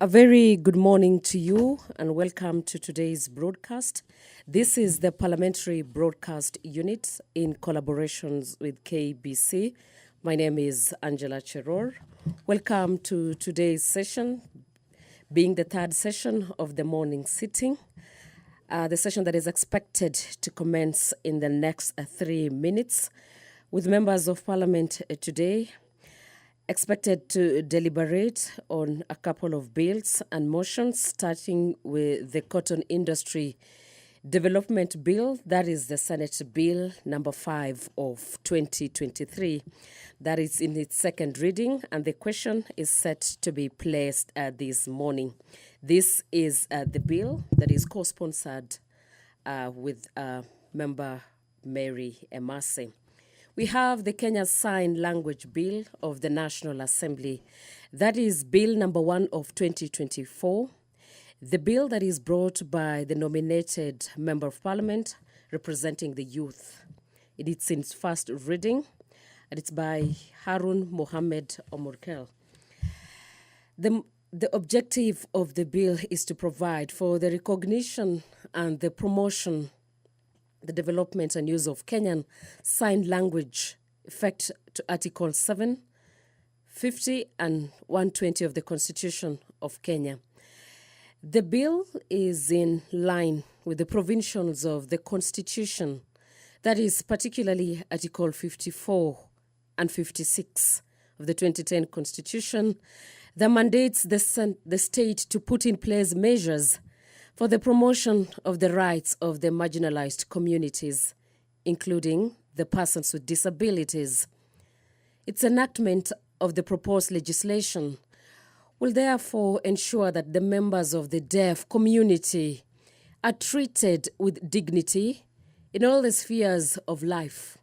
A very good morning to you and welcome to today's broadcast. This is the Parliamentary Broadcast Unit in collaborations with KBC. My name is Angela Cheror. Welcome to today's session, being the third session of the morning sitting. The session that is expected to commence in the next 3 minutes with members of Parliament today expected to deliberate on a couple of bills and motions, starting with the Cotton Industry Development Bill. That is the Senate Bill number 5 of 2023. That is in its second reading, and the question is set to be placed this morning. This is the bill that is co-sponsored with Member Mary Emase. We have the Kenya Sign Language Bill of the National Assembly. That is Bill number 1 of 2024. The bill that is brought by the nominated Member of Parliament representing the youth. It's in its first reading, and it's by Harun Mohammed Omurkel. The objective of the bill is to provide for the recognition and the promotion, the development and use of Kenyan Sign Language, effect to Article 7, 50 and 120 of the Constitution of Kenya. The bill is in line with the provisions of the Constitution, that is particularly Article 54 and 56 of the 2010 Constitution, that mandates the state to put in place measures for the promotion of the rights of the marginalized communities, including the persons with disabilities. Its enactment of the proposed legislation will therefore ensure that the members of the deaf community are treated with dignity in all the spheres of life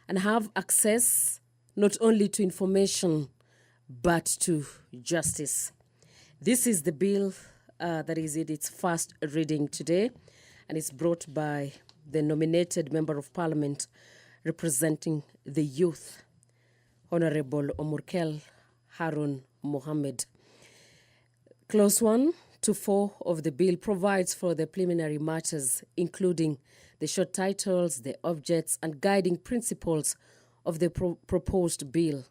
and have access not only to information but to justice. This is the bill that is in its first reading today, and it's brought by the nominated Member of Parliament representing the youth, Honorable Omurkel Harun Mohammed. Clause 1 to 4 of the bill provides for the preliminary matters, including the short titles, the objects, and guiding principles of the proposed bill.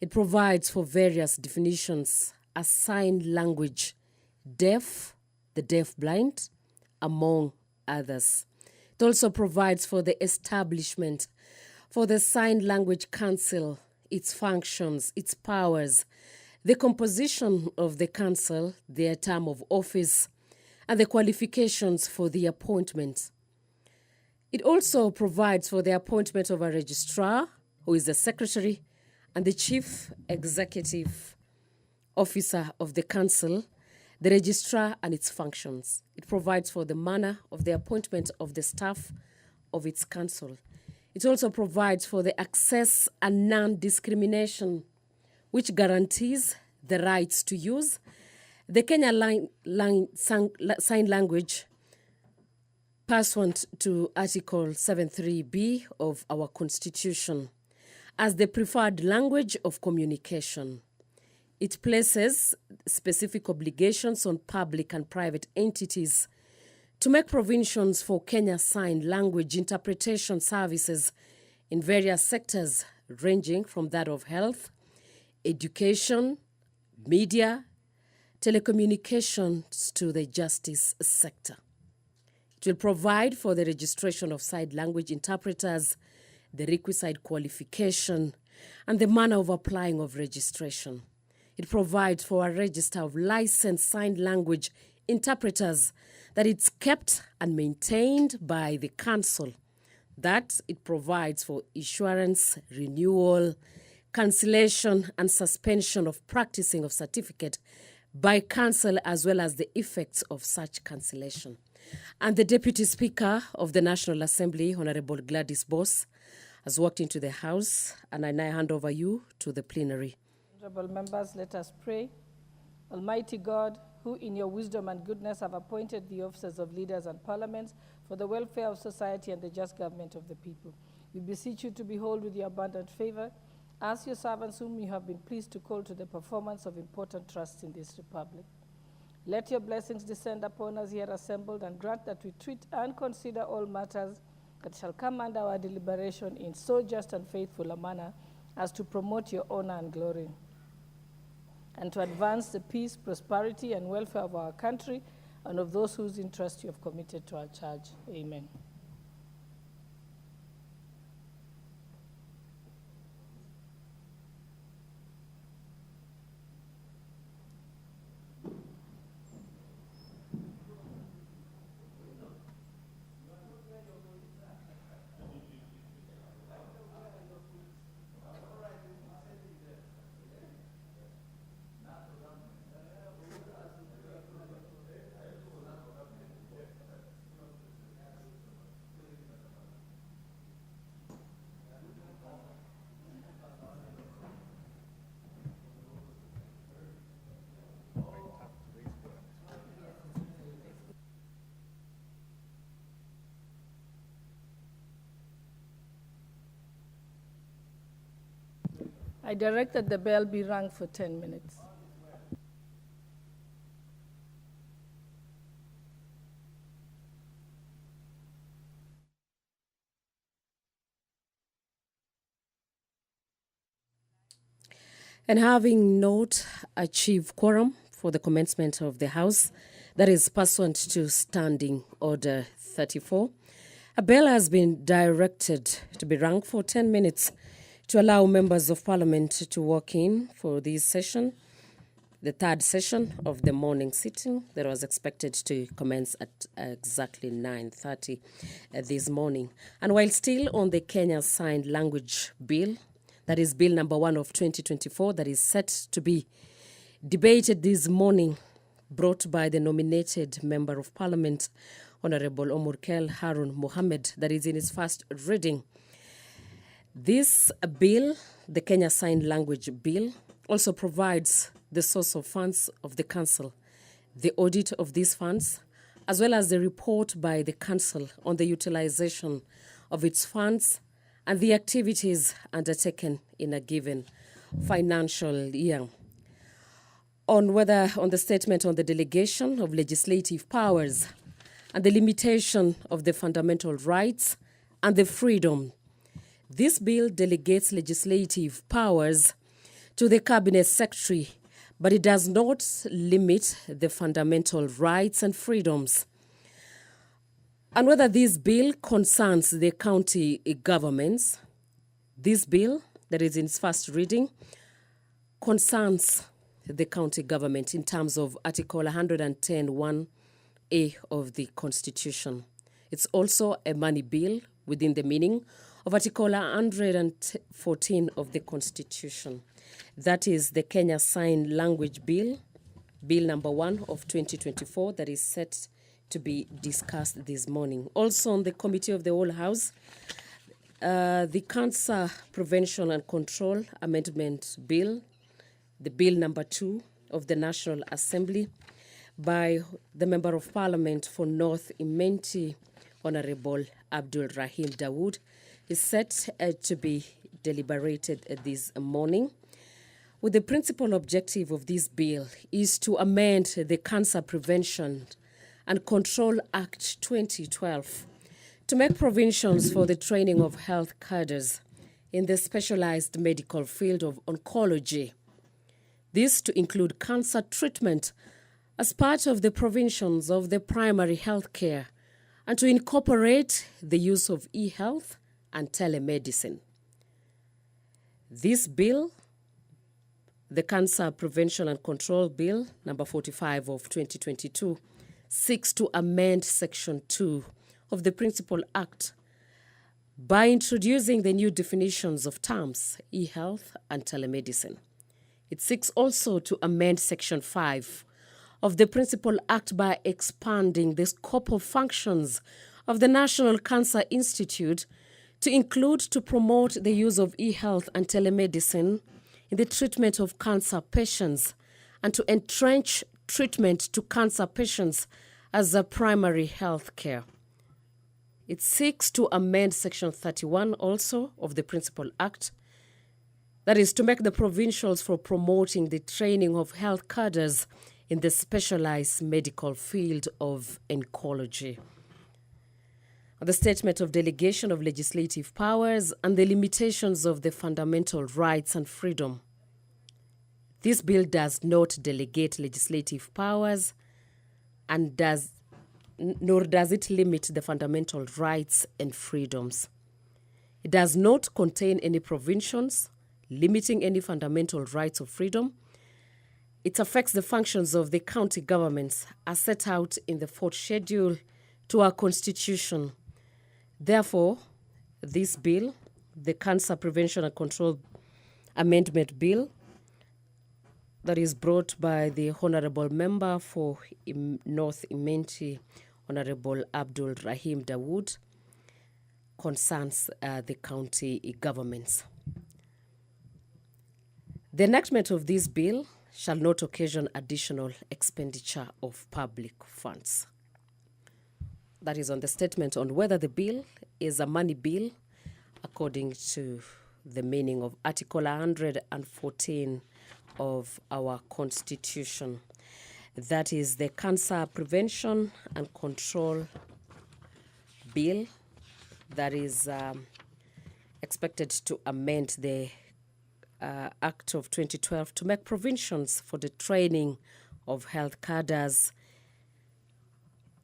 It provides for various definitions as sign language, deaf, the deaf-blind, among others. It also provides for the establishment for the Sign Language Council, its functions, its powers, the composition of the council, their term of office, and the qualifications for the appointment. It also provides for the appointment of a registrar, who is the secretary, and the chief executive officer of the council, the registrar and its functions. It provides for the manner of the appointment of the staff of its council. It also provides for the access and non-discrimination, which guarantees the rights to use the Kenya Sign Language pursuant to Article 73B of our Constitution as the preferred language of communication. It places specific obligations on public and private entities to make provisions for Kenya Sign Language interpretation services in various sectors, ranging from that of health, education, media, telecommunications to the justice sector. It will provide for the registration of sign language interpreters, the requisite qualification, and the manner of applying of registration. It provides for a register of licensed sign language interpreters, that it's kept and maintained by the council. That it provides for issuance, renewal, cancellation, and suspension of practicing of certificate by council, as well as the effects of such cancellation. And the Deputy Speaker of the National Assembly, Honorable Gladys Boss, has walked into the House, and I now hand over you to the plenary. Honorable members, let us pray. Almighty God, who in your wisdom and goodness have appointed the officers of leaders and parliaments for the welfare of society and the just government of the people, we beseech you to behold with your abundant favor as your servants whom you have been pleased to call to the performance of important trusts in this republic. Let your blessings descend upon us here assembled, and grant that we treat and consider all matters that shall come under our deliberation in so just and faithful a manner as to promote your honor and glory, and to advance the peace, prosperity, and welfare of our country and of those whose interest you have committed to our charge. Amen. I direct that the bell be rung for 10 minutes. And having not achieved quorum for the commencement of the House, that is pursuant to Standing Order 34, a bell has been directed to be rung for 10 minutes to allow members of Parliament to walk in for this session, the third session of the morning sitting that was expected to commence at exactly 9:30 this morning. And while still on the Kenya Sign Language Bill, that is Bill number 1 of 2024, that is set to be debated this morning, brought by the nominated Member of Parliament, Honorable Omurkel Harun Mohammed, that is in its first reading. This bill, the Kenya Sign Language Bill, also provides the source of funds of the Council, the audit of these funds, as well as the report by the Council on the utilization of its funds and the activities undertaken in a given financial year. On the statement on the delegation of legislative powers and the limitation of the fundamental rights and the freedom. This bill delegates legislative powers to the Cabinet Secretary, but it does not limit the fundamental rights and freedoms. And whether this bill concerns the county governments, this bill, that is in its first reading, concerns the county government in terms of Article 110(1)(a) of the Constitution. It's also a money bill within the meaning of Article 114 of the Constitution. That is the Kenya Sign Language Bill, Bill number 1 of 2024, that is set to be discussed this morning. Also on the Committee of the Whole House, the Cancer Prevention and Control Amendment Bill, the Bill number 2 of the National Assembly, by the Member of Parliament for North Imenti, Honorable Abdul Rahim Dawood, is set to be deliberated this morning. With the principal objective of this bill is to amend the Cancer Prevention and Control Act 2012 to make provisions for the training of health cadres in the specialized medical field of oncology. This to include cancer treatment as part of the provisions of the primary health care and to incorporate the use of e-health and telemedicine. This bill, the Cancer Prevention and Control Bill, number 45 of 2022, seeks to amend Section 2 of the Principal Act by introducing the new definitions of terms, e-health and telemedicine. It seeks also to amend Section 5 of the Principal Act by expanding the scope of functions of the National Cancer Institute to include to promote the use of e-health and telemedicine in the treatment of cancer patients and to entrench treatment to cancer patients as a primary health care. It seeks to amend Section 31 also of the Principal Act, that is to make the provincials for promoting the training of health cadres in the specialized medical field of oncology. The statement of delegation of legislative powers and the limitations of the fundamental rights and freedom. This bill does not delegate legislative powers and nor does it limit the fundamental rights and freedoms. It does not contain any provisions limiting any fundamental rights or freedom. It affects the functions of the county governments as set out in the 4th schedule to our constitution. Therefore, this bill, the Cancer Prevention and Control Amendment Bill, that is brought by the Honorable Member for North Imenti, Honorable Abdul Rahim Dawood, concerns the county governments. The enactment of this bill shall not occasion additional expenditure of public funds. That is on the statement on whether the bill is a money bill according to the meaning of Article 114 of our Constitution. That is the Cancer Prevention and Control Bill that is expected to amend the Act of 2012 to make provisions for the training of health cadres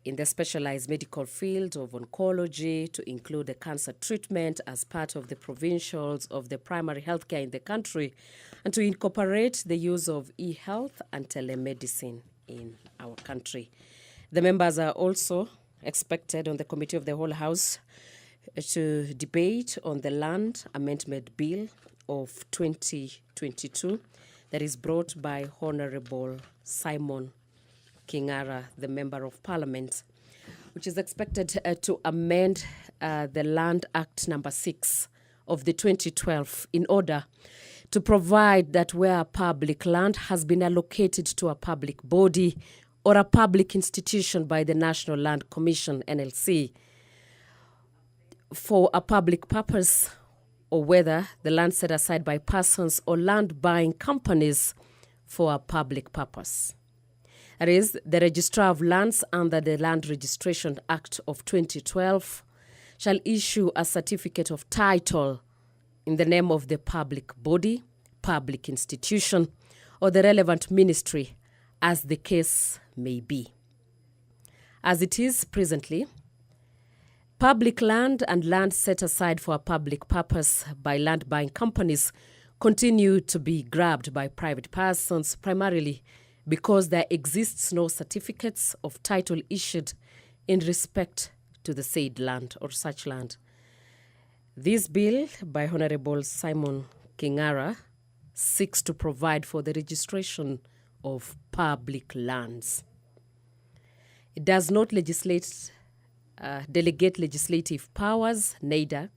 in the specialized medical field of oncology, to include the cancer treatment as part of the provincials of the primary healthcare in the country, and to incorporate the use of e-health and telemedicine in our country. The members are also expected on the Committee of the Whole House to debate on the Land Amendment Bill of 2022 that is brought by Honorable Simon Kingara, the Member of Parliament, which is expected to amend the Land Act number 6 of the 2012 in order to provide that where public land has been allocated to a public body or a public institution by the National Land Commission, NLC, for a public purpose, or whether the land set aside by persons or land buying companies for a public purpose. That is, the Registrar of Lands under the Land Registration Act of 2012 shall issue a certificate of title in the name of the public body, public institution, or the relevant ministry, as the case may be. As it is presently, public land and land set aside for a public purpose by land buying companies continue to be grabbed by private persons, primarily because there exists no certificates of title issued in respect to the said land or such land. This bill by Honorable Simon Kingara seeks to provide for the registration of public lands. It does not delegate legislative powers, neither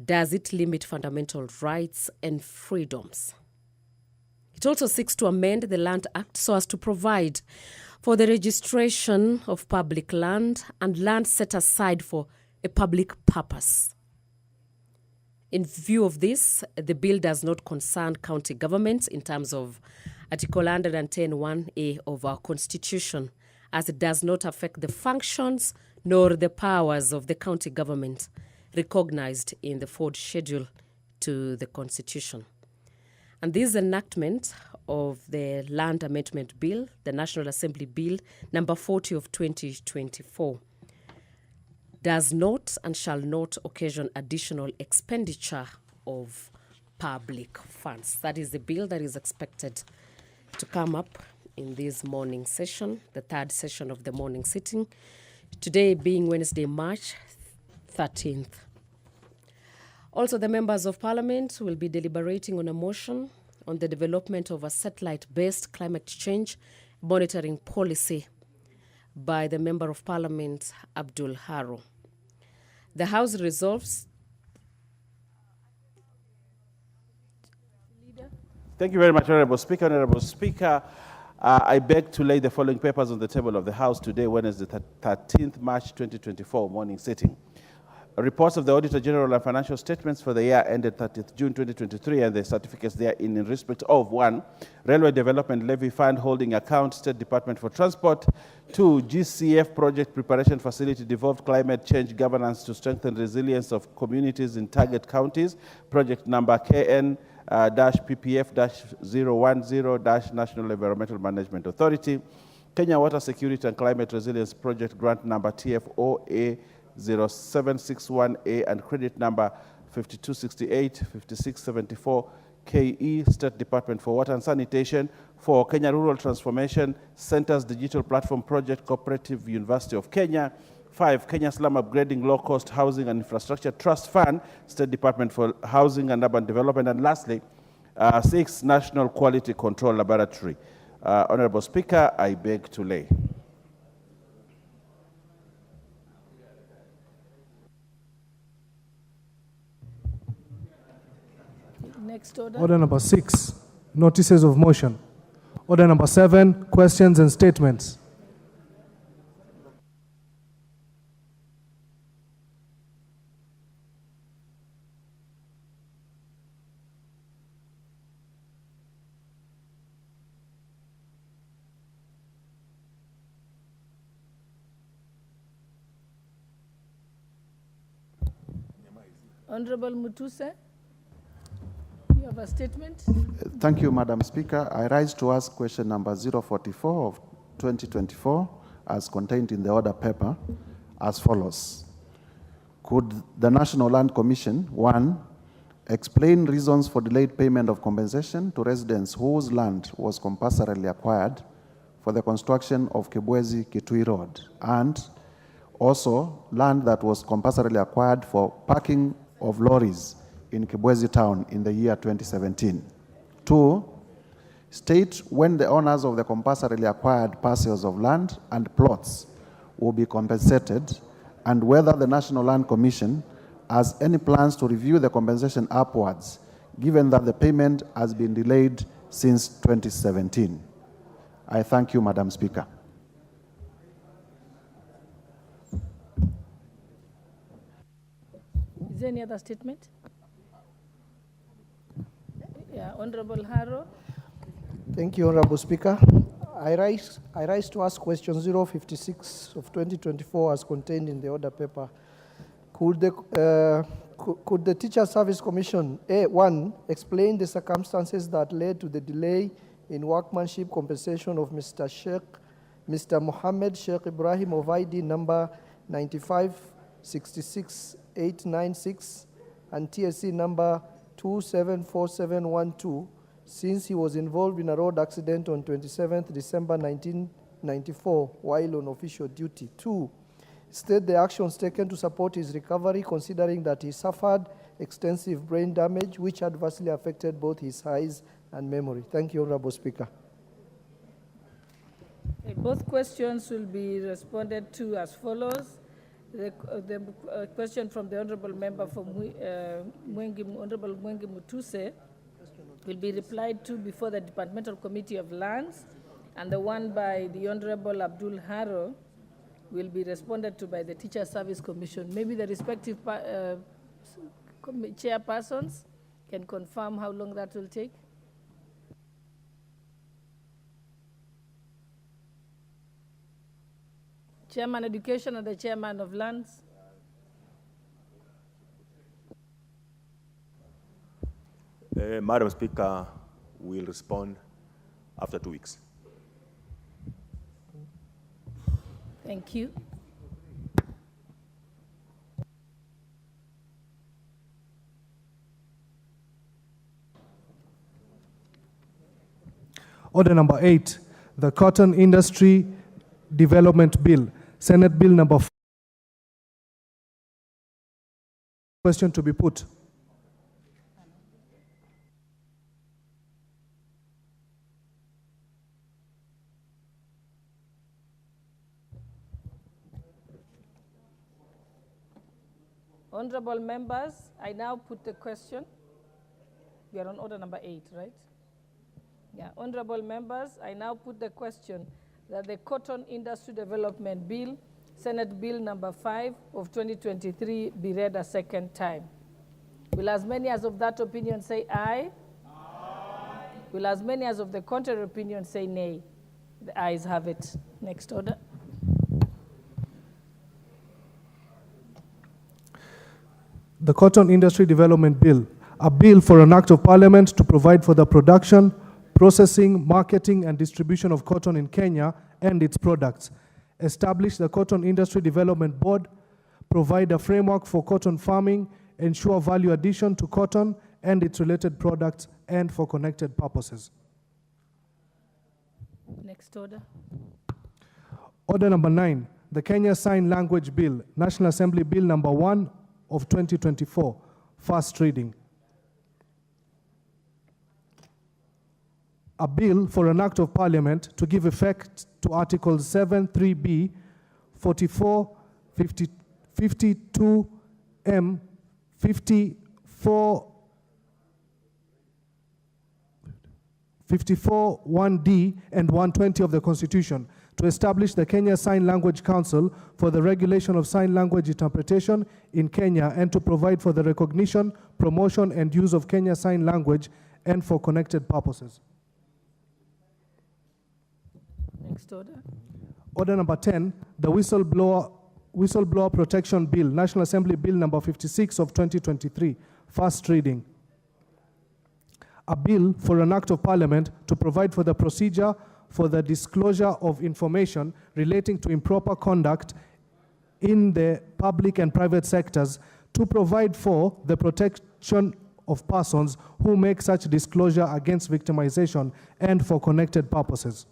does it limit fundamental rights and freedoms. It also seeks to amend the Land Act so as to provide for the registration of public land and land set aside for a public purpose. In view of this, the bill does not concern county governments in terms of Article 110(1)(a) of our Constitution, as it does not affect the functions nor the powers of the county government recognized in the 4th schedule to the Constitution. And this enactment of the Land Amendment Bill, the National Assembly Bill number 40 of 2024, does not and shall not occasion additional expenditure of public funds. That is the bill that is expected to come up in this morning session, the 3rd session of the morning sitting, today being Wednesday, March 13th. Also, the members of Parliament will be deliberating on a motion on the development of a satellite-based climate change monitoring policy by the Member of Parliament, Abdul Haro. The House resolves. Thank you very much, Honourable Speaker. Honourable Speaker, I beg to lay the following papers on the table of the House today, Wednesday, 13th March 2024, morning sitting. reports of the Auditor General and financial statements for the year ended 30th June 2023 and the certificates therein in respect of 1. Railway Development Levy Fund Holding Account, State Department for Transport. 2. GCF Project Preparation Facility, Devolved Climate Change Governance to Strengthen Resilience of Communities in Target Counties. Project number KN-PPF-010-National Environmental Management Authority. Kenya Water Security and Climate Resilience Project Grant number TFOA 0761A and credit number 5268-5674 KE, State Department for Water and Sanitation. For Kenya Rural Transformation Centers Digital Platform Project, Cooperative University of Kenya. 5. Kenya Slum Upgrading Low Cost Housing and Infrastructure Trust Fund, State Department for Housing and Urban Development. And lastly, 6. National Quality Control Laboratory. Honorable Speaker, I beg to lay. Next order. Order number 6, notices of motion. Order number 7, questions and statements. Honorable Mutuse, you have a statement? Thank you, Madam Speaker. I rise to ask question number 044 of 2024 as contained in the order paper as follows. Could the National Land Commission, 1, explain reasons for delayed payment of compensation to residents whose land was compulsorily acquired for the construction of Kibwezi Kitui Road, and also land that was compulsorily acquired for parking of lorries in Kibwezi town in the year 2017. 2, state when the owners of the compulsorily acquired parcels of land and plots will be compensated, and whether the National Land Commission has any plans to review the compensation upwards, given that the payment has been delayed since 2017. I thank you, Madam Speaker. Is there any other statement? Yeah, Honorable Haro. Thank you, Honorable Speaker. I rise to ask question 056 of 2024 as contained in the order paper. Could the Teacher Service Commission, A1, explain the circumstances that led to the delay in workmanship compensation of Mr. Mohammed Sheikh Ibrahim of ID number 9566896 and TSC number 274712, since he was involved in a road accident on 27th December 1994 while on official duty. 2, state the actions taken to support his recovery, considering that he suffered extensive brain damage which adversely affected both his eyes and memory. Thank you, Honorable Speaker. Both questions will be responded to as follows. The question from the Honorable Member from Honorable Mwengi Mutuse will be replied to before the Departmental Committee of Lands, and the one by the Honorable Abdul Haro will be responded to by the Teacher Service Commission. Maybe the respective chairpersons can confirm how long that will take. Chairman Education and the Chairman of Lands. Madam Speaker, will respond after 2 weeks. Thank you. Order number 8, the Cotton Industry Development Bill, Senate Bill number 4. Question to be put. Honorable members, I now put the question. We are on order number 8, right? Yeah, honorable members, I now put the question that the Cotton Industry Development Bill, Senate Bill number 5 of 2023 be read a second time. Will as many as of that opinion say aye? Aye. Will as many as of the contrary opinion say nay? The ayes have it. Next order. The Cotton Industry Development Bill, a bill for an act of parliament to provide for the production, processing, marketing, and distribution of cotton in Kenya and its products, establish the Cotton Industry Development Board, provide a framework for cotton farming, ensure value addition to cotton and its related products, and for connected purposes. Next order. Order number 9, the Kenya Sign Language Bill, National Assembly Bill number 1 of 2024, first reading. A bill for an act of parliament to give effect to Articles 7, 3B, 44, 50, 52M, 54, 1D, and 120 of the Constitution to establish the Kenya Sign Language Council for the regulation of sign language interpretation in Kenya and to provide for the recognition, promotion, and use of Kenya Sign Language and for connected purposes. Next order. Order number 10, the Whistleblower Protection Bill, National Assembly Bill number 56 of 2023, first reading. A bill for an act of parliament to provide for the procedure for the disclosure of information relating to improper conduct in the public and private sectors, to provide for the protection of persons who make such disclosure against victimization and for connected purposes.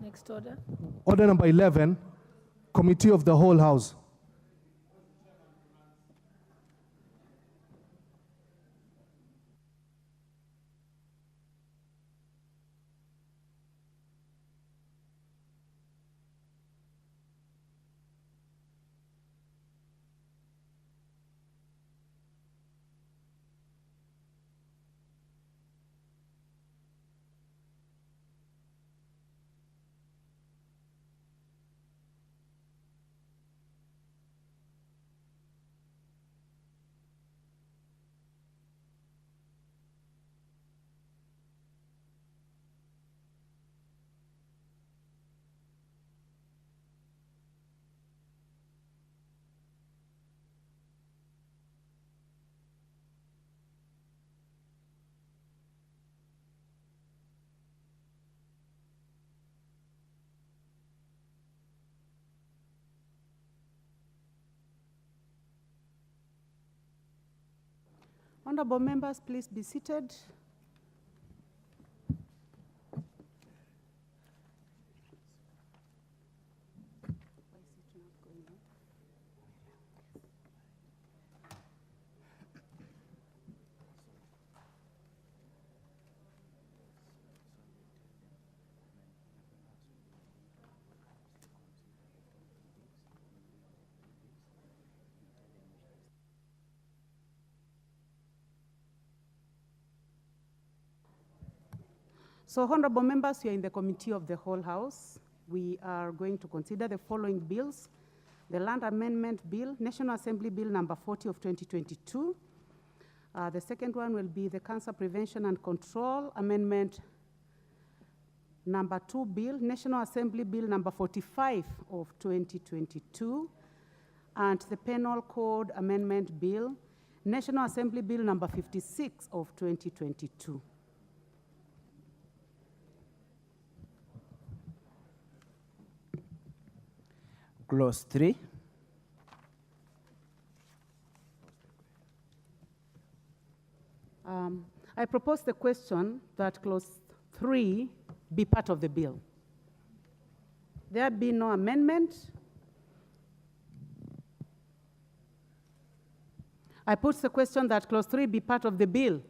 Next order. Order number 11, Committee of the Whole House. Honorable members, please be seated. So, honorable members, we are in the Committee of the Whole House. We are going to consider the following bills: the Land Amendment Bill, National Assembly Bill number 40 of 2022. The second one will be the Cancer Prevention and Control Amendment number 2 Bill, National Assembly Bill number 45 of 2022, and the Penal Code Amendment Bill, National Assembly Bill number 56 of 2022. Clause 3. I propose the question that clause 3 be part of the bill. There be no amendment. I put the question that clause 3 be part of the bill.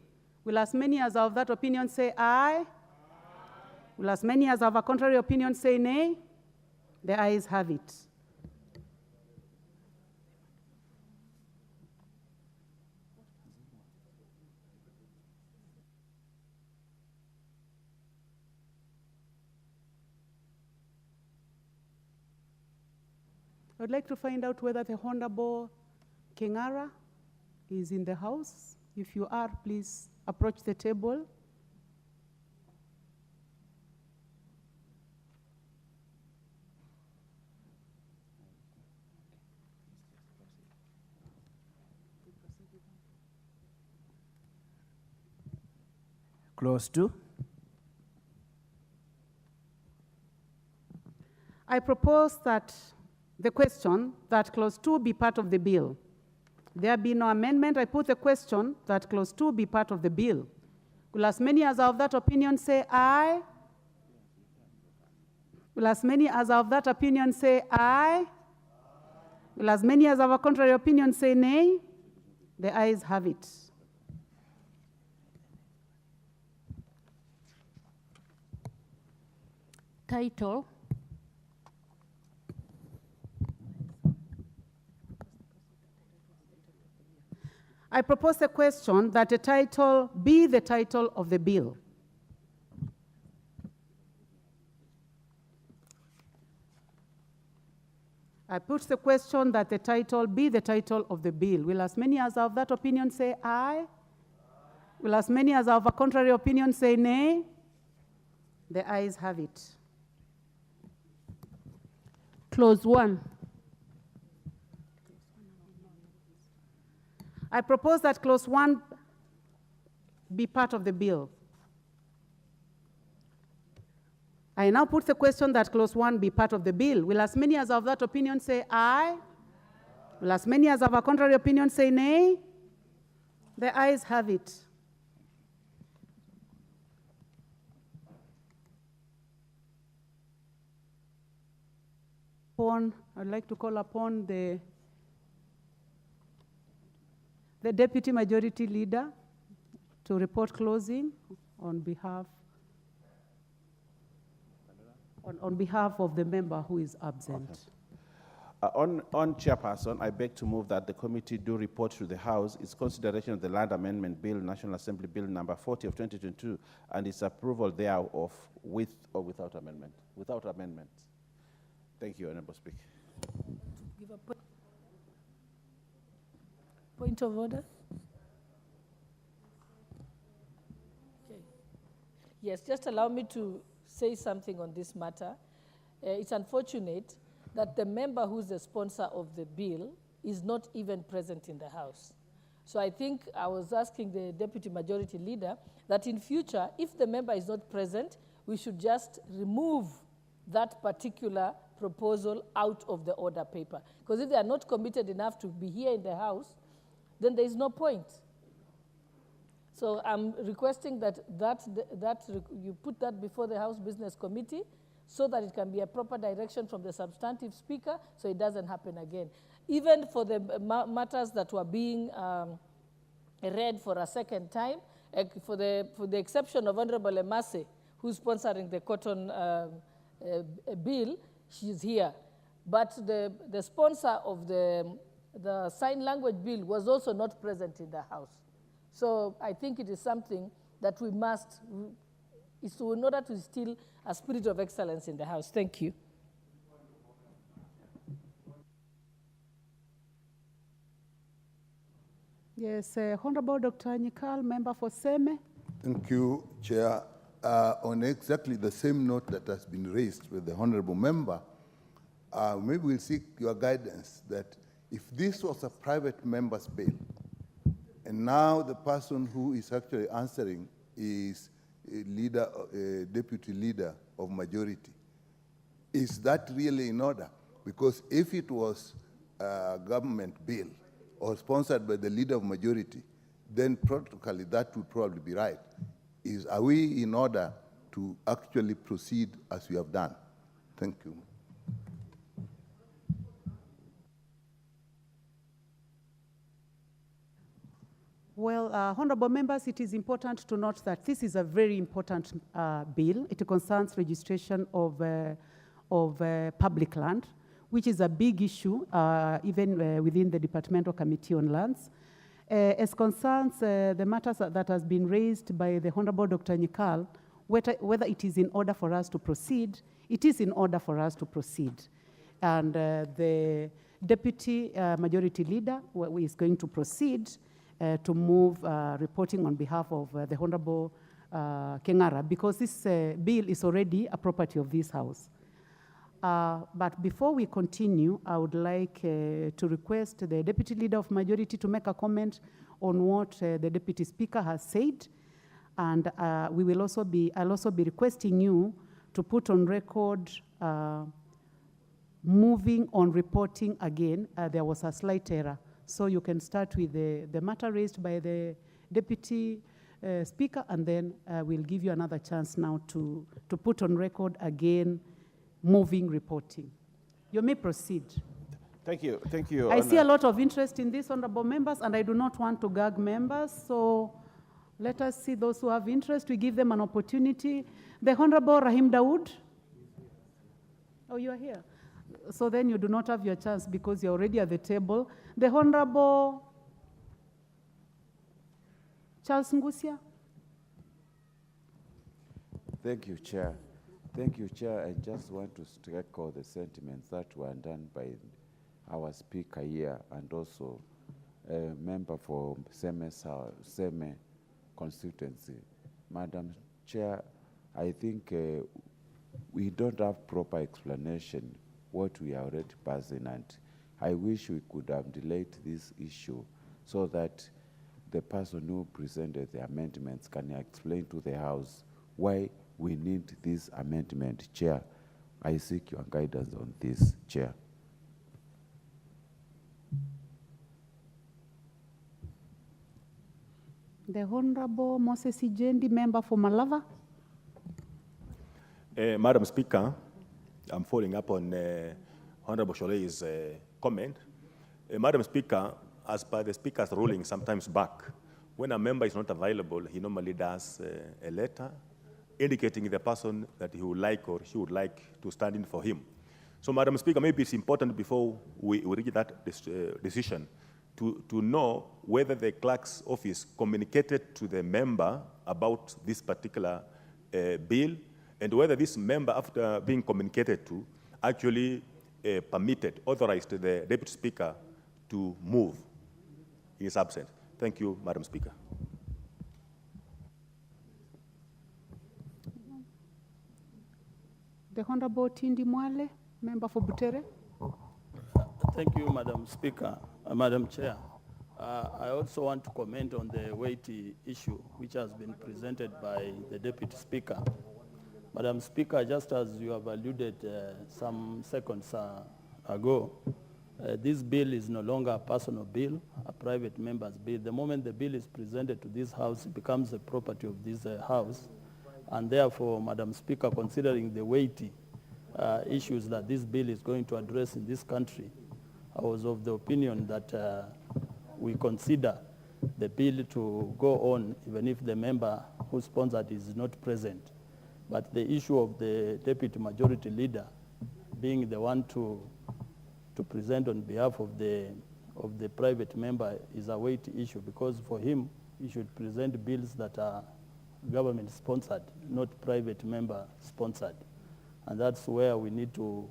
Will as many as are of that opinion say aye? Aye. Will as many as have a contrary opinion say nay? The ayes have it. I would like to find out whether the Honorable Kengara is in the house. If you are, please approach the table. Clause 2. I propose that the question that clause 2 be part of the bill. There be no amendment. I put the question that clause 2 be part of the bill. Will as many as are of that opinion say aye? Will as many as are of that opinion say aye? Will as many as have a contrary opinion say nay? The ayes have it. Title. I propose a question that the title be the title of the bill. I put the question that the title be the title of the bill. Will as many as are of that opinion say aye? Will as many as are of a contrary opinion say nay? The ayes have it. Clause 1. I propose that clause 1 be part of the bill. I now put the question that clause 1 be part of the bill. Will as many as are of that opinion say aye? Will as many as have a contrary opinion say nay? The ayes have it. I'd like to call upon the Deputy Majority Leader to report closing on behalf of the member who is absent. Okay. On Chairperson, I beg to move that the committee do report to the House its consideration of the Land Amendment Bill, National Assembly Bill number 40 of 2022, and its approval thereof with or without amendment. Without amendment. Thank you, Honorable Speaker. Give a point of order. Okay. Yes, just allow me to say something on this matter. It's unfortunate that the member who's the sponsor of the bill is not even present in the House. So I think I was asking the Deputy Majority Leader that in future, if the member is not present, we should just remove that particular proposal out of the order paper. Because if they are not committed enough to be here in the House, then there is no point. So I'm requesting that you put that before the House Business Committee so that it can be a proper direction from the substantive speaker so it doesn't happen again. Even for the matters that were being read for a second time, for the exception of Honorable Emase, who's sponsoring the cotton bill, she's here. But the sponsor of the sign language bill was also not present in the House. So I think it is something that we must, in order to instill a spirit of excellence in the House. Thank you. Yes, Honorable Dr. Nyikal, member for Seme. Thank you, Chair. On exactly the same note that has been raised with the Honorable Member, maybe we'll seek your guidance that if this was a private member's bill, and now the person who is actually answering is a deputy leader of majority, is that really in order? Because if it was a government bill or sponsored by the leader of majority, then practically that would probably be right. Are we in order to actually proceed as we have done? Thank you. Well, honorable members, it is important to note that this is a very important bill. It concerns registration of public land, which is a big issue, even within the Departmental Committee on Lands. As concerns the matters that has been raised by the Honorable Dr. Nyikal, whether it is in order for us to proceed, it is in order for us to proceed. And the Deputy Majority Leader is going to proceed to move reporting on behalf of the Honorable Kengara, because this bill is already a property of this House. But before we continue, I would like to request the Deputy Leader of Majority to make a comment on what the Deputy Speaker has said. And I'll also be requesting you to put on record moving on reporting again. There was a slight error. So you can start with the matter raised by the Deputy Speaker, and then we'll give you another chance now to put on record again moving reporting. You may proceed. Thank you. Thank you. I see a lot of interest in this, honorable members, and I do not want to gag members, so let us see those who have interest. We give them an opportunity. The Honorable Rahim Dawood. Oh, you are here. So then you do not have your chance because you're already at the table. The Honorable Charles Ngusia. Thank you, Chair. Thank you, Chair. I just want to echo the sentiments that were done by our speaker here and also a member for Seme constituency. Madam Chair, I think we don't have proper explanation what we are already passing, and I wish we could have delayed this issue so that the person who presented the amendments can explain to the House why we need this amendment. Chair, I seek your guidance on this, Chair. The Honorable Moses Ijendi, member for Malava. Madam Speaker, I'm following up on Honorable Sholei's comment. Madam Speaker, as per the Speaker's ruling sometimes back, when a member is not available, he normally does a letter indicating the person that he would like or she would like to stand in for him. So, Madam Speaker, maybe it's important before we reach that decision to know whether the clerk's office communicated to the member about this particular bill, and whether this member, after being communicated to, actually authorized the Deputy Speaker to move in his absence. Thank you, Madam Speaker. The Honorable Tindi Mwale, member for Butere. Thank you, Madam Speaker, Madam Chair. I also want to comment on the weighty issue which has been presented by the Deputy Speaker. Madam Speaker, just as you have alluded some seconds ago, this bill is no longer a personal bill, a private member's bill. The moment the bill is presented to this House, it becomes the property of this House. And therefore, Madam Speaker, considering the weighty issues that this bill is going to address in this country, I was of the opinion that we consider the bill to go on even if the member who sponsored is not present. But the issue of the Deputy Majority Leader being the one to present on behalf of the private member is a weighty issue, because for him, he should present bills that are government-sponsored, not private member-sponsored. And that's where we need to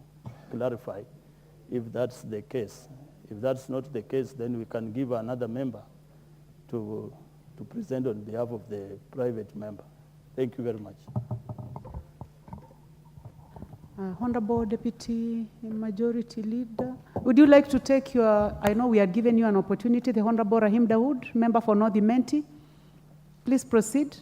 clarify if that's the case. If that's not the case, then we can give another member to present on behalf of the private member. Thank you very much. Honorable Deputy Majority Leader, would you like to take your, I know we had given you an opportunity, the Honorable Rahim Dawood, member for North Imenti. Please proceed.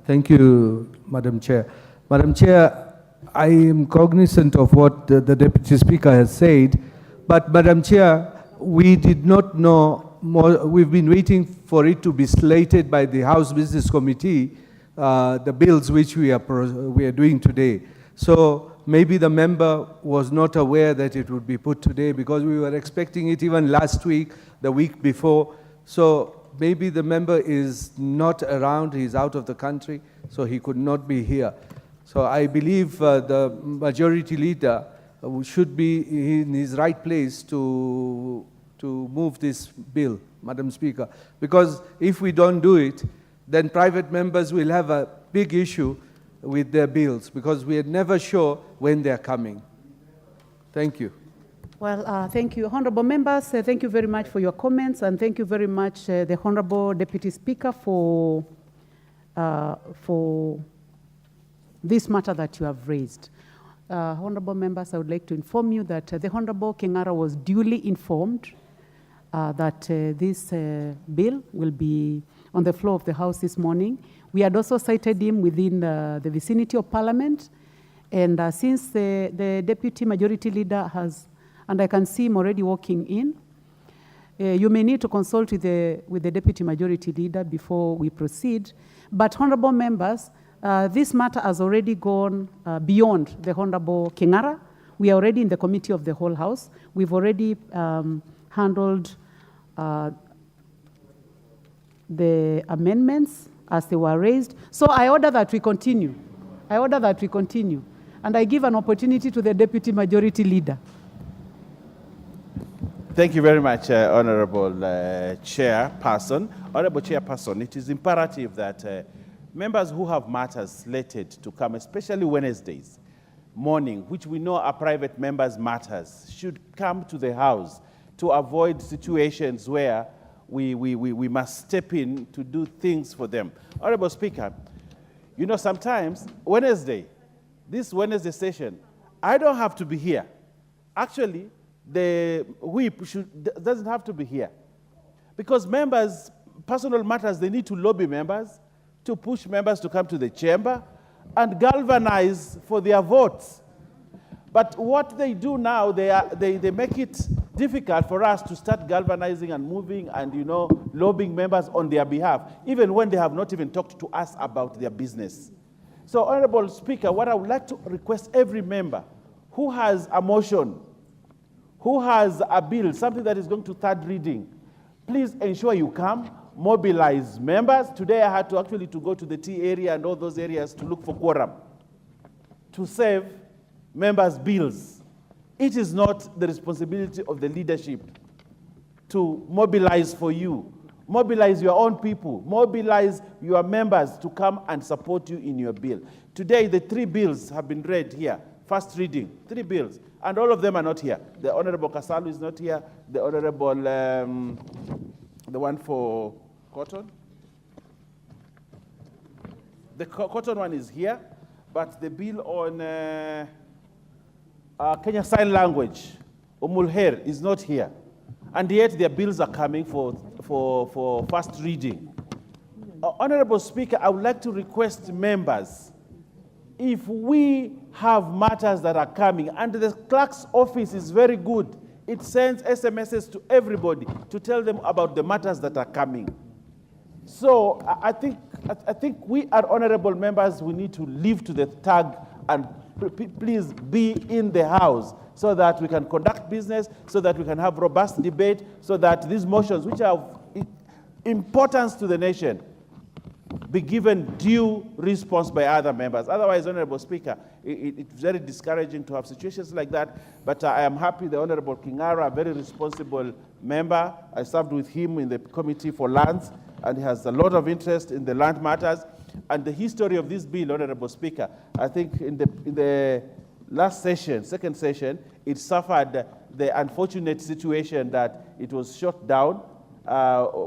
Thank you, Madam Chair. Madam Chair, I am cognizant of what the Deputy Speaker has said, but Madam Chair, we did not know more. We've been waiting for it to be slated by the House Business Committee, the bills which we are doing today. So maybe the member was not aware that it would be put today, because we were expecting it even last week, the week before. So maybe the member is not around, he's out of the country, so he could not be here. So I believe the Majority Leader should be in his right place to move this bill, Madam Speaker. Because if we don't do it, then private members will have big issue with their bills because we are never sure when they're coming. Thank you. Well, thank you. Honorable members, thank you very much for your comments, and thank you very much, the Honorable Deputy Speaker, for this matter that you have raised. Honorable members, I would like to inform you that the Honorable King'ara was duly informed that this bill will be on the floor of the House this morning. We had also cited him within the vicinity of Parliament, and since the Deputy Majority Leader has, and I can see him already walking in, you may need to consult with the Deputy Majority Leader before we proceed. But honorable members, this matter has already gone beyond the Honorable King'ara. We are already in the Committee of the Whole House. We've already handled the amendments as they were raised. So I order that we continue. And I give an opportunity to the Deputy Majority Leader. Thank you very much, Honorable Chairperson. Honorable Chairperson, it is imperative that members who have matters slated to come, especially Wednesdays morning, which we know are private members' matters, should come to the House to avoid situations where we must step in to do things for them. Honorable Speaker, you know, sometimes this Wednesday session, I don't have to be here. Actually, the whip doesn't have to be here. Because members, personal matters, they need to lobby members, to push members to come to the chamber and galvanize for their votes. But what they do now, they make it difficult for us to start galvanizing and moving and, you know, lobbying members on their behalf, even when they have not even talked to us about their business. So, Honorable Speaker, what I would like to request every member who has a motion, who has a bill, something that is going to third reading, please ensure you come, mobilize members. Today I had to actually go to the T area and all those areas to look for quorum, to save members' bills. It is not the responsibility of the leadership to mobilize for you. Mobilize your own people. Mobilize your members to come and support you in your bill. Today, the 3 bills have been read here. First reading, 3 bills, and all of them are not here. The Honorable Kasalu is not here. The Honorable, the one for Cotton. The Cotton one is here, but the bill on Kenya Sign Language, Umulher, is not here. And yet their bills are coming for first reading. Honorable Speaker, I would like to request members, if we have matters that are coming, and the clerk's office is very good, it sends SMSs to everybody to tell them about the matters that are coming. So I think we are honorable members, we need to live to the tag and please be in the House so that we can conduct business, so that we can have robust debate, so that these motions, which are of importance to the nation, be given due response by other members. Otherwise, Honorable Speaker, it's very discouraging to have situations like that. But I am happy the Honorable King'ara, a very responsible member. I served with him in the Committee for Lands, and he has a lot of interest in the land matters. And the history of this bill, Honorable Speaker, I think in the last session, second session, it suffered the unfortunate situation that it was shut down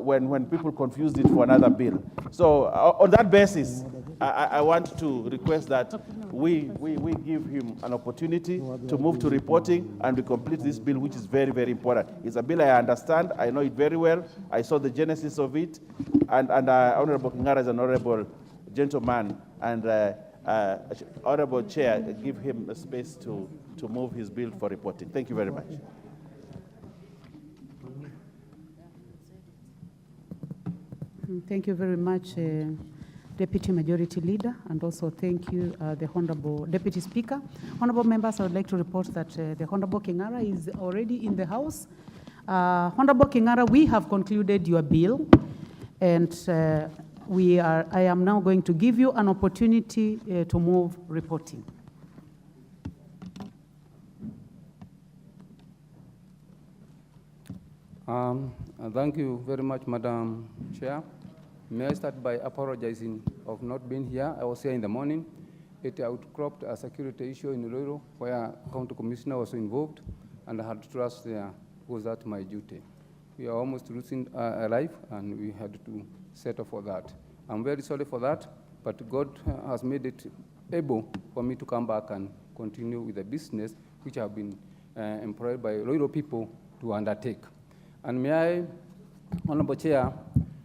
when people confused it for another bill. So on that basis, I want to request that we give him an opportunity to move to reporting and we complete this bill, which is very, very important. It's a bill I understand. I know it very well. I saw the genesis of it. And Honorable King'ara is an honorable gentleman. And Honorable Chair, give him a space to move his bill for reporting. Thank you very much. Thank you very much, Deputy Majority Leader, and also thank you, the Honorable Deputy Speaker. Honorable members, I would like to report that the Honorable King'ara is already in the House. Honorable King'ara, we have concluded your bill, and I am now going to give you an opportunity to move reporting. Thank you very much, Madam Chair. May I start by apologizing of not being here. I was here in the morning. It outcropped a security issue in Iloilo where County Commissioner was involved, and I had to trust there was that my duty. We are almost losing a life, and we had to settle for that. I'm very sorry for that, but God has made it able for me to come back and continue with the business which have been employed by Iloilo people to undertake. And may I, Honorable Chair,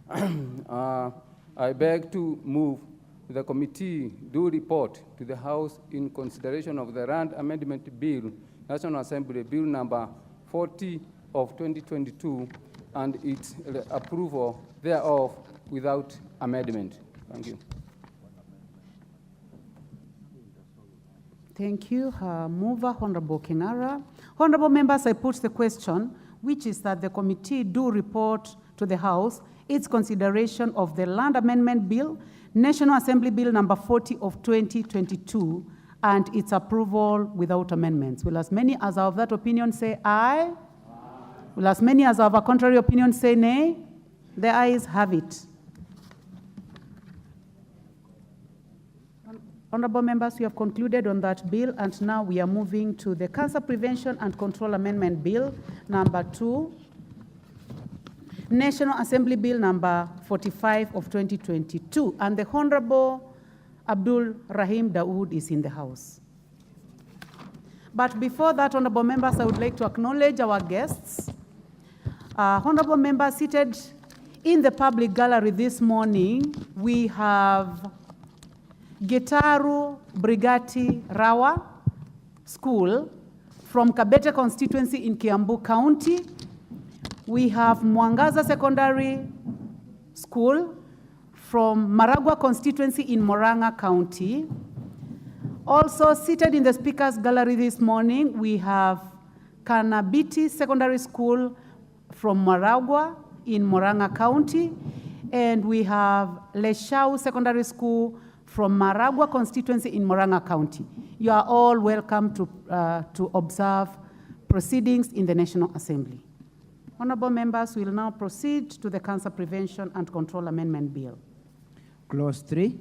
I beg to move the committee do report to the House in consideration of the Land Amendment Bill, National Assembly Bill number 40 of 2022, and its approval thereof without amendment. Thank you. Thank you, Mover, Honorable Kinara. Honorable members, I put the question, which is that the committee do report to the House its consideration of the Land Amendment Bill, National Assembly Bill number 40 of 2022, and its approval without amendments. Will as many as are of that opinion say aye? Aye. Will as many as are of a contrary opinion say nay? The ayes have it. Honorable members, we have concluded on that bill, and now we are moving to the Cancer Prevention and Control Amendment Bill number 2, National Assembly Bill number 45 of 2022, and the Honorable Abdul Rahim Dawood is in the House. But before that, honorable members, I would like to acknowledge our guests. Honorable members seated in the public gallery this morning, we have Gitaru Brigati Rawa School from Kabete constituency in Kiambu County. We have Mwangaza Secondary School from Maragua constituency in Moranga County. Also seated in the speaker's gallery this morning, we have Kanabiti Secondary School from Maragua in Moranga County. And we have Leshau Secondary School from Maragua constituency in Moranga County. You are all welcome to observe proceedings in the National Assembly. Honorable members, we will now proceed to the Cancer Prevention and Control Amendment Bill. Clause 3.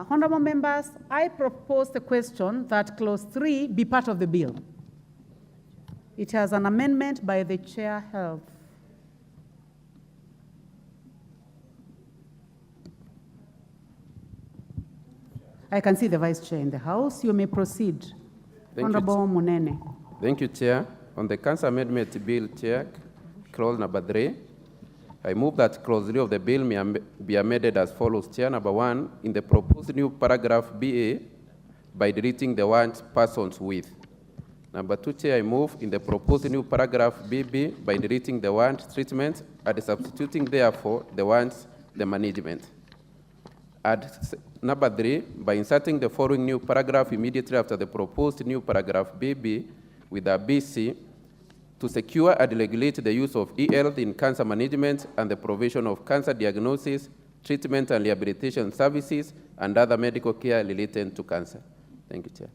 Honorable members, I propose the question that clause 3 be part of the bill. It has an amendment by the Chair Health. I can see the Vice Chair in the House. You may proceed. Honorable Munene. Thank you, Chair. On the Cancer Amendment Bill, Chair, clause number 3, I move that clause 3 of the bill may be amended as follows. Chair, number 1, in the proposed new paragraph BA by deleting the words persons with. Number 2, Chair, I move in the proposed new paragraph BB by deleting the word treatment and substituting therefore the words the management. And number 3, by inserting the following new paragraph immediately after the proposed new paragraph BB with a BC to secure and regulate the use of e-health in cancer management and the provision of cancer diagnosis, treatment and rehabilitation services, and other medical care related to cancer. Thank you, Chair.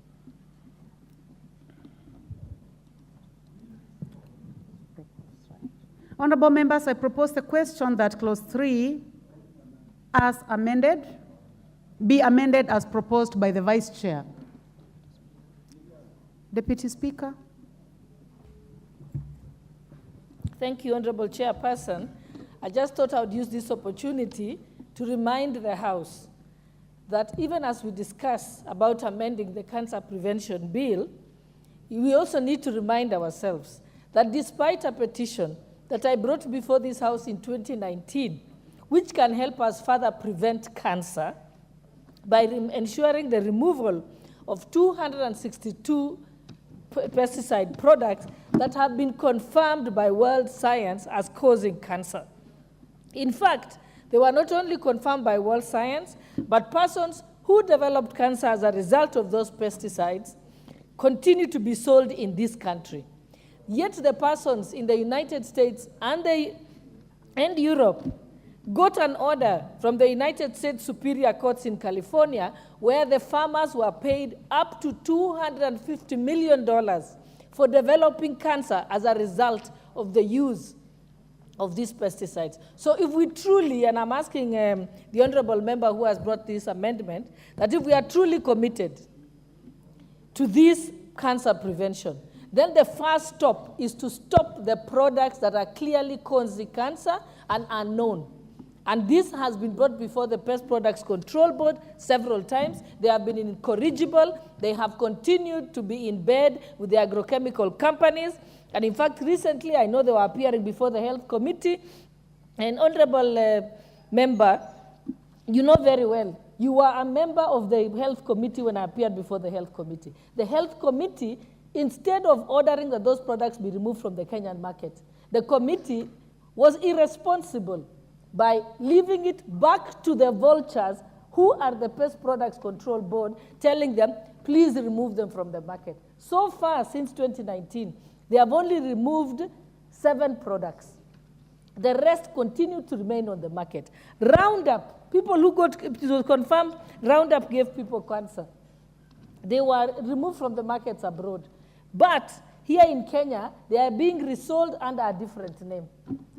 Honorable members, I propose the question that clause 3 as amended be amended as proposed by the Vice Chair. Deputy Speaker. Thank you, Honorable Chairperson. I just thought I would use this opportunity to remind the House that even as we discuss about amending the Cancer Prevention Bill, we also need to remind ourselves that despite a petition that I brought before this House in 2019, which can help us further prevent cancer by ensuring the removal of 262 pesticide products that have been confirmed by world science as causing cancer. In fact, they were not only confirmed by world science, but persons who developed cancer as a result of those pesticides continue to be sold in this country. Yet the persons in the United States and Europe got an order from the United States Superior Courts in California where the farmers were paid up to $250 million for developing cancer as a result of the use of these pesticides. So if we truly, and I'm asking the honorable member who has brought this amendment, that if we are truly committed to this cancer prevention, then the first stop is to stop the products that are clearly causing cancer and are known. And this has been brought before the Pest Products Control Board several times. They have been incorrigible. They have continued to be in bed with the agrochemical companies. And in fact, recently, I know they were appearing before the Health Committee. And honorable member, you know very well, you were a member of the Health Committee when I appeared before the Health Committee. The Health Committee, instead of ordering that those products be removed from the Kenyan market, the committee was irresponsible by leaving it back to the vultures who are the Pest Products Control Board, telling them, please remove them from the market. So far, since 2019, they have only removed 7 products. The rest continue to remain on the market. Roundup, people who got, it was confirmed, Roundup gave people cancer. They were removed from the markets abroad. But here in Kenya, they are being resold under a different name.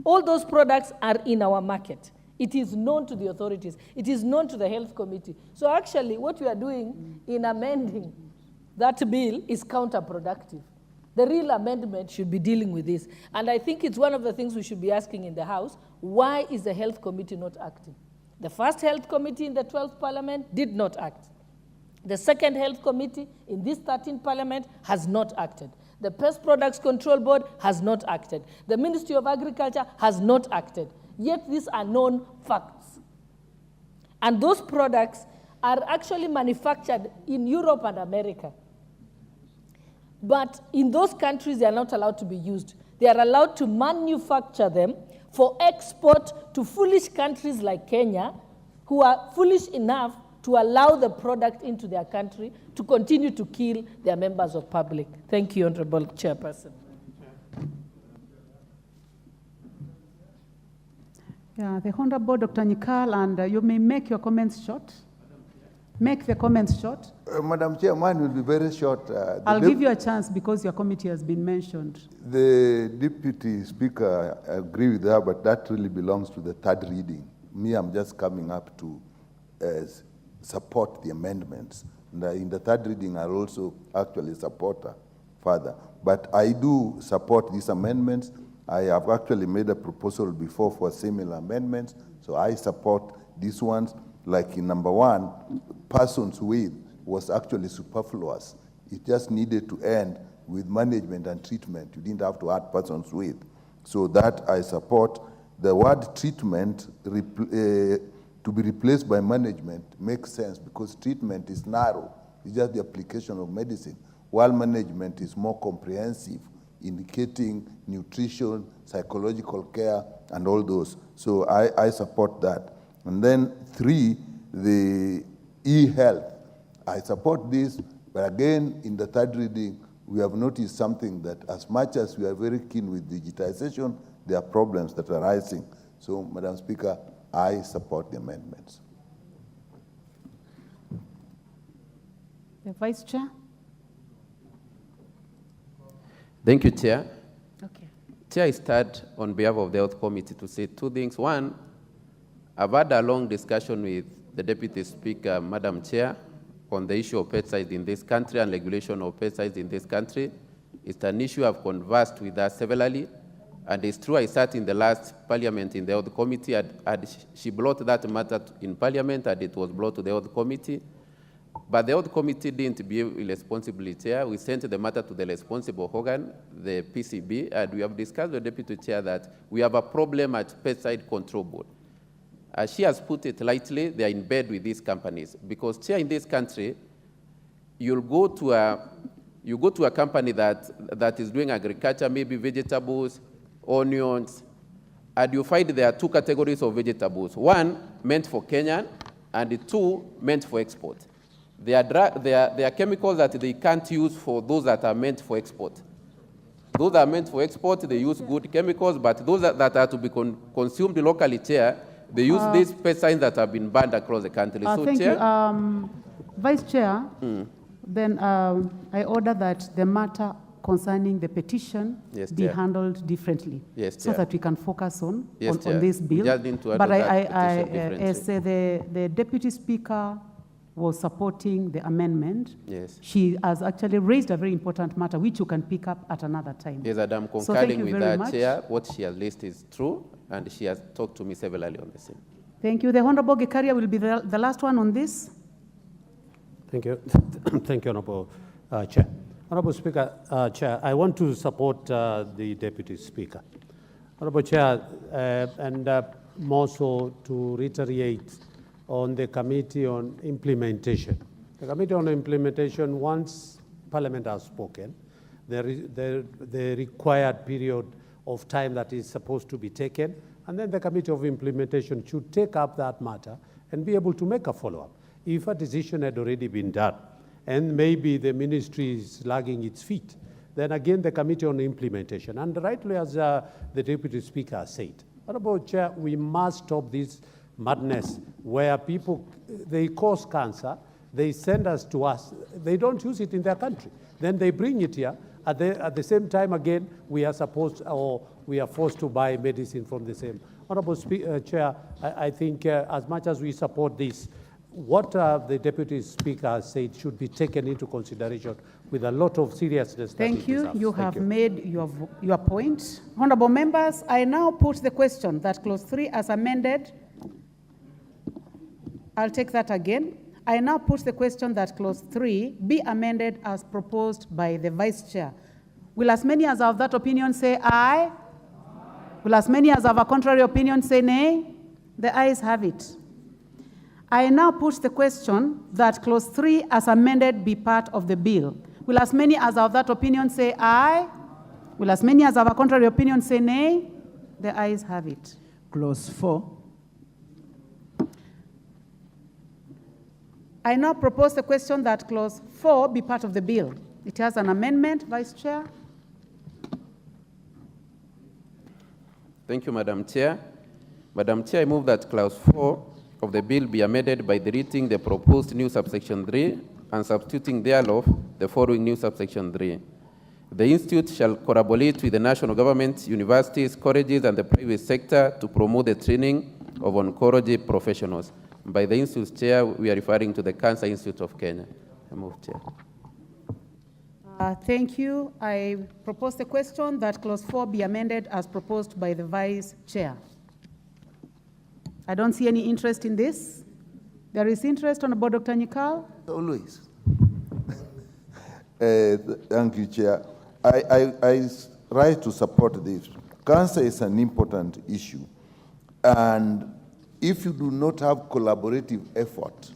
All those products are in our market. It is known to the authorities. It is known to the Health Committee. So actually, what we are doing in amending that bill is counterproductive. The real amendment should be dealing with this. And I think it's one of the things we should be asking in the House, why is the Health Committee not acting? The first Health Committee in the 12th Parliament did not act. The second Health Committee in this 13th Parliament has not acted. The Pest Products Control Board has not acted. The Ministry of Agriculture has not acted. Yet these are known facts. And those products are actually manufactured in Europe and America. But in those countries, they are not allowed to be used. They are allowed to manufacture them for export to foolish countries like Kenya, who are foolish enough to allow the product into their country to continue to kill their members of public. Thank you, Honorable Chairperson. Yeah, the Honorable Dr. Nyikal, and you may make your comments short. Make the comments short. Madam Chair, mine will be very short. I'll give you a chance because your committee has been mentioned. The Deputy Speaker, I agree with her, but that really belongs to the third reading. Me, I'm just coming up to support the amendments. And in the third reading, I'll also actually support her further. But I do support these amendments. I have actually made a proposal before for similar amendments, so I support these ones. Like in number 1, persons with was actually superfluous. It just needed to end with management and treatment. You didn't have to add persons with. So that I support. The word treatment to be replaced by management makes sense because treatment is narrow. It's just the application of medicine, while management is more comprehensive, indicating nutrition, psychological care, and all those. So I support that. And then 3, the e-health. I support this, but again, in the third reading, we have noticed something that as much as we are very keen with digitization, there are problems that are rising. So, Madam Speaker, I support the amendments. The Vice Chair. Thank you, Chair. Okay. Chair, I start on behalf of the Health Committee to say 2 things. 1, I've had a long discussion with the Deputy Speaker, Madam Chair, on the issue of pesticides in this country and regulation of pesticides in this country. It's an issue I've conversed with her severally, and it's true I sat in the last Parliament in the Health Committee, and she brought that matter in Parliament, and it was brought to the Health Committee. But the Health Committee didn't behave irresponsibly, Chair. We sent the matter to the responsible organ, the PCB, and we have discussed with the Deputy Chair that we have a problem at Pesticide Control Board. As she has put it lightly, they are in bed with these companies. Because, Chair, in this country, you go to a company that is doing agriculture, maybe vegetables, onions, and you find there are 2 categories of vegetables. 1 meant for Kenyan, and 2 meant for export. There are chemicals that they can't use for those that are meant for export. Those that are meant for export, they use good chemicals, but those that are to be consumed locally, Chair, They use these peace signs that have been banned across the country. So, Thank Chair, you. Vice Chair, then I order that the matter concerning the petition Yes, be Chair. handled differently, Yes, so Chair. that we can focus on, Yes, Chair. on this We bill. just need to But handle that petition as differently. the Deputy Speaker was supporting the amendment, Yes. she has actually raised a very important matter, which you can pick up at another time. Yes, and I'm So thank concurring you with very that, much. Chair. What she has listed is true, and she has talked to me severally on the same. Thank you. The Honorable Gikaria will be the last one on this. Thank you. Thank you, Honorable Chair. Honorable Speaker, Chair, I want to support the Deputy Speaker. Honorable Chair, and more so to reiterate on the Committee on Implementation. The Committee on Implementation, once Parliament has spoken, the required period of time that is supposed to be taken, and then the Committee of Implementation should take up that matter and be able to make a follow-up. If a decision had already been done, and maybe the ministry is lagging its feet, then again the Committee on Implementation. And rightly, as the Deputy Speaker said, Honorable Chair, we must stop this madness where people, they cause cancer, they send us to us, they don't use it in their country. Then they bring it here. At the same time, again, we are supposed, or we are forced to buy medicine from the same. Honorable Chair, I think as much as we support this, what the Deputy Speaker has said should be taken into consideration with a lot of seriousness. Thank you. You have made your point. Honorable members, I now put the question that clause 3 as amended. I'll take that again. I now put the question that clause 3 be amended as proposed by the Vice Chair. Will as many as have that opinion say aye? Will as many as have a contrary opinion say nay? The ayes have it. I now put the question that clause 3 as amended be part of the bill. Will as many as have that opinion say aye? Will as many as have a contrary opinion say nay? The ayes have it. Clause 4. I now propose the question that clause 4 be part of the bill. It has an amendment, Vice Chair. Thank you, Madam Chair. Madam Chair, I move that clause 4 of the bill be amended by deleting the proposed new subsection 3 and substituting thereof the following new subsection 3. The Institute shall collaborate with the national government, universities, colleges, and the private sector to promote the training of oncology professionals. By the Institute, Chair, we are referring to the Cancer Institute of Kenya. I move, Chair. Thank you. I propose the question that clause 4 be amended as proposed by the Vice Chair. I don't see any interest in this. There is interest on board, Dr. Nyikal? Always. Thank you, Chair. I rise to support this. Cancer is an important issue. And if you do not have collaborative effort,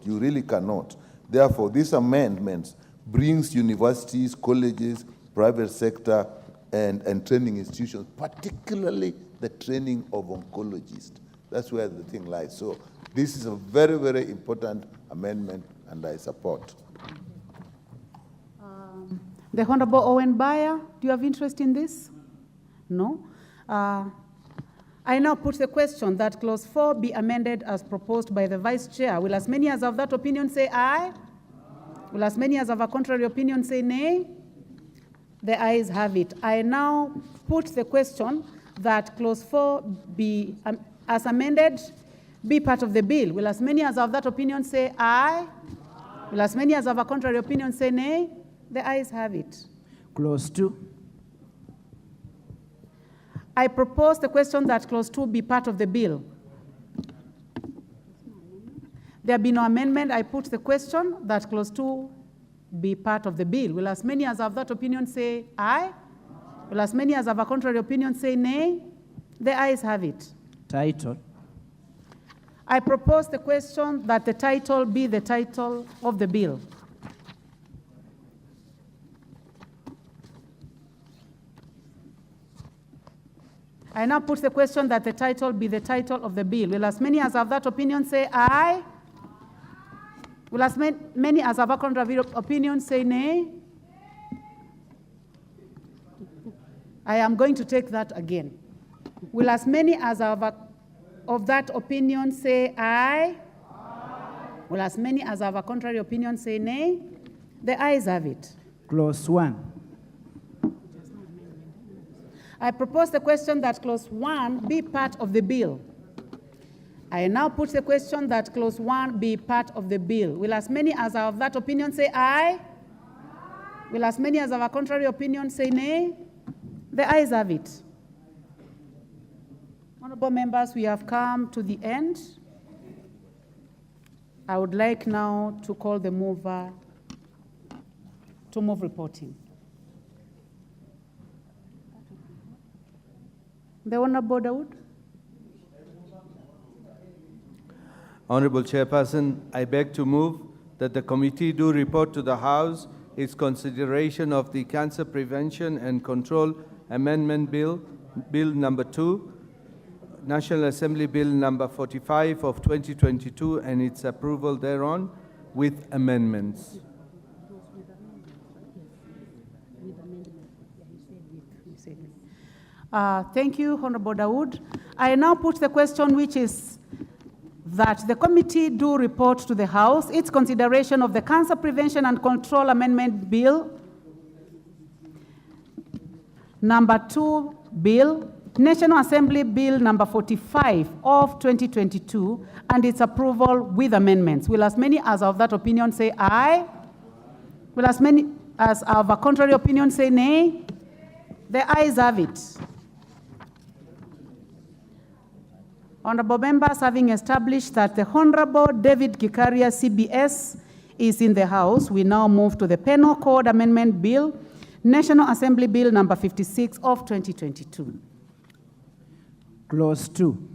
you really cannot. Therefore, these amendments brings universities, colleges, private sector, and training institutions, particularly the training of oncologists. That's where the thing lies. So this is a very, very important amendment, and I support. The Honorable Owen Bayer, do you have interest in this? No? I now put the question that clause 4 be amended as proposed by the Vice Chair. Will as many as have that opinion say aye? Will as many as have a contrary opinion say nay? The ayes have it. I now put the question that clause 4 be, as amended, be part of the bill. Will as many as have that opinion say aye? Will as many as have a contrary opinion say nay? The ayes have it. Clause 2. I propose the question that clause 2 be part of the bill. There be no amendment. I put the question that clause 2 be part of the bill. Will as many as have that opinion say aye? Will as many as have a contrary opinion say nay? The ayes have it. Title. I propose the question that the title be the title of the bill. I now put the question that the title be the title of the bill. Will as many as have that opinion say aye? Will as many as have a contrary opinion say nay? I am going to take that again. Will as many as are of that opinion say aye? Will as many as have a contrary opinion say nay? The ayes have it. Clause 1. I propose the question that clause 1 be part of the bill. I now put the question that clause 1 be part of the bill. Will as many as are of that opinion say aye? Will as many as have a contrary opinion say nay? The ayes have it. Honorable members, we have come to the end. I would like now to call the mover to move reporting. The Honorable Dawood. Honorable Chairperson, I beg to move that the committee do report to the House its consideration of the Cancer Prevention and Control Amendment Bill, Bill number 2, National Assembly Bill number 45 of 2022, and its approval thereon with amendments. Thank you, Honorable Dawood. I now put the question, which is that the committee do report to the House its consideration of the Cancer Prevention and Control Amendment Bill, number 2 Bill, National Assembly Bill number 45 of 2022, and its approval with amendments. Will as many as of that opinion say aye? Will as many as of a contrary opinion say nay? The ayes have it. Honorable members, having established that the Honorable David Gikaria, CBS, is in the House, we now move to the Penal Code Amendment Bill, National Assembly Bill number 56 of 2022. Clause 2.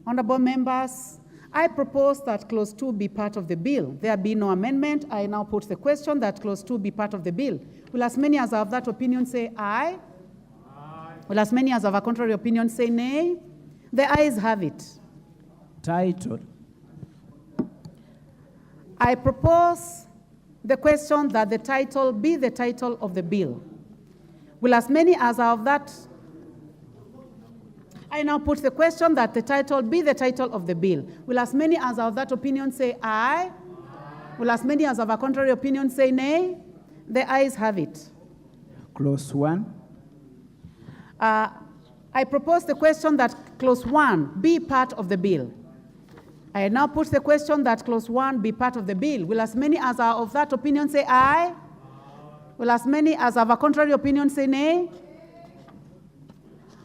Honorable members, I propose that clause 2 be part of the bill. There be no amendment. I now put the question that clause 2 be part of the bill. Will as many as have that opinion say aye? Aye. Will as many as have a contrary opinion say nay? The ayes have it. Title. I propose the question that the title be the title of the bill. Will as many as have that... I now put the question that the title be the title of the bill. Will as many as have that opinion say aye? Aye. Will as many as have a contrary opinion say nay? The ayes have it. Clause 1. I propose the question that clause 1 be part of the bill. I now put the question that clause 1 be part of the bill. Will as many as are of that opinion say aye? Aye. Will as many as have a contrary opinion say nay?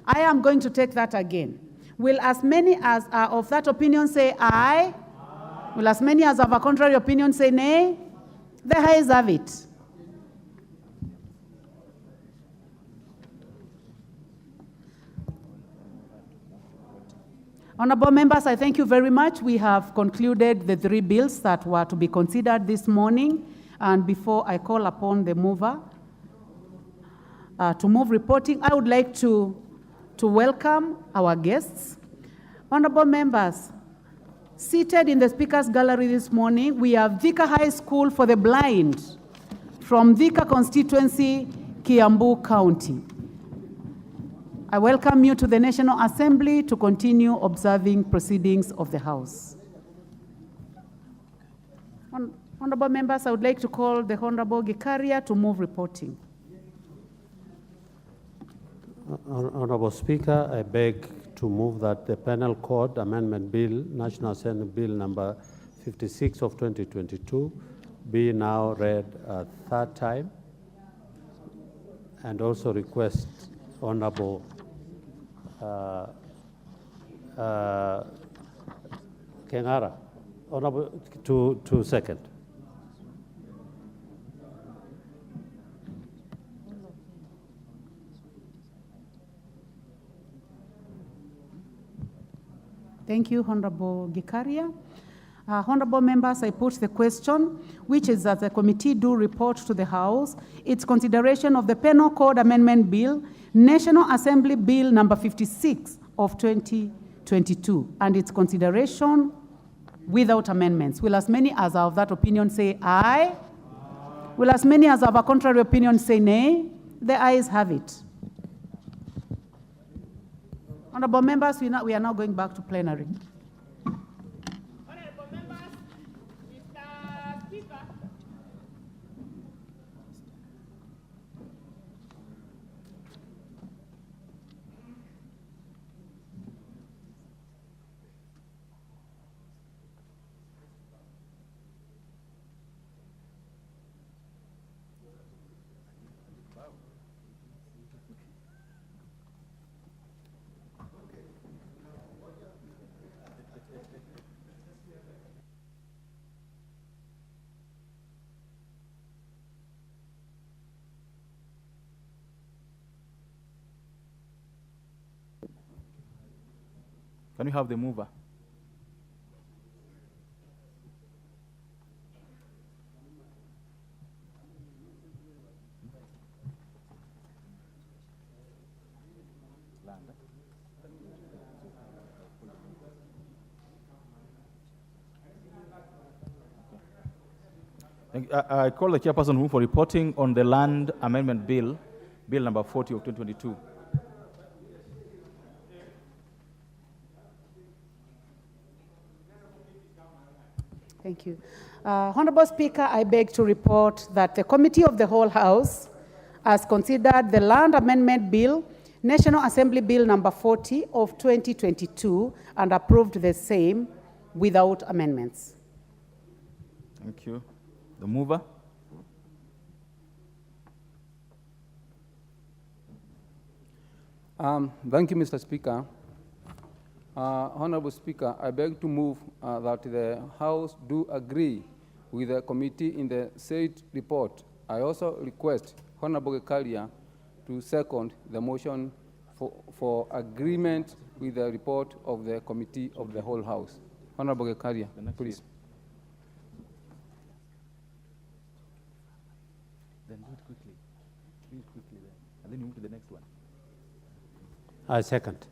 I am going to take that again. Will as many as are of that opinion say aye? Aye. Will as many as have a contrary opinion say nay? The ayes have it. Honorable members, I thank you very much. We have concluded the 3 bills that were to be considered this morning. And before I call upon the mover to move reporting, I would like to welcome our guests. Honorable members, seated in the Speaker's Gallery this morning, we have Thika High School for the Blind from Thika constituency, Kiambu County. I welcome you to the National Assembly to continue observing proceedings of the House. Honorable members, I would like to call the Honorable Gikaria to move reporting. Honorable Speaker, I beg to move that the Penal Code Amendment Bill, National Assembly Bill number 56 of 2022, be now read a 3rd time, and also request Honorable Kengara, Honorable to second. Thank you, Honorable Gikaria. Honorable members, I put the question, which is that the committee do report to the House its consideration of the Penal Code Amendment Bill, National Assembly Bill number 56 of 2022, and its consideration without amendments. Will as many as are of that opinion say aye? Aye. Will as many as have a contrary opinion say nay? The ayes have it. Honorable members, we are now going back to plenary. Can we have the mover? I call the chairperson for reporting on the Land Amendment Bill, Bill number 40 of 2022. Thank you. Honorable Speaker, I beg to report that the Committee of the Whole House has considered the Land Amendment Bill, National Assembly Bill number 40 of 2022, and approved the same without amendments. Thank you. The mover? Thank you, Mr. Speaker. Honorable Speaker, I beg to move that the House do agree with the committee in the said report. I also request Honorable Gekaria to second the motion for agreement with the report of the Committee of the Whole House. Honorable Gekaria, please. Then do it quickly. Do it quickly then. And then you move to the next one. I second.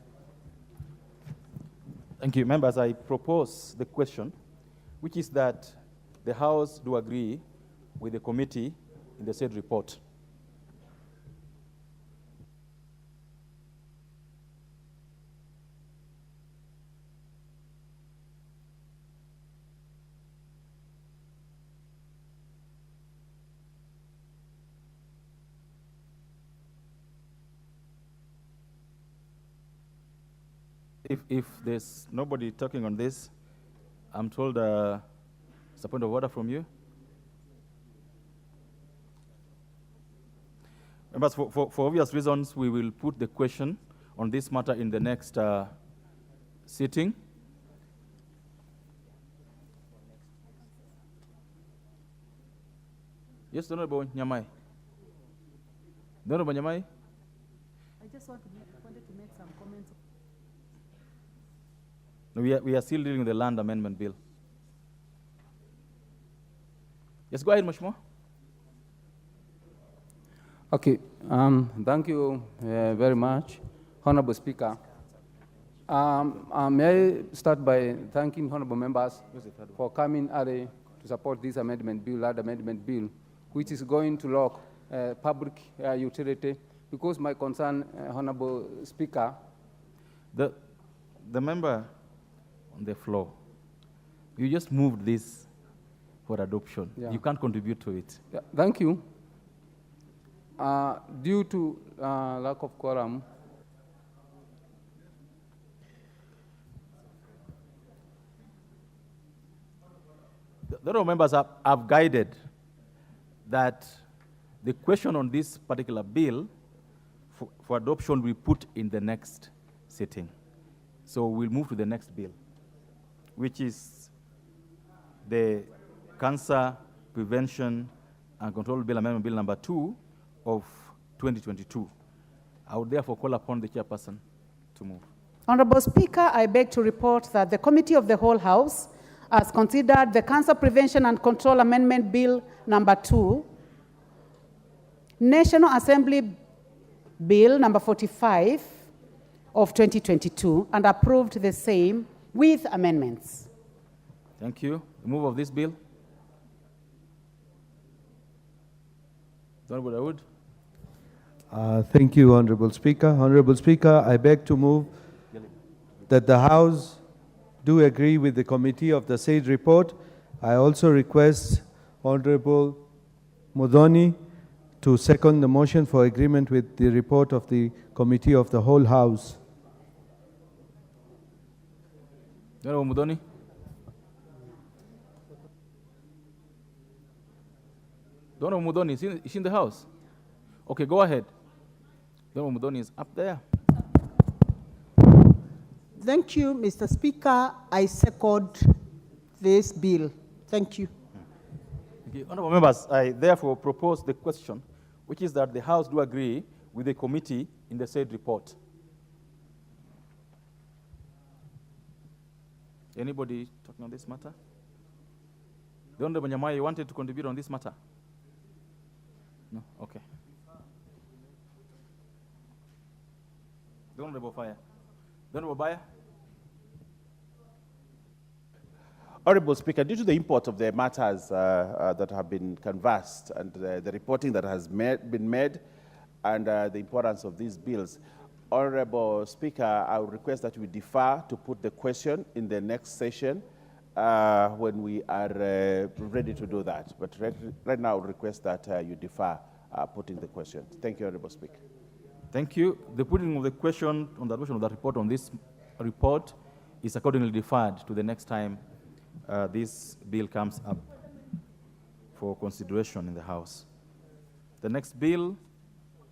Thank you. Members, I propose the question, which is that the House do agree with the committee in the said report. If there's nobody talking on this, I'm told it's a point of order from you. Members, for obvious reasons, we will put the question on this matter in the next sitting. Yes, Honorable Nyamai. Honorable Nyamai? I just wanted to make some comments. We are still dealing with the Land Amendment Bill. Yes, go ahead, Mheshimiwa. Okay, thank you very much, Honorable Speaker. May I start by thanking honorable members for coming early to support this amendment bill, Land Amendment Bill, which is going to lock public utility. Because my concern, Honorable Speaker, the member on the floor, you just moved this for adoption. Yeah. You can't contribute to it. Yeah, thank you. Due to lack of quorum, the honorable members have guided that the question on this particular bill for adoption will be put in the next sitting. So we'll move to the next bill, which is the Cancer Prevention and Control Bill, Amendment Bill number 2 of 2022. I would therefore call upon the chairperson to move. Honorable Speaker, I beg to report that the Committee of the Whole House has considered the Cancer Prevention and Control Amendment Bill number 2, National Assembly Bill number 45 of 2022, and approved the same with amendments. Thank you. The move of this bill. Honorable Dawood. Thank you, Honorable Speaker. Honorable Speaker, I beg to move that the House do agree with the committee of the said report. I also request Honorable Modoni to second the motion for agreement with the report of the committee of the whole House. Honorable Modoni. Honorable Modoni, is she in the House? Okay, go ahead. Honorable Modoni is up there. Thank you, Mr. Speaker. I second this bill. Thank you. Okay, honorable members, I therefore propose the question, which is that the House do agree with the committee in the said report. Anybody talking on this matter? The Honorable Nyamai wanted to contribute on this matter? No? Okay. The Honorable Fire. The Honorable Bayer. Honorable Speaker, due to the import of the matters that have been canvassed and the reporting that has been made and the importance of these bills, Honorable Speaker, I would request that we defer to put the question in the next session when we are ready to do that. But right now, I would request that you defer putting the question. Thank you, Honorable Speaker. Thank you. The putting of the question on the adoption of that report on this report is accordingly deferred to the next time this bill comes up for consideration in the House. The next bill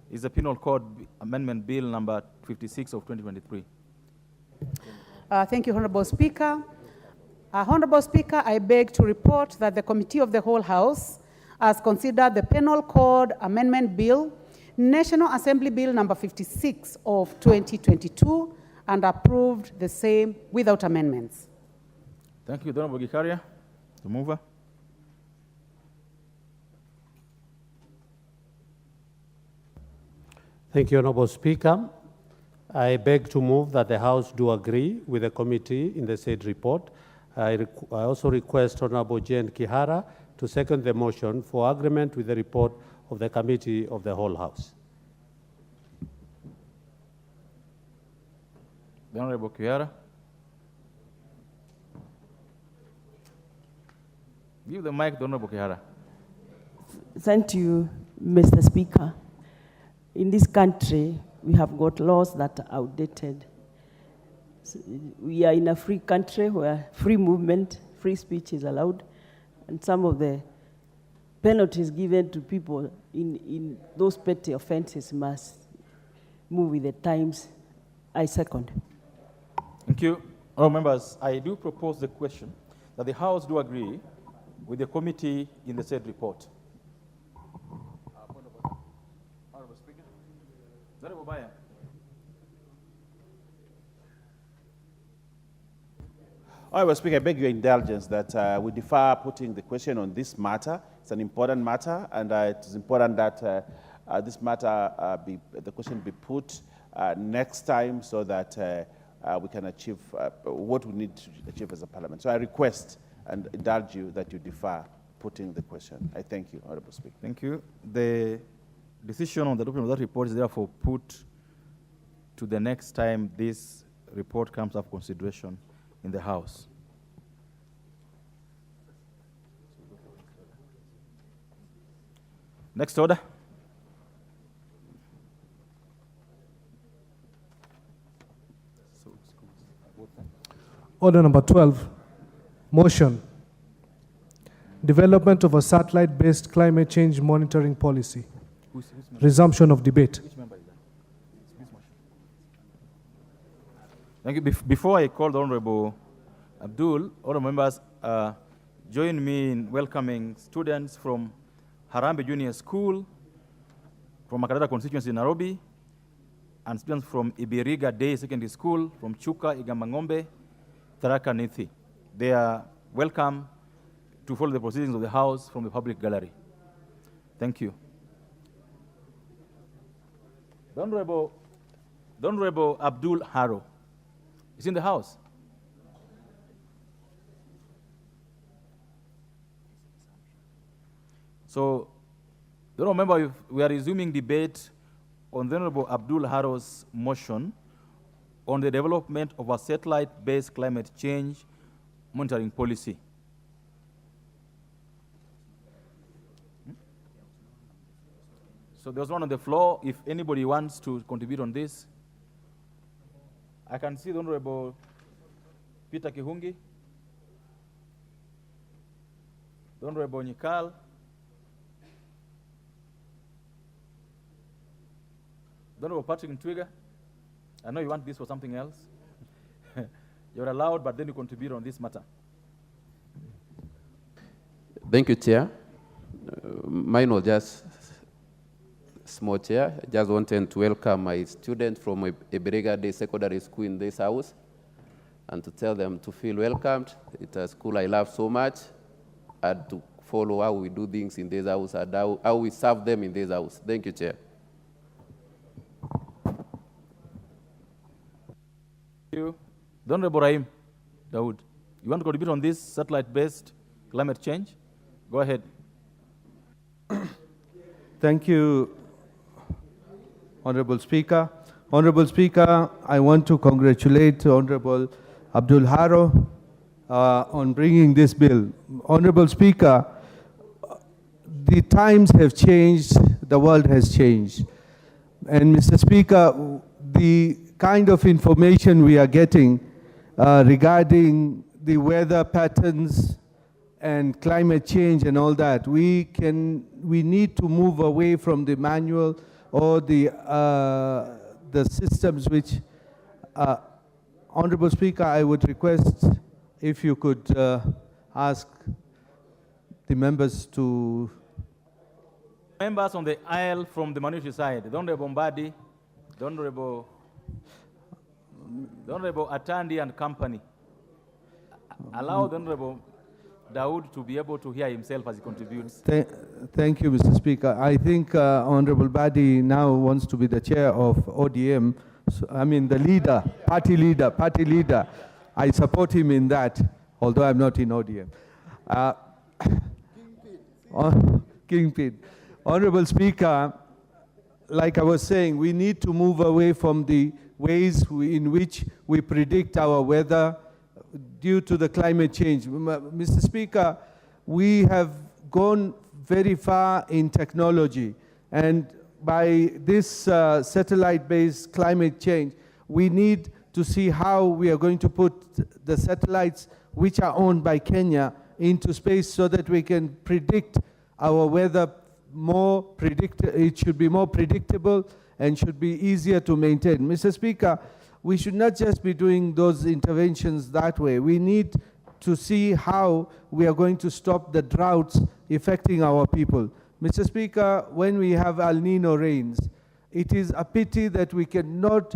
is the Penal Code Amendment Bill number 56 of 2023. Thank you, Honorable Speaker. Honorable Speaker, I beg to report that the Committee of the Whole House has considered the Penal Code Amendment Bill, National Assembly Bill number 56 of 2022, and approved the same without amendments. Thank you, Honorable Gikaria, the mover. Thank you, Honorable Speaker. I beg to move that the House do agree with the committee in the said report. I also request Honorable Jane Kihara to second the motion for agreement with the report of the committee of the whole House. The Honorable Kihara. Give the mic to Honorable Kihara. Thank you, Mr. Speaker. In this country, we have got laws that are outdated. So we are in a free country where free movement, free speech is allowed, and some of the penalties given to people in those petty offenses must move with the times. I second. Thank you. All members, I do propose the question that the House do agree with the committee in the said report. Honorable Speaker. Honorable Bayer. Honorable Speaker, I beg your indulgence that we defer putting the question on this matter. It's an important matter, and it is important that this matter, the question be put next time so that we can achieve what we need to achieve as a parliament. So I request and indulge you that you defer putting the question. I thank you, Honorable Speaker. Thank you. The decision on the adoption of that report is therefore put to the next time this report comes up for consideration in the House. Next order. Order number 12, motion. Development of a satellite-based climate change monitoring policy. Resumption of debate. Which member is that? Thank you. Before I call the Honorable Abdul, all members, join me in welcoming students from Harambee Junior School, from Makarata constituency in Nairobi, and students from Ibiriga Day Secondary School, from Chuka, Igamangombe, Tharaka Nithi. They are welcome to follow the proceedings of the House from the public gallery. Thank you. The Honorable Abdul Haro is in the House. So The honourable member, we are resuming debate on the Honourable Abdul Haro's motion on the development of a satellite-based climate change monitoring policy. So there's one on the floor. If anybody wants to contribute on this, I can see the Honourable Peter Kihungi, the Honourable Nyikal, the Honourable Patrick Ntwiga. I know you want this for something else. You're allowed, but then you contribute on this matter. Thank you, Chair. Mine was just small, Chair. I just wanted to welcome my students from Eberega Day Secondary School in this house and to tell them to feel welcomed. It's a school I love so much, and to follow how we do things in this house and how we serve them in this house. Thank you, Chair. Thank you. The Honourable Rahim Dawood, you want to contribute on this satellite-based climate change? Go ahead. Thank you, Honorable Speaker. Honorable Speaker, I want to congratulate Honorable Abdul Haro on bringing this bill. Honorable Speaker, the times have changed, the world has changed. And Mr. Speaker, the kind of information we are getting regarding the weather patterns and climate change and all that, we need to move away from the manual or the systems which, Honorable Speaker, I would request if you could ask the members to... Members on the aisle from the minority side, the Honorable Mbadi, the Honorable Atandi and company. Allow the Honorable Dawood to be able to hear himself as he contributes. Thank you, Mr. Speaker. I think Honorable Badi now wants to be the chair of ODM. So, I mean, the leader, party leader. I support him in that, although I'm not in ODM. Kingpin. Honorable Speaker, like I was saying, we need to move away from the ways in which we predict our weather due to the climate change. Mr. Speaker, we have gone very far in technology, and by this satellite-based climate change, we need to see how we are going to put the satellites which are owned by Kenya into space so that we can predict our weather more it should be more predictable and should be easier to maintain. Mr. Speaker, we should not just be doing those interventions that way. We need to see how we are going to stop the droughts affecting our people. Mr. Speaker, when we have El Nino rains, it is a pity that we cannot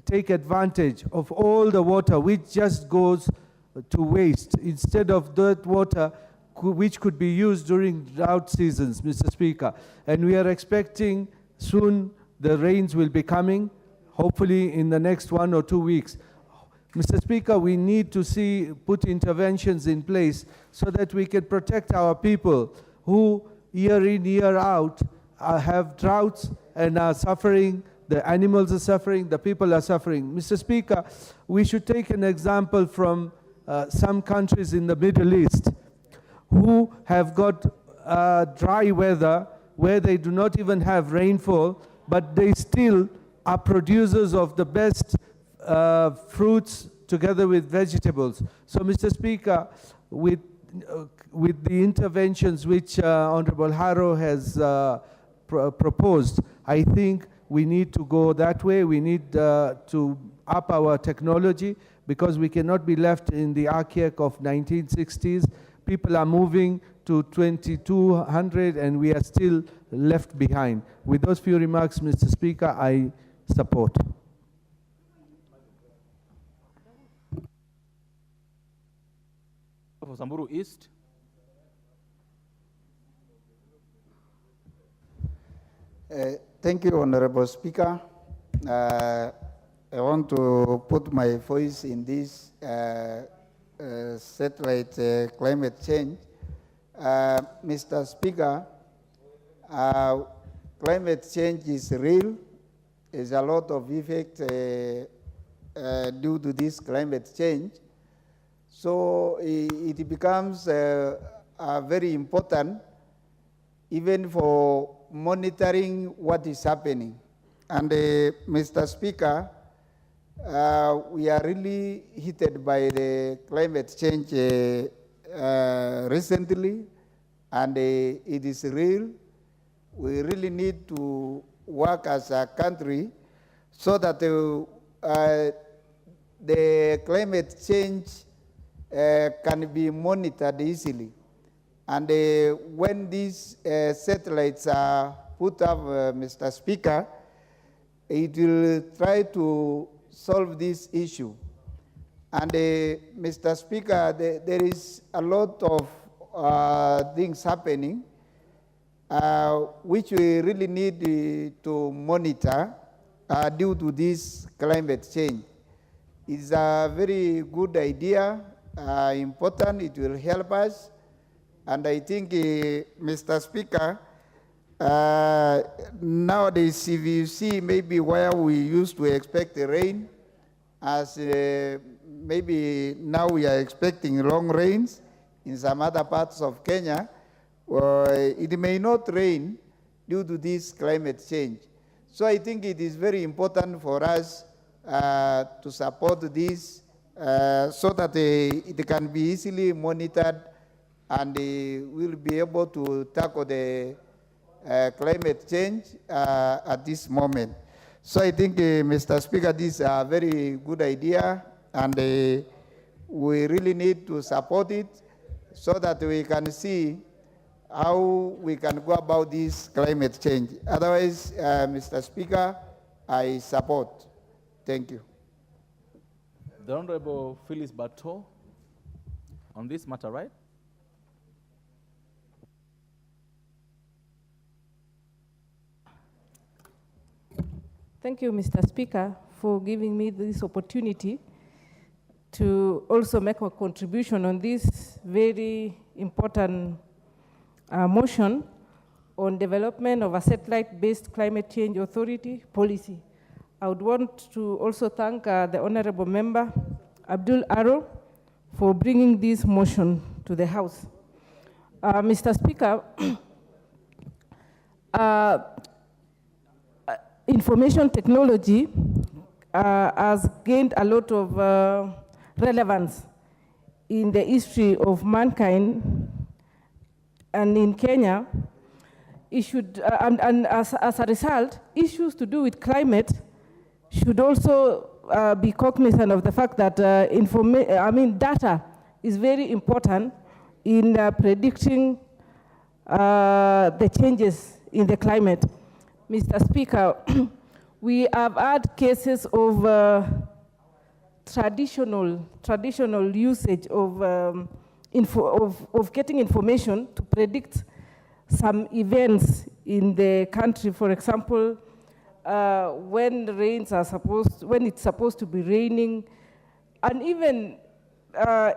take advantage of all the water which just goes to waste instead of that water which could be used during drought seasons, Mr. Speaker. And we are expecting soon the rains will be coming, hopefully in the next 1 or 2 weeks. Mr. Speaker, we need to put interventions in place so that we can protect our people who year in, year out have droughts and are suffering. The animals are suffering, the people are suffering. Mr. Speaker, we should take an example from some countries in the Middle East who have got dry weather where they do not even have rainfall, but they still are producers of the best fruits together with vegetables. So, Mr. Speaker, with the interventions which Honorable Haro has proposed, I think we need to go that way. We need to up our technology because we cannot be left in the archaic of 1960s. People are moving to 2200 and we are still left behind. With those few remarks, Mr. Speaker, I support. For Samburu East. Thank you, Honorable Speaker. I want to put my voice in this satellite climate change. Mr. Speaker, Climate change is real. There's a lot of effect due to this climate change. So it becomes very important even for monitoring what is happening. And Mr. Speaker, we are really hit by the climate change recently, and it is real. We really need to work as a country so that the climate change can be monitored easily. And when these satellites are put up, Mr. Speaker, it will try to solve this issue. And Mr. Speaker, there is a lot of things happening which we really need to monitor due to this climate change. It's a very good idea, important, it will help us. And I think, Mr. Speaker, nowadays, if you see maybe where we used to expect the rain, as maybe now we are expecting long rains in some other parts of Kenya, it may not rain due to this climate change. So I think it is very important for us to support this so that it can be easily monitored, and we'll be able to tackle the climate change at this moment. So I think, Mr. Speaker, this is a very good idea, and we really need to support it so that we can see how we can go about this climate change. Otherwise, Mr. Speaker, I support. Thank you. The Honorable Phyllis Bato on this matter, right? Thank you, Mr. Speaker, for giving me this opportunity to also make a contribution on this very important motion on development of a satellite-based climate change authority policy. I would want to also thank the Honorable Member, Abdul Arrow, for bringing this motion to the House. Mr. Speaker, information technology has gained a lot of relevance in the history of mankind, and in Kenya, it should, and as a result, issues to do with climate should also be cognizant of the fact that data is very important in predicting the changes in the climate. Mr. Speaker, we have had cases of traditional usage of getting information to predict some events in the country. For example, when it's supposed to be raining, and even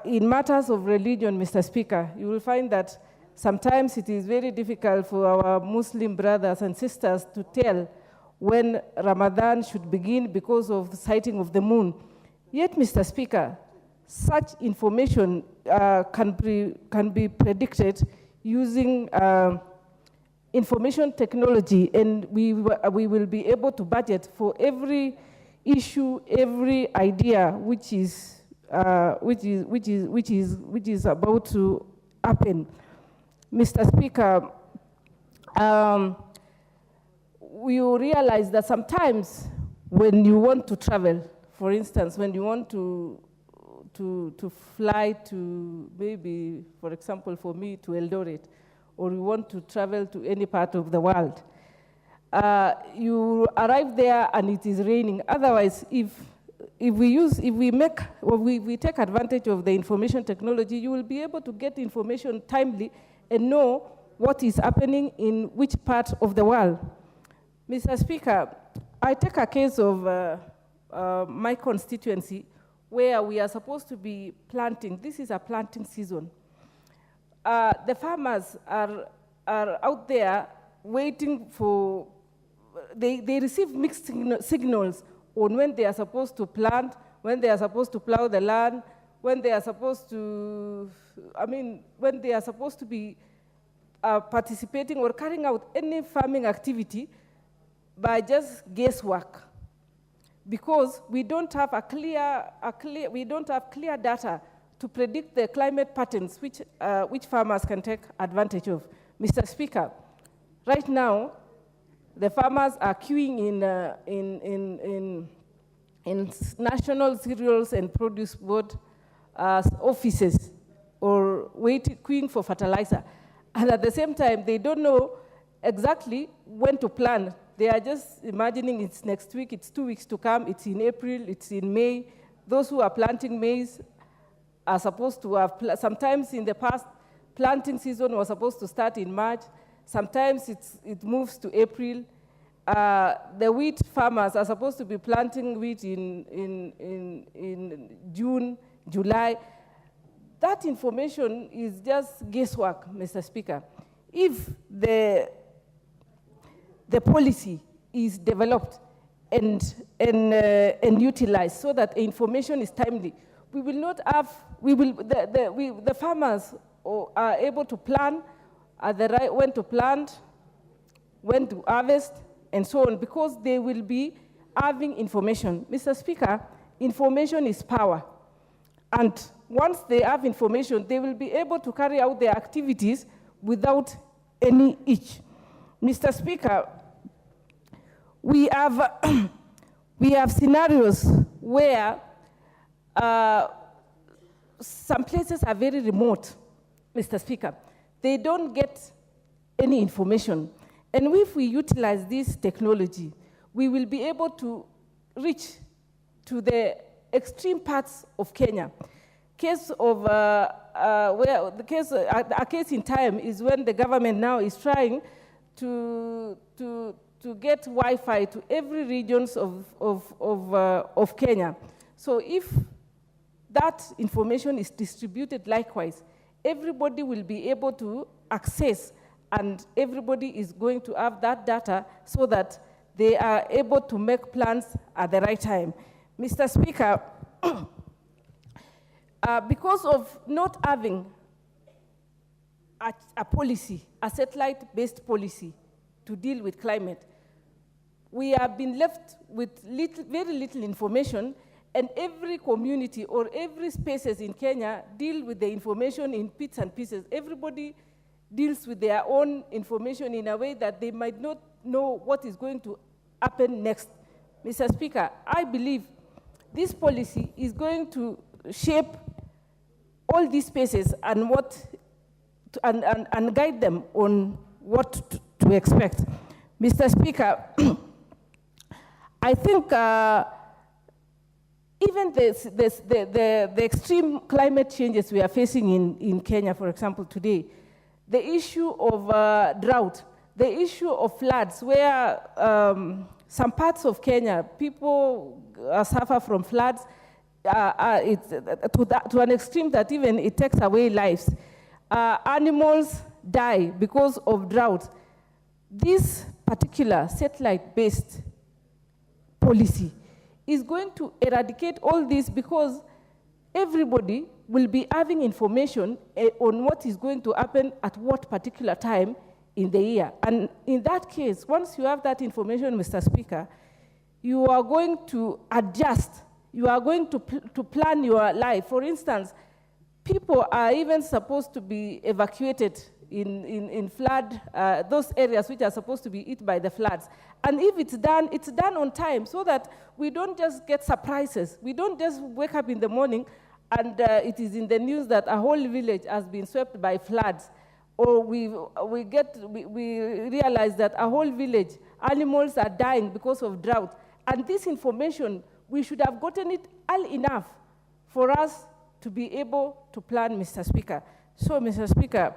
in matters of religion, Mr. Speaker, you will find that sometimes it is very difficult for our Muslim brothers and sisters to tell when Ramadan should begin because of the sighting of the moon. Yet, Mr. Speaker, such information can be predicted using information technology, and we will be able to budget for every issue, every idea which is about to happen. Mr. Speaker, we realize that sometimes when you want to travel, for instance, when you want to fly to maybe, for example, for me, to Eldoret, or you want to travel to any part of the world, you arrive there and it is raining. Otherwise, if we take advantage of the information technology, you will be able to get information timely and know what is happening in which part of the world. Mr. Speaker, I take a case of my constituency where we are supposed to be planting. This is a planting season. The farmers are out there waiting for, they receive mixed signals on when they are supposed to plant, when they are supposed to plow the land, when they are supposed to, when they are supposed to be participating or carrying out any farming activity by just guesswork, because we don't have we don't have clear data to predict the climate patterns which farmers can take advantage of. Mr. Speaker, right now, the farmers are queuing in National Cereals and Produce Board offices or queuing for fertilizer. And at the same time, they don't know exactly when to plant. They are just imagining it's next week, it's 2 weeks to come, it's in April, it's in May. Those who are planting maize are supposed to have, sometimes in the past, planting season was supposed to start in March. Sometimes it moves to April. The wheat farmers are supposed to be planting wheat in June, July. That information is just guesswork, Mr. Speaker. If the policy is developed and utilized so that information is timely, we will not have, the farmers are able to plan at the right, when to plant, when to harvest, and so on, because they will be having information. Mr. Speaker, information is power. And once they have information, they will be able to carry out their activities without any hitch. Mr. Speaker, we have scenarios where some places are very remote, Mr. Speaker. They don't get any information. And if we utilize this technology, we will be able to reach to the extreme parts of Kenya. A case in time is when the government now is trying to get Wi-Fi to every regions of Kenya. So if that information is distributed likewise, everybody will be able to access, and everybody is going to have that data so that they are able to make plans at the right time. Mr. Speaker, because of not having a policy, a satellite-based policy to deal with climate, we have been left with very little information, and every community or every spaces in Kenya deal with the information in bits and pieces. Everybody deals with their own information in a way that they might not know what is going to happen next. Mr. Speaker, I believe this policy is going to shape all these spaces and and guide them on what to expect. Mr. Speaker, I think even the extreme climate changes we are facing in Kenya, for example, today, the issue of drought, the issue of floods, where some parts of Kenya, people suffer from floods to an extreme that even it takes away lives. Animals die because of drought. This particular satellite-based policy is going to eradicate all this, because everybody will be having information on what is going to happen at what particular time in the year. And in that case, once you have that information, Mr. Speaker, you are going to adjust. You are going to plan your life. For instance, people are even supposed to be evacuated in flood, those areas which are supposed to be hit by the floods. And if it's done on time, so that we don't just get surprises. We don't just wake up in the morning and it is in the news that a whole village has been swept by floods. Or we realize that a whole village, animals are dying because of drought. And this information, we should have gotten it early enough for us to be able to plan, Mr. Speaker. So, Mr. Speaker,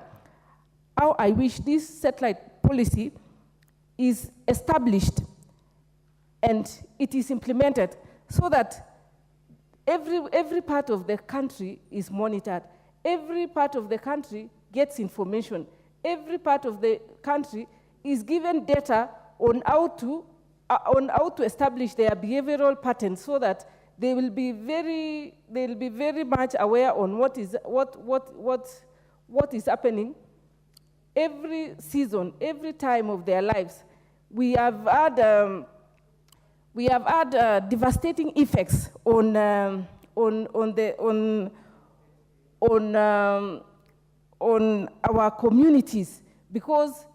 how I wish this satellite policy is established and it is implemented so that every part of the country is monitored. Every part of the country gets information. Every part of the country is given data on how to establish their behavioral patterns so that they'll be very much aware on what is happening every season, every time of their lives. We have had devastating effects on our communities because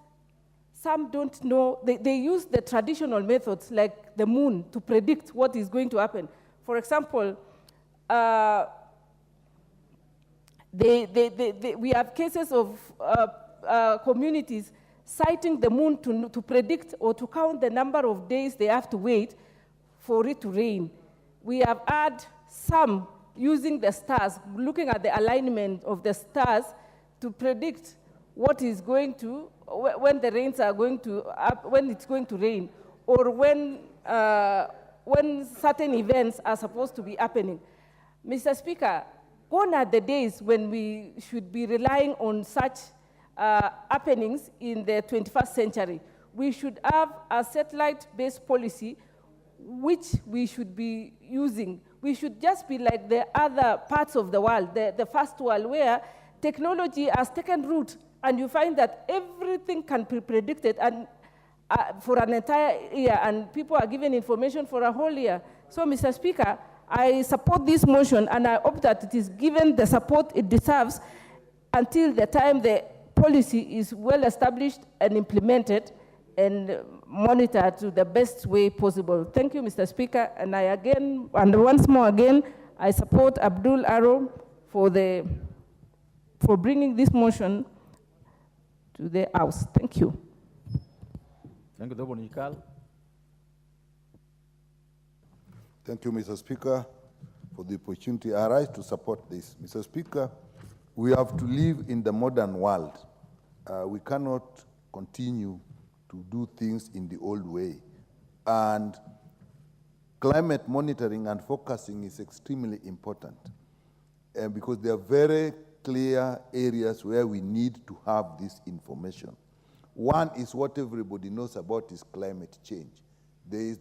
some don't know, they use the traditional methods like the moon to predict what is going to happen. For example, we have cases of communities citing the moon to predict or to count the number of days they have to wait for it to rain. We have had some using the stars, looking at the alignment of the stars to predict what is going to, when the rains are going to, when it's going to rain, or when certain events are supposed to be happening. Mr. Speaker, gone are the days when we should be relying on such happenings in the 21st century. We should have a satellite-based policy which we should be using. We should just be like the other parts of the world, the first world, where technology has taken root, and you find that everything can be predicted and for an entire year, and people are given information for a whole year. So, Mr. Speaker, I support this motion, and I hope that it is given the support it deserves until the time the policy is well established and implemented and monitored to the best way possible. Thank you, Mr. Speaker. And once more again, I support Abdul Arrow for bringing this motion to the House. Thank you. Thank you, Dr. Nikal. Thank you, Mr. Speaker, for the opportunity. I rise to support this. Mr. Speaker, we have to live in the modern world. We cannot continue to do things in the old way. And climate monitoring and focusing is extremely important because there are very clear areas where we need to have this information. One is what everybody knows about is climate change. The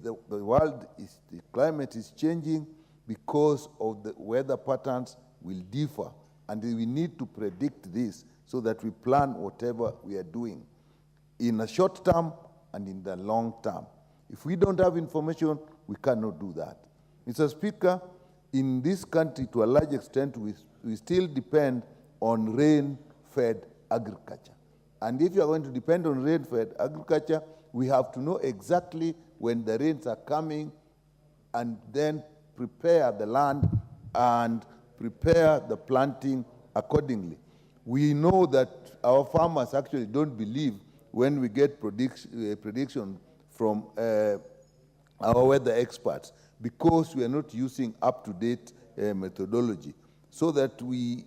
climate is changing because of the weather patterns will differ, and we need to predict this so that we plan whatever we are doing in the short term and in the long term. If we don't have information, we cannot do that. Mr. Speaker, in this country, to a large extent, we still depend on rain-fed agriculture. And if you are going to depend on rain-fed agriculture, we have to know exactly when the rains are coming and then prepare the land and prepare the planting accordingly. We know that our farmers actually don't believe when we get prediction from our weather experts because we are not using up-to-date methodology, so that we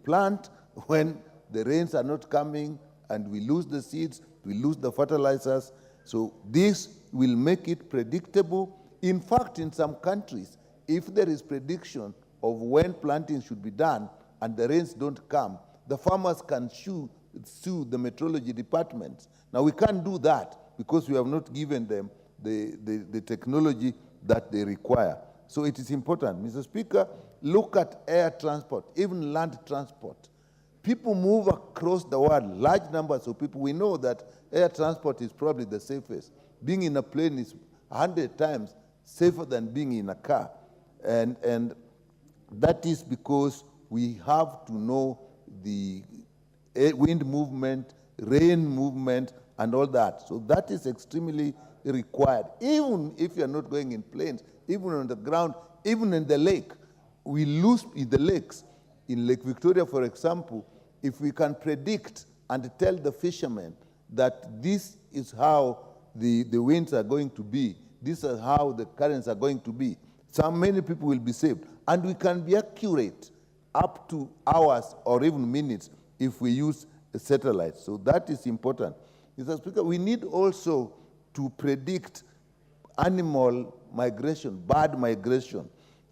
plant when the rains are not coming and we lose the seeds, we lose the fertilizers. So this will make it predictable. In fact, in some countries, if there is prediction of when planting should be done and the rains don't come, the farmers can sue the meteorology departments. Now, we can't do that because we have not given them the technology that they require. So it is important. Mr. Speaker, look at air transport, even land transport. People move across the world, large numbers of people. We know that air transport is probably the safest. Being in a plane is 100 times safer than being in a car. And that is because we have to know the wind movement, rain movement, and all that. So that is extremely required. Even if you're not going in planes, even on the ground, even in the lake, we lose in the lakes. In Lake Victoria, for example, if we can predict and tell the fishermen that this is how the winds are going to be, this is how the currents are going to be, many people will be saved. And we can be accurate up to hours or even minutes if we use a satellite. So that is important. Mr. Speaker, we need also to predict animal migration, bird migration,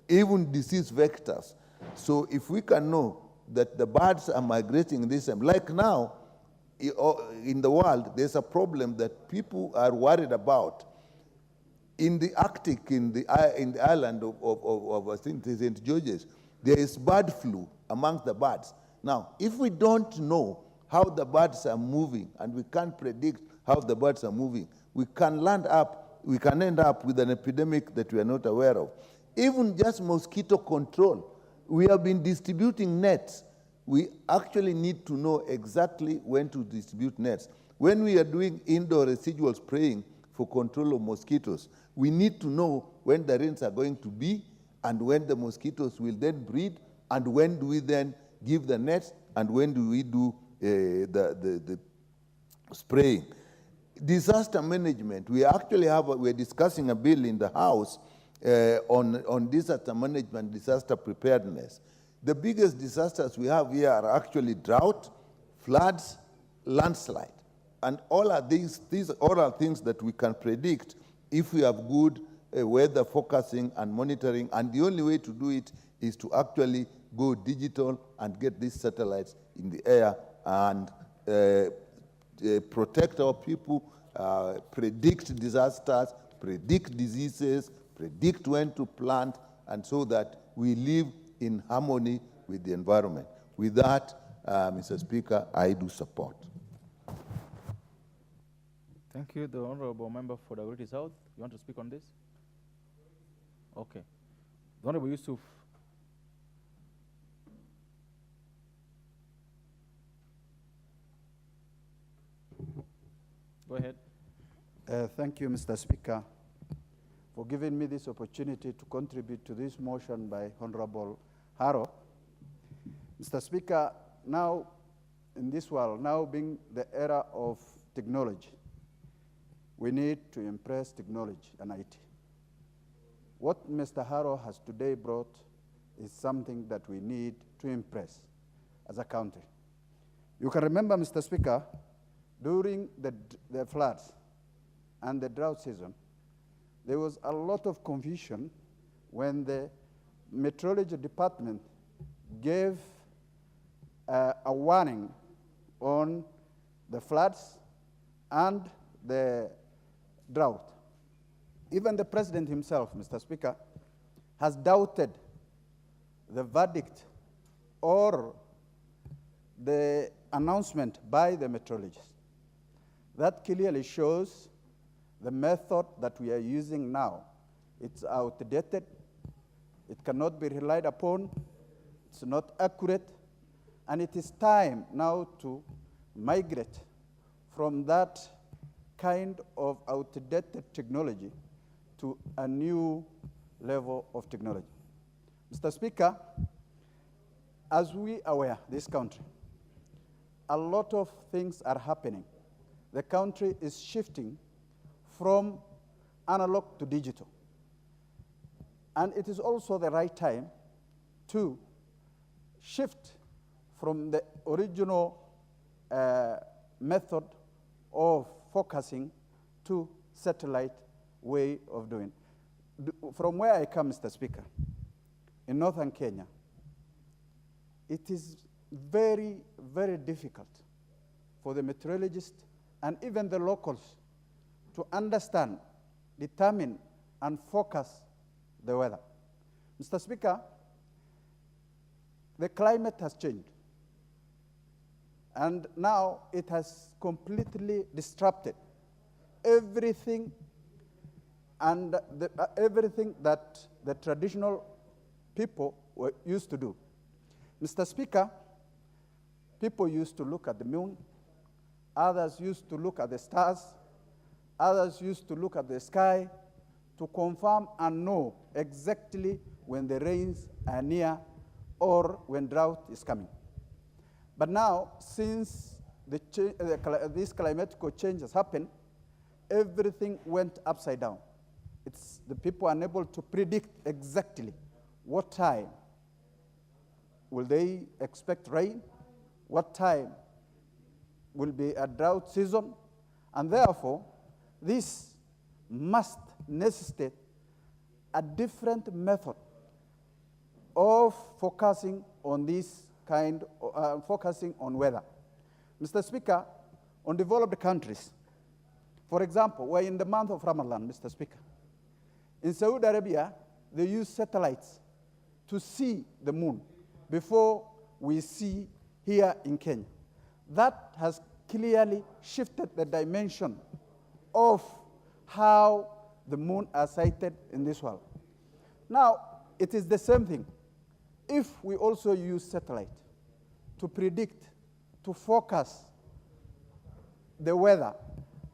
even disease vectors. So if we can know that the birds are migrating this time, like now, in the world, there's a problem that people are worried about. In the Arctic, in the island of I think St. George's, there is bird flu amongst the birds. Now, if we don't know how the birds are moving and we can't predict how the birds are moving, we can end up with an epidemic that we are not aware of. Even just mosquito control, we have been distributing nets. We actually need to know exactly when to distribute nets. When we are doing indoor residual spraying for control of mosquitoes, we need to know when the rains are going to be and when the mosquitoes will then breed, and when do we then give the nets, and when do we do the spraying. Disaster management, we're discussing a bill in the House on disaster management, disaster preparedness. The biggest disasters we have here are actually drought, floods, landslide. And all are these all are things that we can predict if we have good weather forecasting and monitoring. And the only way to do it is to actually go digital and get these satellites in the air and protect our people, predict disasters, predict diseases, predict when to plant, and so that we live in harmony with the environment. With that, Mr. Speaker, I do support. Thank you. The Honorable Member for Dagoretti South. You want to speak on this? Okay. The Honorable Yusuf. Go ahead. Thank you, Mr. Speaker, for giving me this opportunity to contribute to this motion by Honorable Haro. Mr. Speaker, now in this world, now being the era of technology, we need to embrace technology and IT. What Mr. Haro has today brought is something that we need to impress as a country. You can remember, Mr. Speaker, during the floods and the drought season, there was a lot of confusion when the meteorology department gave a warning on the floods and the drought. Even the president himself, Mr. Speaker, has doubted the verdict or the announcement by the meteorologists. That clearly shows the method that we are using now. It's outdated, it cannot be relied upon, it's not accurate, and it is time now to migrate from that kind of outdated technology to a new level of technology. Mr. Speaker, as we are aware, this country, a lot of things are happening. The country is shifting from analog to digital. And it is also the right time to shift from the original method of focusing to satellite way of doing. From where I come, Mr. Speaker, in northern Kenya, it is very, very difficult for the meteorologists and even the locals to understand, determine, and focus the weather. Mr. Speaker, the climate has changed. And now it has completely disrupted everything and everything that the traditional people were used to do. Mr. Speaker, people used to look at the moon, others used to look at the stars, others used to look at the sky to confirm and know exactly when the rains are near or when drought is coming. But now, since this climatical change has happened, everything went upside down. The people are unable to predict exactly what time will they expect rain, what time will be a drought season, and therefore, this must necessitate a different method of focusing on this kind, focusing on weather. Mr. Speaker, on developed countries. For example, we're in the month of Ramadan, Mr. Speaker. In Saudi Arabia, they use satellites to see the moon before we see here in Kenya. That has clearly shifted the dimension of how the moon are sighted in this world. Now, it is the same thing. If we also use satellite to predict, to forecast the weather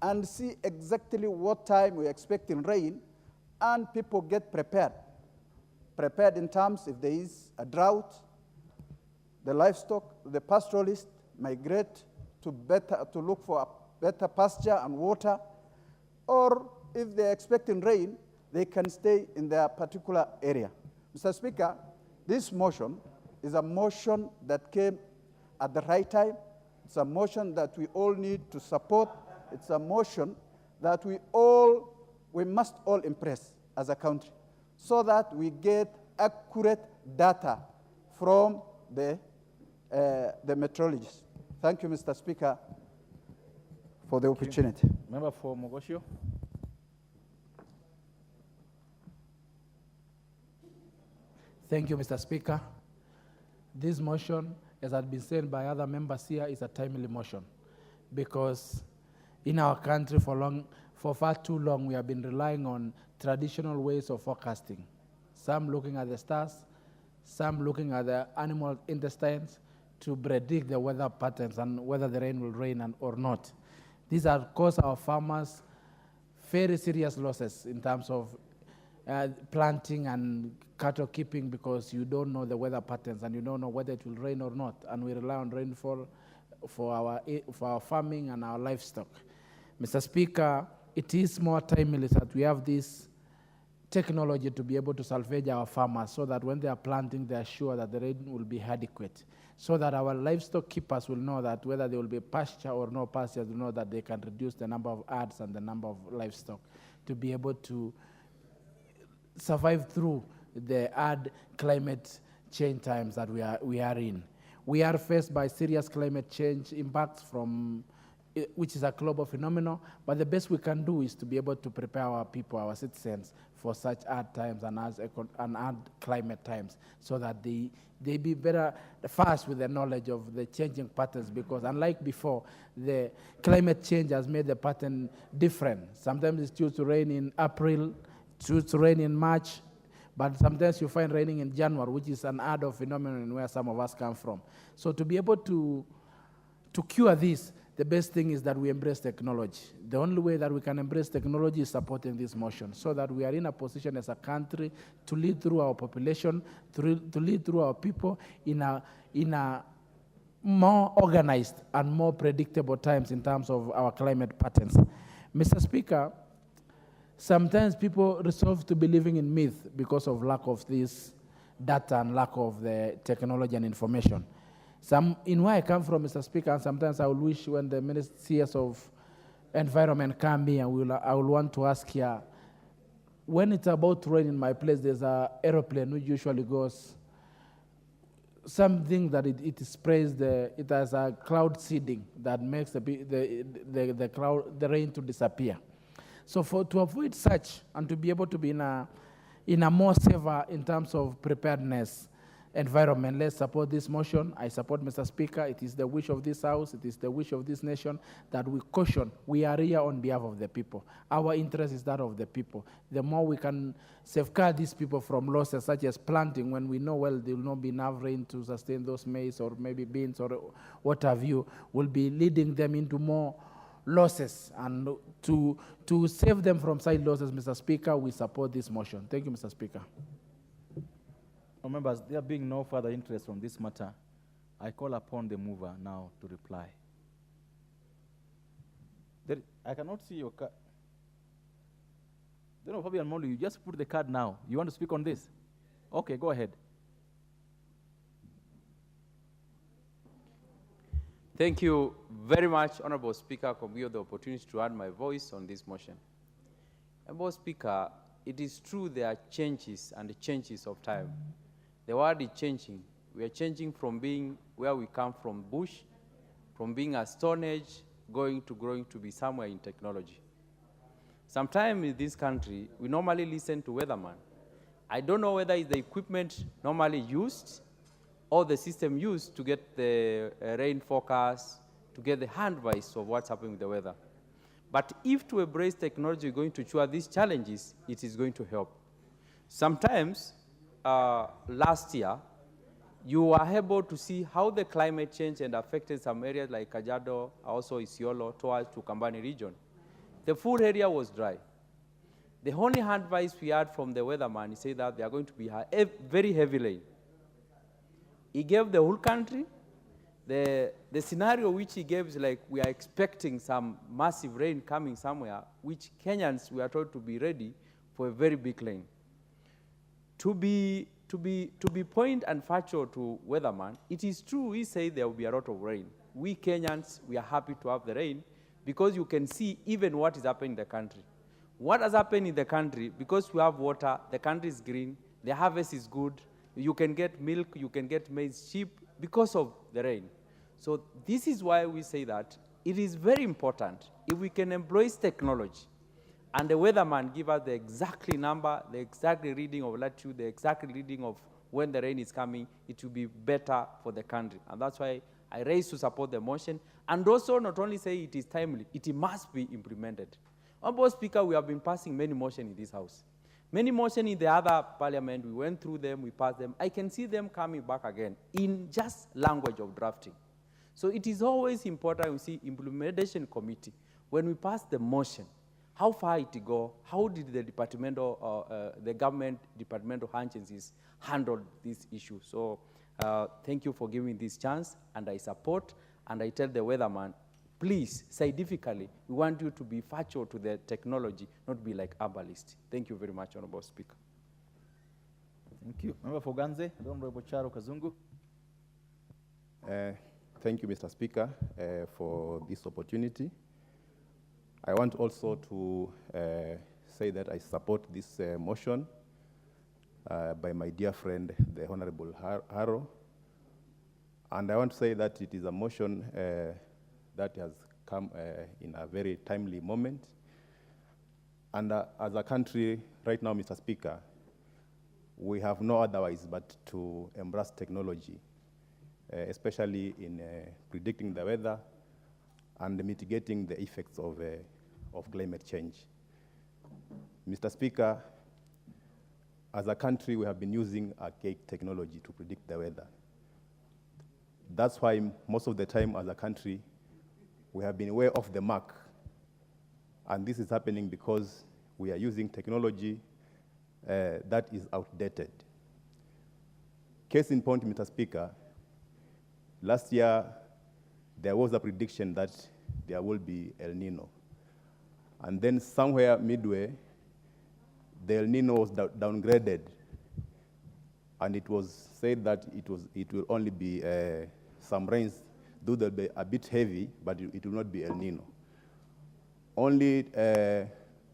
and see exactly what time we're expecting rain, and people get prepared. Prepared in terms if there is a drought, the livestock, the pastoralists migrate to look for a better pasture and water, or if they're expecting rain, they can stay in their particular area. Mr. Speaker, this motion is a motion that came at the right time. It's a motion that we all need to support. It's a motion that we must all embrace as a country so that we get accurate data from the meteorologists. Thank you, Mr. Speaker, for the opportunity. Member for Mogosho. Thank you, Mr. Speaker. This motion, as had been said by other members here, is a timely motion because in our country for far too long, we have been relying on traditional ways of forecasting. Some looking at the stars, some looking at the animal intestines to predict the weather patterns and whether the rain will rain or not. These have caused our farmers very serious losses in terms of planting and cattle keeping because you don't know the weather patterns and you don't know whether it will rain or not. And we rely on rainfall for our farming and our livestock. Mr. Speaker, it is more timely that we have this technology to be able to salvage our farmers so that when they are planting, they are sure that the rain will be adequate, so that our livestock keepers will know that whether there will be pasture or no pasture, they know that they can reduce the number of herds and the number of livestock to be able to survive through the hard climate change times that we are in. We are faced by serious climate change impacts which is a global phenomenon, but the best we can do is to be able to prepare our people, our citizens, for such hard times and hard climate times, so that they be better fast with the knowledge of the changing patterns, because unlike before, the climate change has made the pattern different. Sometimes it's due to rain in April, due to rain in March, but sometimes you find raining in January, which is an odd phenomenon where some of us come from. So to be able to cure this, the best thing is that we embrace technology. The only way that we can embrace technology is supporting this motion, so that we are in a position as a country to lead through our population, to lead through our people in a more organized and more predictable times in terms of our climate patterns. Mr. Speaker, sometimes people resolve to be living in myth because of lack of this data and lack of the technology and information. In where I come from, Mr. Speaker, and sometimes I will wish when the Ministers of Environment come here, I will want to ask here, when it's about to rain in my place, there's an aeroplane which usually goes, something that it sprays, it has a cloud seeding that makes the rain to disappear. So to avoid such and to be able to be in a more safer in terms of preparedness environment, let's support this motion. I support Mr. Speaker. It is the wish of this House, it is the wish of this nation that we caution. We are here on behalf of the people. Our interest is that of the people. The more we can safeguard these people from losses such as planting, when we know, well, there will not be enough rain to sustain those maize or maybe beans or what have you, will be leading them into more losses. And to save them from such losses, Mr. Speaker, we support this motion. Thank you, Mr. Speaker. Members, there being no further interest on this matter, I call upon the mover now to reply. I cannot see your card. No, Fabian Molu, you just put the card now. You want to speak on this? Okay, go ahead. Thank you very much, Honorable Speaker, for giving the opportunity to add my voice on this motion. Honorable Speaker, it is true there are changes and changes of time. The world is changing. We are changing from being where we come from, bush, from being a Stone Age going to be somewhere in technology. Sometime in this country, we normally listen to weatherman. I don't know whether it's the equipment normally used or the system used to get the rain forecast, to get the advice of what's happening with the weather. But if to embrace technology is going to cure these challenges, it is going to help. Sometimes, last year, you were able to see how the climate change and affected some areas like Kajiado, also Isiolo, towards to Kambani region. The full area was dry. The only advice we had from the weatherman, he said that they are going to be a very heavy rain. He gave the whole country. The scenario which he gave is like we are expecting some massive rain coming somewhere, which Kenyans we are told to be ready for a very big rain. To be point and factual to weatherman, it is true he said there will be a lot of rain. We Kenyans, we are happy to have the rain because you can see even what is happening in the country. What has happened in the country, because we have water, the country is green, the harvest is good, you can get milk, you can get maize cheap because of the rain. So this is why we say that it is very important if we can embrace technology and the weatherman give us the exact number, the exact reading of latitude, the exact reading of when the rain is coming, it will be better for the country. And that's why I raise to support the motion. And also not only say it is timely, it must be implemented. Honorable Speaker, we have been passing many motions in this House. Many motions in the other parliament, we went through them, we passed them. I can see them coming back again in just language of drafting. So it is always important we see implementation committee. When we pass the motion, how far it go? How did the the government departmental agencies handle this issue? So thank you for giving this chance, and I support, and I tell the weatherman, please, scientifically, we want you to be factual to the technology, not be like herbalist. Thank you very much, Honorable Speaker. Thank you. Member for Ganze, Honorable Charo Kazungu. Thank you, Mr. Speaker, for this opportunity. I want also to say that I support this motion by my dear friend, the Honorable Haro. And I want to say that it is a motion that has come in a very timely moment. And as a country right now, Mr. Speaker, we have no otherwise but to embrace technology, especially in predicting the weather and mitigating the effects of climate change. Mr. Speaker, as a country, we have been using archaic technology to predict the weather. That's why most of the time as a country, we have been way off the mark. And this is happening because we are using technology that is outdated. Case in point, Mr. Speaker, last year, there was a prediction that there will be El Nino. And then somewhere midway, the El Nino was downgraded. And it was said that it will only be some rains, though they'll be a bit heavy, but it will not be El Nino. Only,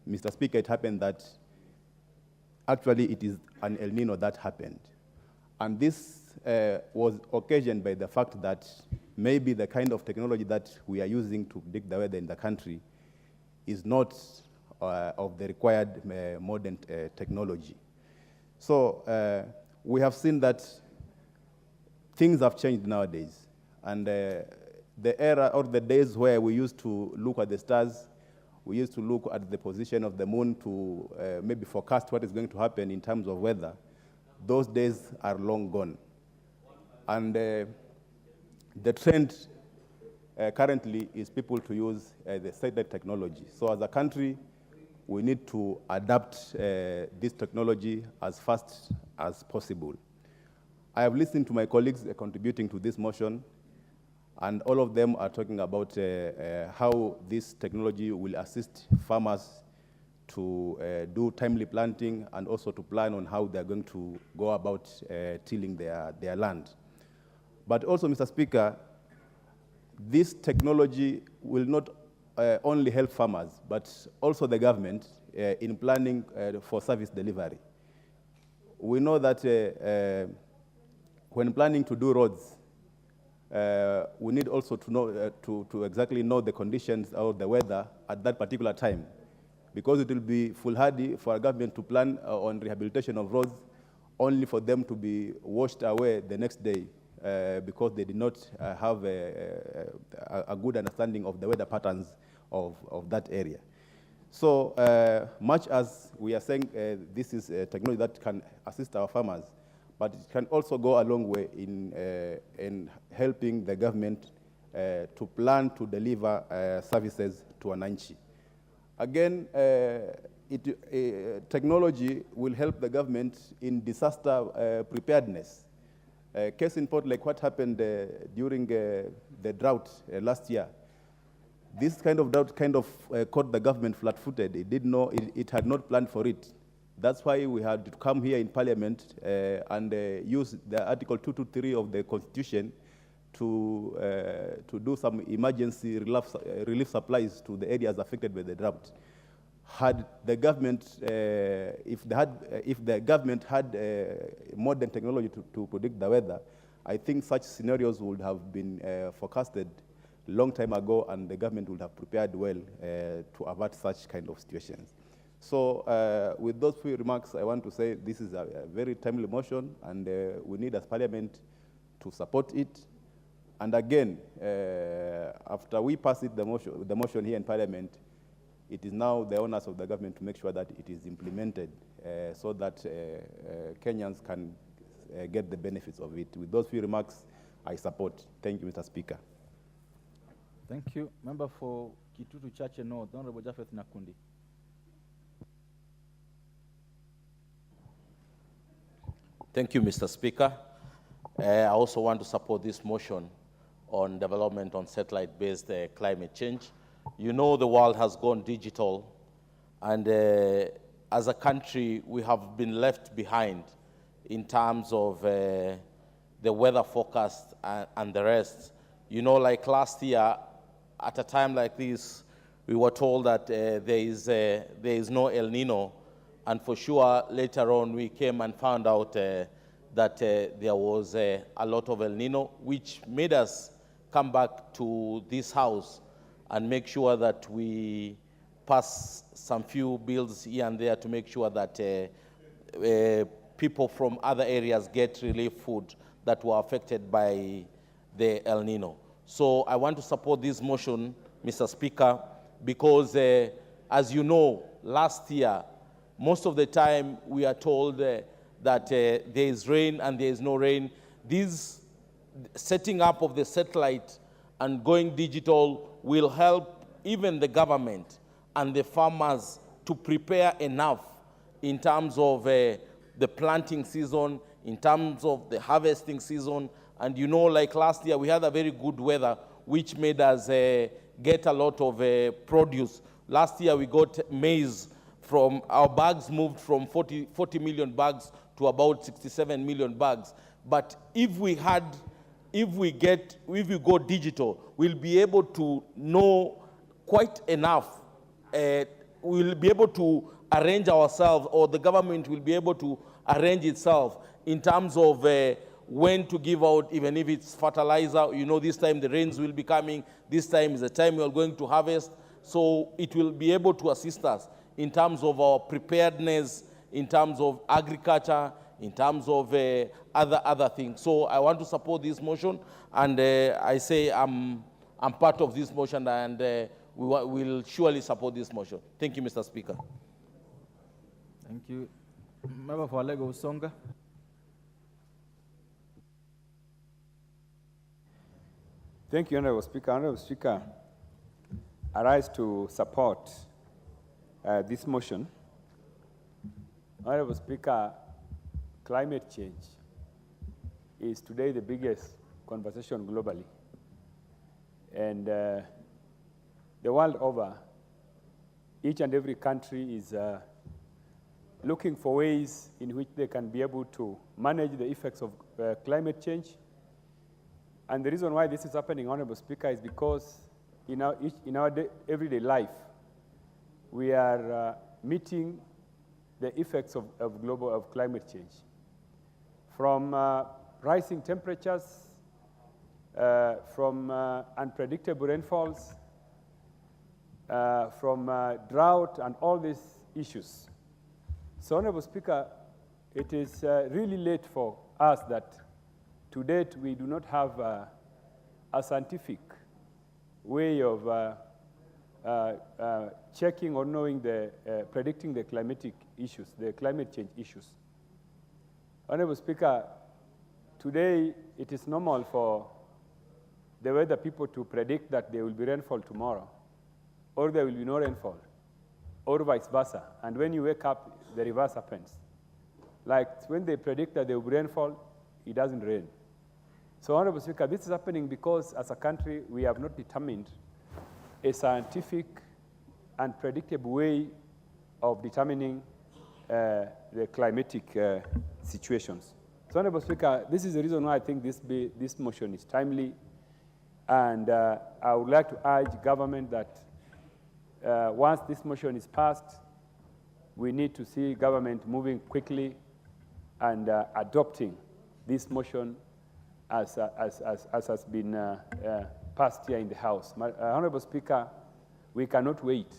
Mr. Speaker, it happened that actually it is an El Nino that happened. And this was occasioned by the fact that maybe the kind of technology that we are using to predict the weather in the country is not of the required modern technology. So we have seen that things have changed nowadays. And the era or the days where we used to look at the stars, we used to look at the position of the moon to maybe forecast what is going to happen in terms of weather, those days are long gone. And the trend currently is people to use the satellite technology. So as a country, we need to adapt this technology as fast as possible. I have listened to my colleagues contributing to this motion, and all of them are talking about how this technology will assist farmers to do timely planting and also to plan on how they're going to go about tilling their land. But also, Mr. Speaker, this technology will not only help farmers, but also the government in planning for service delivery. We know that when planning to do roads, we need also to know to exactly know the conditions of the weather at that particular time, because it will be foolhardy for a government to plan on rehabilitation of roads only for them to be washed away the next day because they did not have a good understanding of the weather patterns of that area. So much as we are saying this is a technology that can assist our farmers, but it can also go a long way in helping the government to plan to deliver services to Wananchi. Again, technology will help the government in disaster preparedness. Case in point, like what happened during the drought last year. This kind of drought caught the government flat-footed. It had not planned for it. That's why we had to come here in Parliament and use the Article 223 of the Constitution to do some emergency relief supplies to the areas affected by the drought. Had the government, if the government had modern technology to predict the weather, I think such scenarios would have been forecasted a long time ago, and the government would have prepared well to avert such kind of situations. So with those few remarks, I want to say this is a very timely motion, and we need as Parliament to support it. And again, after we pass it, the motion here in Parliament, it is now the onus of the government to make sure that it is implemented so that Kenyans can get the benefits of it. With those few remarks, I support. Thank you, Mr. Speaker. Thank you. Member for Kitutu Chache North, Honorable Japheth Nakundi. Thank you, Mr. Speaker. I also want to support this motion on development on satellite-based climate change. You know the world has gone digital, and as a country, we have been left behind in terms of the weather forecast and the rest. You know, like last year, at a time like this, we were told that there is no El Nino, and for sure, later on, we came and found out that there was a lot of El Nino, which made us come back to this house and make sure that we pass some few bills here and there to make sure that people from other areas get relief food that were affected by the El Nino. So I want to support this motion, Mr. Speaker, because as you know, last year, most of the time we are told that there is rain and there is no rain. This setting up of the satellite and going digital will help even the government and the farmers to prepare enough in terms of the planting season, in terms of the harvesting season. And you know, like last year, we had a very good weather, which made us get a lot of produce. Last year, we got maize from, our bags moved from 40 million bags to about 67 million bags. But if we go digital, we'll be able to know quite enough. We'll be able to arrange ourselves, or the government will be able to arrange itself in terms of when to give out, even if it's fertilizer. You know, this time the rains will be coming. This time is the time we are going to harvest. So it will be able to assist us in terms of our preparedness, in terms of agriculture, in terms of other things. So I want to support this motion, and I say I'm part of this motion, and we will surely support this motion. Thank you, Mr. Speaker. Thank you. Member for Alego Usonga. Thank you, Honorable Speaker. Honorable Speaker, I rise to support this motion. Honorable Speaker, climate change is today the biggest conversation globally. And the world over, each and every country is looking for ways in which they can be able to manage the effects of climate change. And the reason why this is happening, Honorable Speaker, is because in our everyday life, we are meeting the effects of climate change. From rising temperatures, from unpredictable rainfalls, from drought and all these issues. So, Honorable Speaker, it is really late for us that to date we do not have a scientific way of checking or knowing predicting the climatic issues, the climate change issues. Honorable Speaker, today it is normal for the weather people to predict that there will be rainfall tomorrow, or there will be no rainfall, or vice versa. And when you wake up, the reverse happens. Like when they predict that there will be rainfall, it doesn't rain. So, Honorable Speaker, this is happening because as a country, we have not determined a scientific and predictable way of determining the climatic situations. So, Honorable Speaker, this is the reason why I think this motion is timely. And I would like to urge government that once this motion is passed, we need to see government moving quickly and adopting this motion as has been passed here in the House. Honorable Speaker, we cannot wait.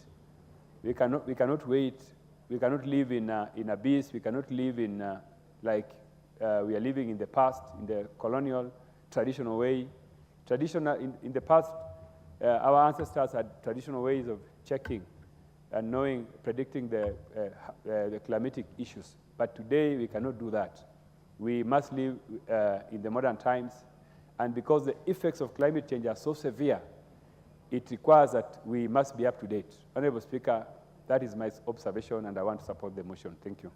We cannot wait. We cannot live in abyss. We cannot live in like we are living in the past, in the colonial, traditional way. In the past, our ancestors had traditional ways of checking and knowing, predicting the climatic issues. But today, we cannot do that. We must live in the modern times. And because the effects of climate change are so severe, it requires that we must be up to date. Honorable Speaker, that is my observation, and I want to support the motion. Thank you.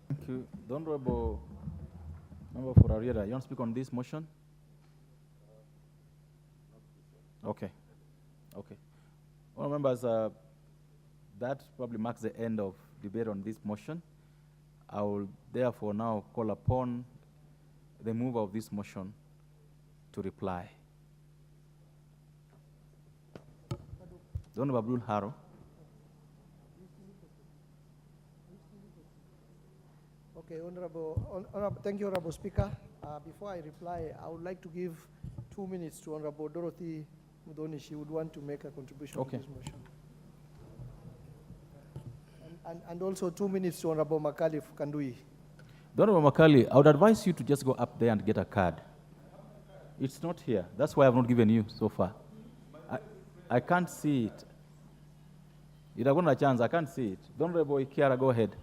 Thank you. The Honorable Member for Ariera, you want to speak on this motion? Okay. Okay. Well, members, that probably marks the end of debate on this motion. I will therefore now call upon the mover of this motion to reply. The Honorable Abdul Haro. Okay, thank you, Honorable Speaker. Before I reply, I would like to give 2 minutes to Honorable Dorothy Mudhoni. She would want to make a contribution to this motion. And also 2 minutes to Honorable Makali Kandui. Honorable Makali, I would advise you to just go up there and get a card. It's not here. That's why I've not given you so far. I can't see it. You have got a chance. I can't see it. Honorable Ikiara, go ahead.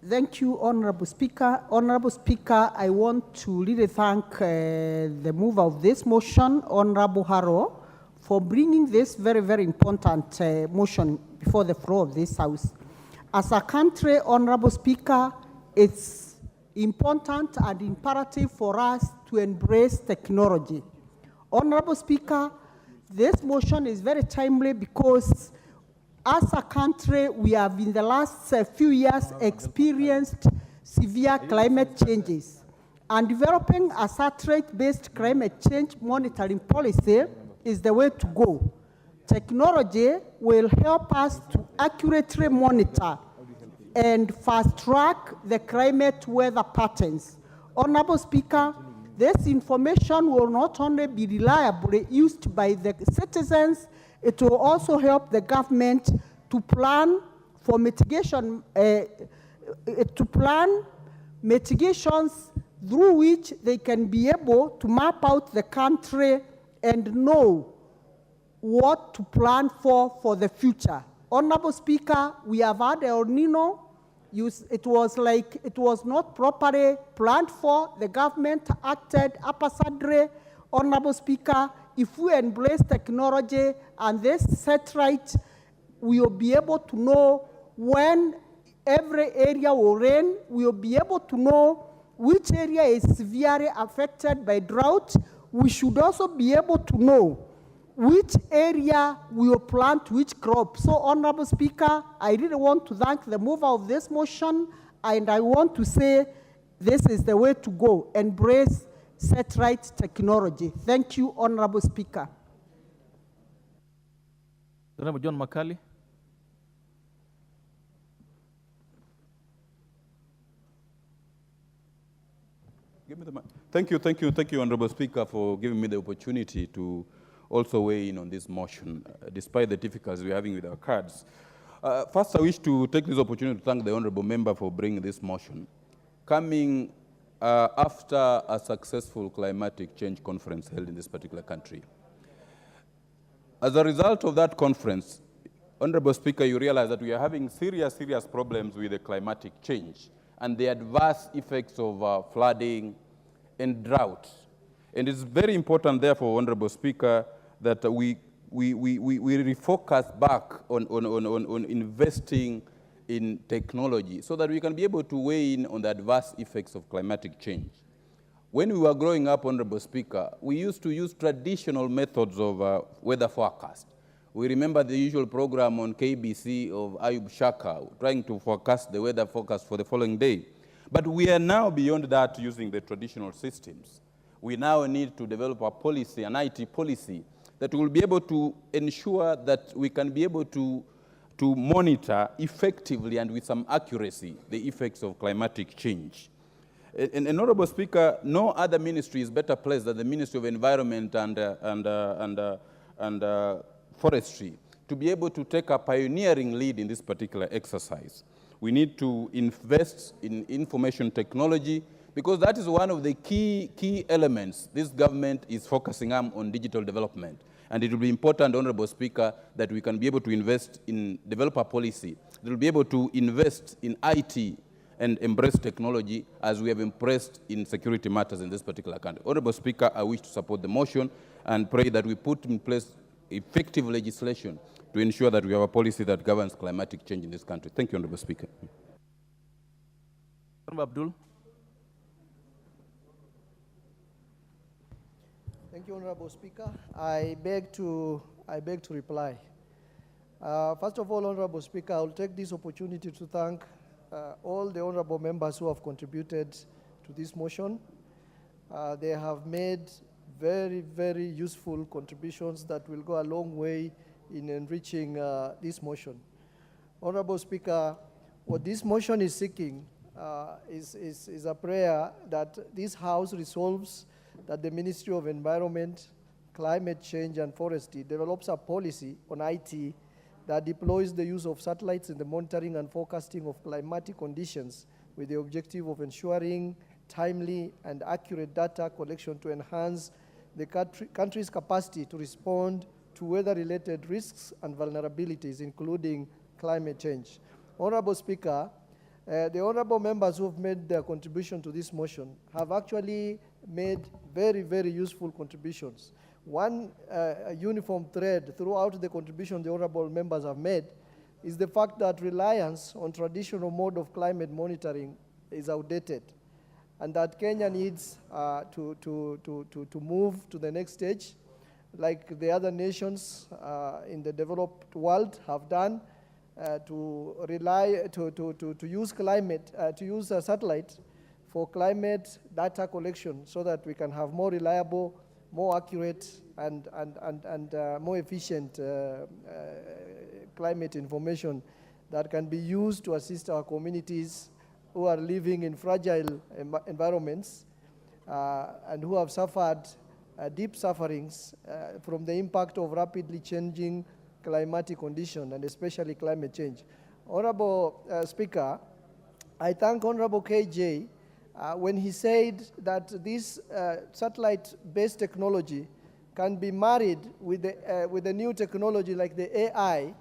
Thank you, Honorable Speaker. Honorable Speaker, I want to really thank the mover of this motion, Honorable Haro, for bringing this very, very important motion before the floor of this House. As a country, Honorable Speaker, it's important and imperative for us to embrace technology. Honorable Speaker, this motion is very timely because as a country, we have in the last few years experienced severe climate changes, and developing a satellite-based climate change monitoring policy is the way to go. Technology will help us to accurately monitor and fast-track the climate weather patterns. Honorable Speaker, this information will not only be reliably used by the citizens, it will also help the government to plan for mitigation, mitigations through which they can be able to map out the country and know what to plan for the future. Honorable Speaker, we have had El Nino. It was not properly planned for. The government acted haphazardly. Honorable Speaker, if we embrace technology and this satellite, we will be able to know when every area will rain. We will be able to know which area is severely affected by drought. We should also be able to know which area we will plant which crop. So, Honorable Speaker, I really want to thank the mover of this motion, and I want to say this is the way to go. Embrace satellite technology. Thank you, Honorable Speaker. Honorable John Makali. Give me the mic. Thank you, Honorable Speaker, for giving me the opportunity to also weigh in on this motion, despite the difficulties we're having with our cards. First, I wish to take this opportunity to thank the Honorable Member for bringing this motion, coming after a successful climatic change conference held in this particular country. As a result of that conference, Honorable Speaker, you realize that we are having serious problems with the climatic change and the adverse effects of flooding and drought. And it's very important, therefore, Honorable Speaker, that we refocus back on investing in technology so that we can be able to weigh in on the adverse effects of climatic change. When we were growing up, Honorable Speaker, we used to use traditional methods of weather forecast. We remember the usual program on KBC of Ayub Shaka, trying to forecast the weather forecast for the following day. But we are now beyond that using the traditional systems. We now need to develop a policy, an IT policy, that will be able to ensure that we can be able to monitor effectively and with some accuracy the effects of climatic change. And Honorable Speaker, no other ministry is better placed than the Ministry of Environment and Forestry to be able to take a pioneering lead in this particular exercise. We need to invest in information technology because that is one of the key elements this government is focusing on digital development. And it will be important, Honorable Speaker, that we can be able to invest in developer policy, that will be able to invest in IT and embrace technology as we have embraced in security matters in this particular country. Honorable Speaker, I wish to support the motion and pray that we put in place effective legislation to ensure that we have a policy that governs climatic change in this country. Thank you, Honorable Speaker. Honorable Abdul. Thank you, Honorable Speaker. I beg to reply. First of all, Honorable Speaker, I will take this opportunity to thank all the honorable members who have contributed to this motion. They have made very useful contributions that will go a long way in enriching this motion. Honorable Speaker, what this motion is seeking is a prayer that this House resolves that the Ministry of Environment, Climate Change and Forestry develops a policy on IT that deploys the use of satellites in the monitoring and forecasting of climatic conditions with the objective of ensuring timely and accurate data collection to enhance the country's capacity to respond to weather-related risks and vulnerabilities, including climate change. Honorable Speaker, the honorable members who have made their contribution to this motion have actually made very useful contributions. One uniform thread throughout the contribution the honorable members have made is the fact that reliance on traditional mode of climate monitoring is outdated, and that Kenya needs to move to the next stage, like the other nations in the developed world have done, to use satellite for climate data collection so that we can have more reliable, more accurate, and more efficient climate information that can be used to assist our communities who are living in fragile environments and who have suffered deep sufferings from the impact of rapidly changing climatic conditions and especially climate change. Honorable Speaker, I thank Honorable KJ when he said that this satellite-based technology can be married with the new technology like the AI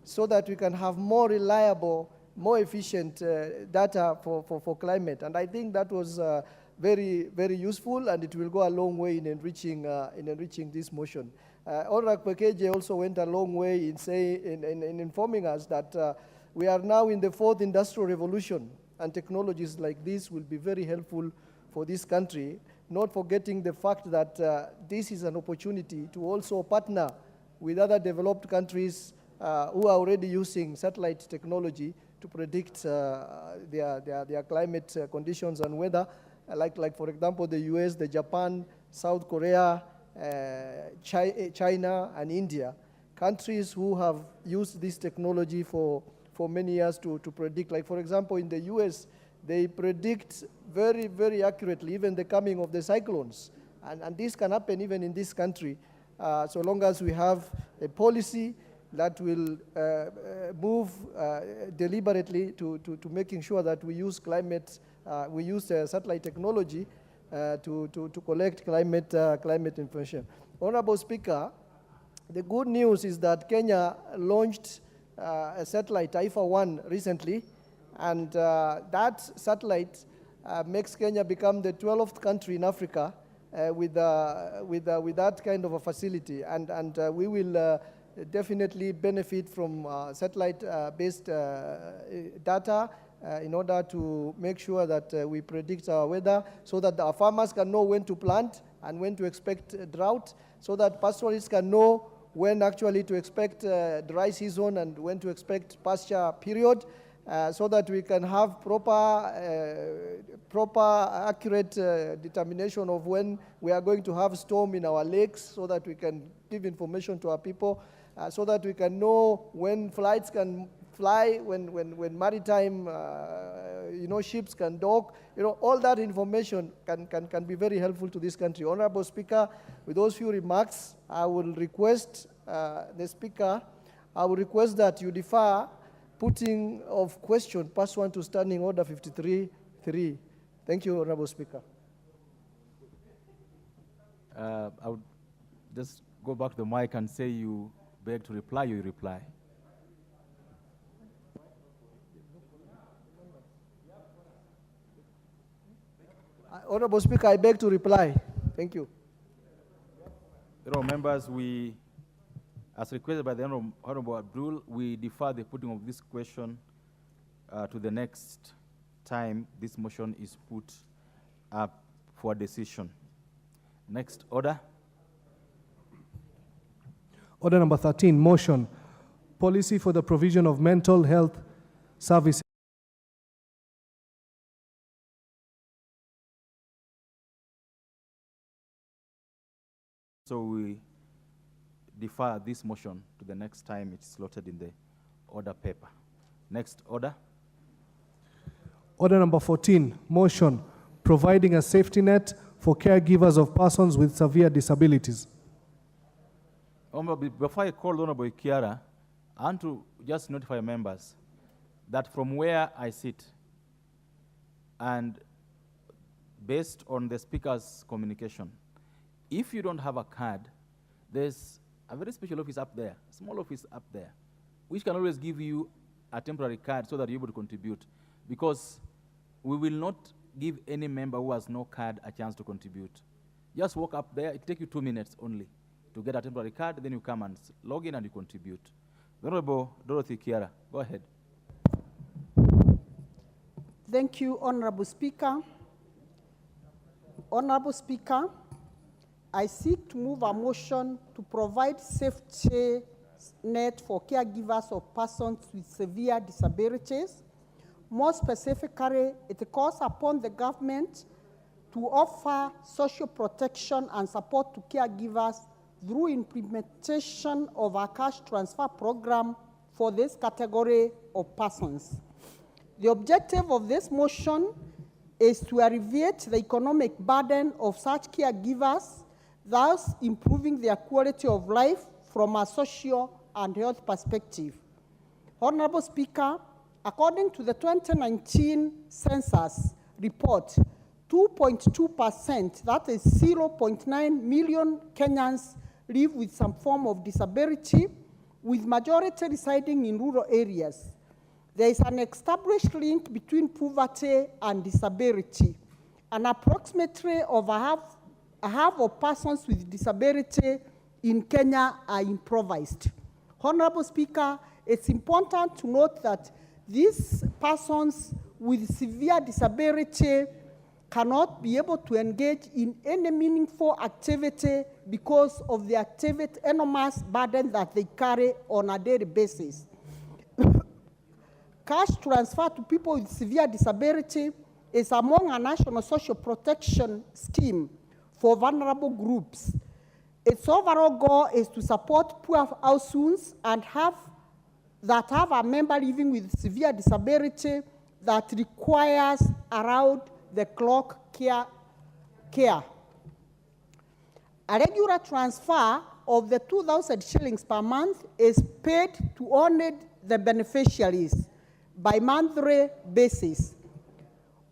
so that we can have more reliable, more efficient data for climate. And I think that was very useful, and it will go a long way in enriching this motion. Honorable KJ also went a long way in informing us that we are now in the 4th industrial revolution, and technologies like this will be very helpful for this country, not forgetting the fact that this is an opportunity to also partner with other developed countries who are already using satellite technology to predict their climate conditions and weather, like for example, the US, the Japan, South Korea, China, and India, countries who have used this technology for many years to predict. Like for example, in the US, they predict very, very accurately even the coming of the cyclones. And this can happen even in this country, so long as we have a policy that will move deliberately to making sure that we use satellite technology to collect climate information. Honorable Speaker, the good news is that Kenya launched a satellite, IFA-1, recently, and that satellite makes Kenya become the 12th country in Africa with that kind of a facility, and we will definitely benefit from satellite-based data in order to make sure that we predict our weather so that our farmers can know when to plant and when to expect drought, so that pastoralists can know when actually to expect dry season and when to expect pasture period, so that we can have proper, accurate determination of when we are going to have storm in our lakes, so that we can give information to our people, so that we can know when flights can fly, when maritime, ships can dock. All that information can be very helpful to this country. Honorable Speaker, with those few remarks, I will request the Speaker, I will request that you defer putting of question pursuant to Standing Order 53.3. Thank you, Honorable Speaker. I would just go back to the mic and say you beg to reply, you reply. Honorable Speaker, I beg to reply. Thank you. Members, as requested by the Honorable Abdul, we defer the putting of this question to the next time this motion is put up for decision. Next order. Order number 13, motion, policy for the provision of mental health services. So we defer this motion to the next time it's slotted in the order paper. Next order. Order number 14, motion, providing a safety net for caregivers of persons with severe disabilities. Before I call Honorable Kiara, I want to just notify members that from where I sit, and based on the Speaker's communication, if you don't have a card, there's a very special office up there, small office up there, which can always give you a temporary card so that you're able to contribute. Because we will not give any member who has no card a chance to contribute. Just walk up there, it takes you 2 minutes only to get a temporary card, then you come and log in and you contribute. The Honorable Dorothy Kiara, go ahead. Thank you, Honorable Speaker. Honorable Speaker, I seek to move a motion to provide safety net for caregivers of persons with severe disabilities. More specifically, it calls upon the government to offer social protection and support to caregivers through implementation of a cash transfer program for this category of persons. The objective of this motion is to alleviate the economic burden of such caregivers, thus improving their quality of life from a social and health perspective. Honorable Speaker, according to the 2019 census report, 2.2%, that is 0.9 million Kenyans, live with some form of disability, with majority residing in rural areas. There is an established link between poverty and disability, and approximately over half of persons with disability in Kenya are impoverished. Honorable Speaker, it's important to note that these persons with severe disability cannot be able to engage in any meaningful activity because of the enormous burden that they carry on a daily basis. Cash transfer to people with severe disability is among a national social protection scheme for vulnerable groups. Its overall goal is to support poor households and have a member living with severe disability that requires around-the-clock care. A regular transfer of the 2,000 shillings per month is paid to only the beneficiaries by monthly basis.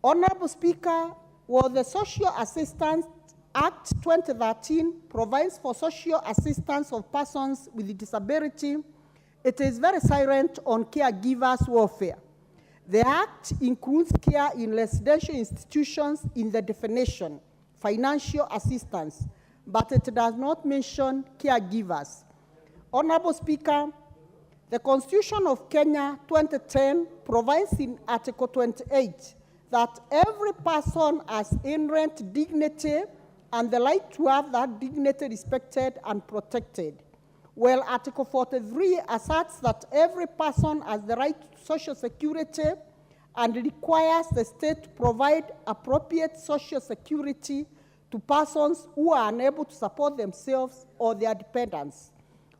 Honorable Speaker, while the Social Assistance Act 2013 provides for social assistance of persons with disability, it is very silent on caregivers' welfare. The Act includes care in residential institutions in the definition, financial assistance, but it does not mention caregivers. Honorable Speaker, the Constitution of Kenya 2010 provides in Article 28 that every person has inherent dignity and the right to have that dignity respected and protected. While Article 43 asserts that every person has the right to social security and requires the state to provide appropriate social security to persons who are unable to support themselves or their dependents.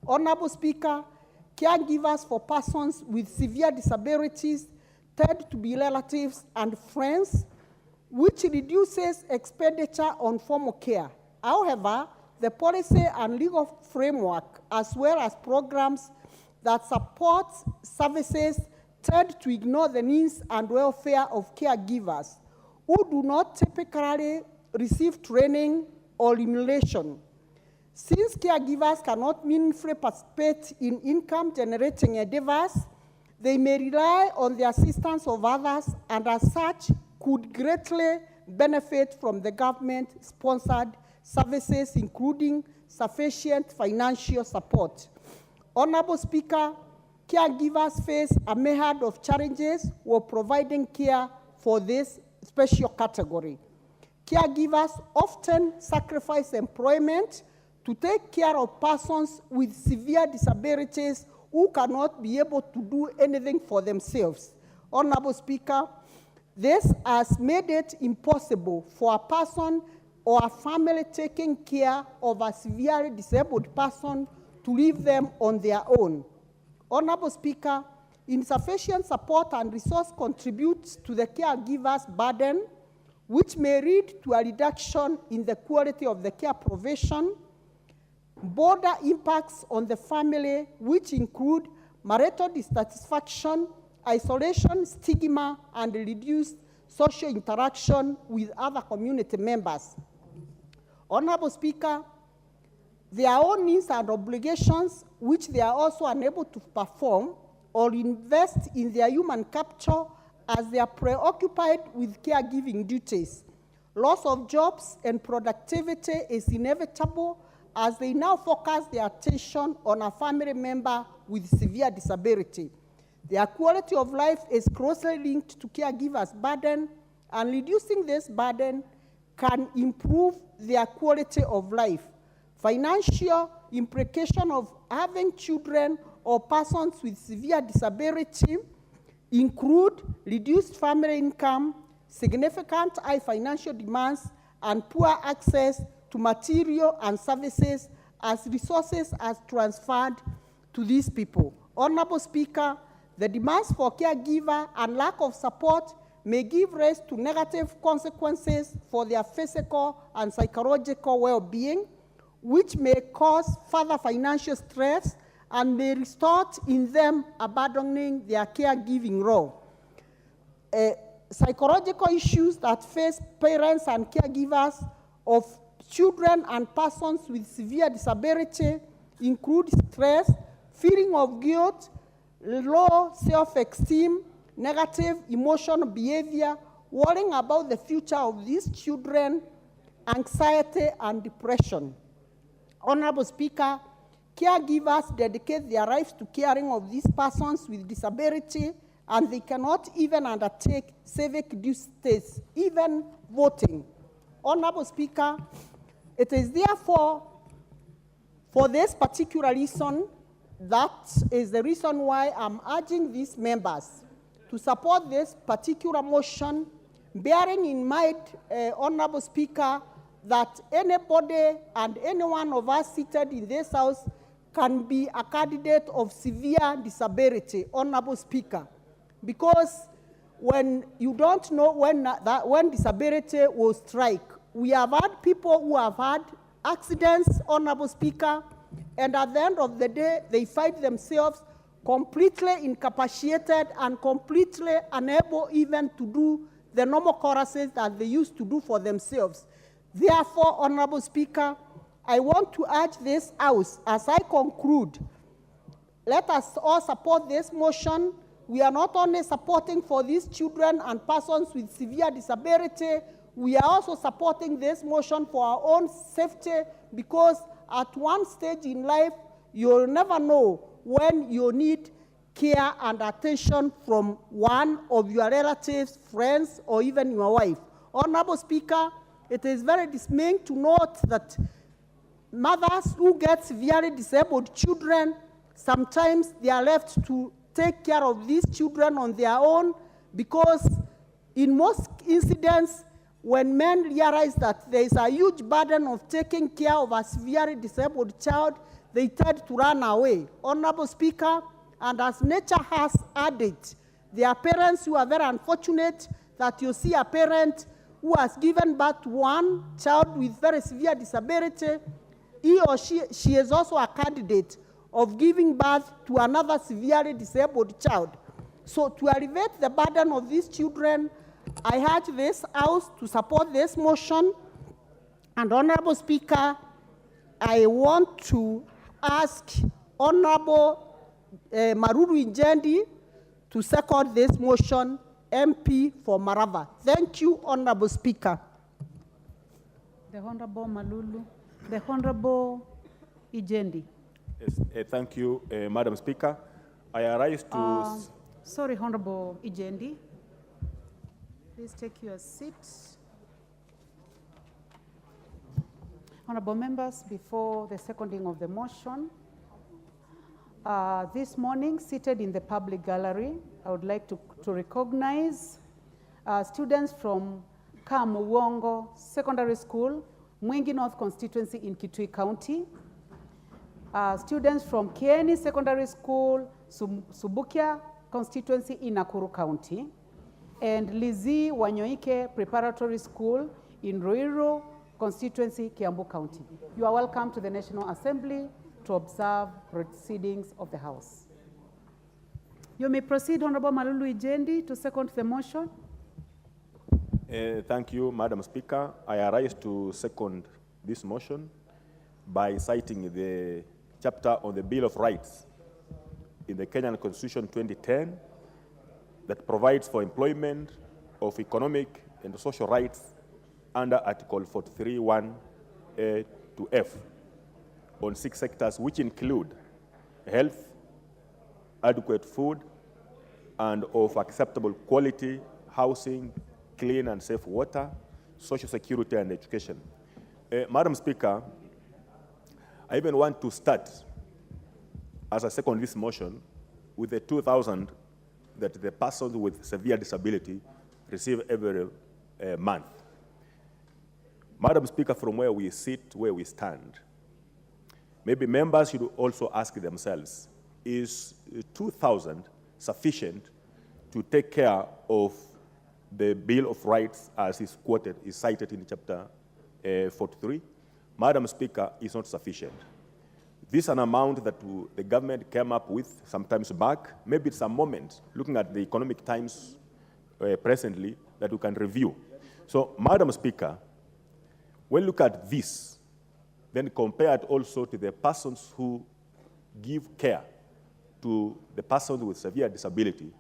Honorable Speaker, caregivers for persons with severe disabilities tend to be relatives and friends, which reduces expenditure on formal care. However, the policy and legal framework, as well as programs that support services, tend to ignore the needs and welfare of caregivers who do not typically receive training or remuneration. Since caregivers cannot meaningfully participate in income-generating endeavors, they may rely on the assistance of others and as such could greatly benefit from the government-sponsored services, including sufficient financial support. Honorable Speaker, caregivers face a myriad of challenges while providing care for this special category. Caregivers often sacrifice employment to take care of persons with severe disabilities who cannot be able to do anything for themselves. Honorable Speaker, this has made it impossible for a person or a family taking care of a severely disabled person to leave them on their own. Honorable Speaker, insufficient support and resource contributes to the caregiver's burden, which may lead to a reduction in the quality of the care provision. Broader impacts on the family, which include marital dissatisfaction, isolation, stigma, and reduced social interaction with other community members. Honorable Speaker, their own needs and obligations, which they are also unable to perform or invest in their human capital as they are preoccupied with caregiving duties. Loss of jobs and productivity is inevitable as they now focus their attention on a family member with severe disability. Their quality of life is closely linked to caregivers' burden, and reducing this burden can improve their quality of life. Financial implications of having children or persons with severe disability include reduced family income, significant high financial demands, and poor access to material and services as resources are transferred to these people. Honorable Speaker, the demands for caregiver and lack of support may give rise to negative consequences for their physical and psychological well-being, which may cause further financial stress and may result in them abandoning their caregiving role. Psychological issues that face parents and caregivers of children and persons with severe disability include stress, feeling of guilt, low self-esteem, negative emotional behavior, worrying about the future of these children, anxiety, and depression. Honorable Speaker, caregivers dedicate their lives to caring of these persons with disability, and they cannot even undertake civic duties, even voting. Honorable Speaker, it is therefore for this particular reason, that is the reason why I'm urging these members to support this particular motion, bearing in mind, Honorable Speaker, that anybody and any one of us seated in this House can be a candidate of severe disability, Honorable Speaker, because when you don't know when disability will strike. We have had people who have had accidents, Honorable Speaker, and at the end of the day, they find themselves completely incapacitated and completely unable even to do the normal choruses that they used to do for themselves. Therefore, Honorable Speaker, I want to urge this House, as I conclude, let us all support this motion. We are not only supporting for these children and persons with severe disability, we are also supporting this motion for our own safety, because at one stage in life, you'll never know when you need care and attention from one of your relatives, friends, or even your wife. Honorable Speaker, it is very dismaying to note that mothers who get severely disabled children, sometimes they are left to take care of these children on their own, because in most incidents, when men realize that there is a huge burden of taking care of a severely disabled child, they tend to run away. Honorable Speaker, and as nature has added, there are parents who are very unfortunate that you see a parent who has given birth to one child with very severe disability. He or she is also a candidate of giving birth to another severely disabled child. So to alleviate the burden of these children, I urge this House to support this motion. And Honorable Speaker, I want to ask Honorable Maruru Injendi to second this motion, MP for Marava. Thank you, Honorable Speaker. The Honorable Malulu. The Honorable Ijendi. Yes, thank you, Madam Speaker. I arise to... Sorry, Honorable Ijendi. Please take your seat. Honorable members, before the seconding of the motion, this morning, seated in the public gallery, I would like to recognize students from Kamuwongo Secondary School, Mwingi North constituency in Kitui County, students from Kieni Secondary School, Subukia constituency in Nakuru County, and Lizi Wanyoike Preparatory School in Ruiru constituency, Kiambu County. You are welcome to the National Assembly to observe proceedings of the House. You may proceed, Honorable Malulu Ijendi, to second the motion. Thank you, Madam Speaker. I arise to second this motion by citing the chapter on the Bill of Rights in the Kenyan Constitution 2010 that provides for employment of economic and social rights under Article 43(1)(a) to F on 6 sectors, which include health, adequate food, and of acceptable quality, housing, clean and safe water, social security, and education. Madam Speaker, I even want to start, as I second this motion, with the 2,000 that the persons with severe disability receive every month. Madam Speaker, from where we sit, where we stand, maybe members should also ask themselves, is 2,000 sufficient to take care of the Bill of Rights as is quoted, is cited in chapter 43? Madam Speaker, is not sufficient. This is an amount that the government came up with sometimes back. Maybe it's a moment, looking at the economic times presently, that we can review. So, Madam Speaker, when you look at this, then compare it also to the persons who give care to the persons with severe disability,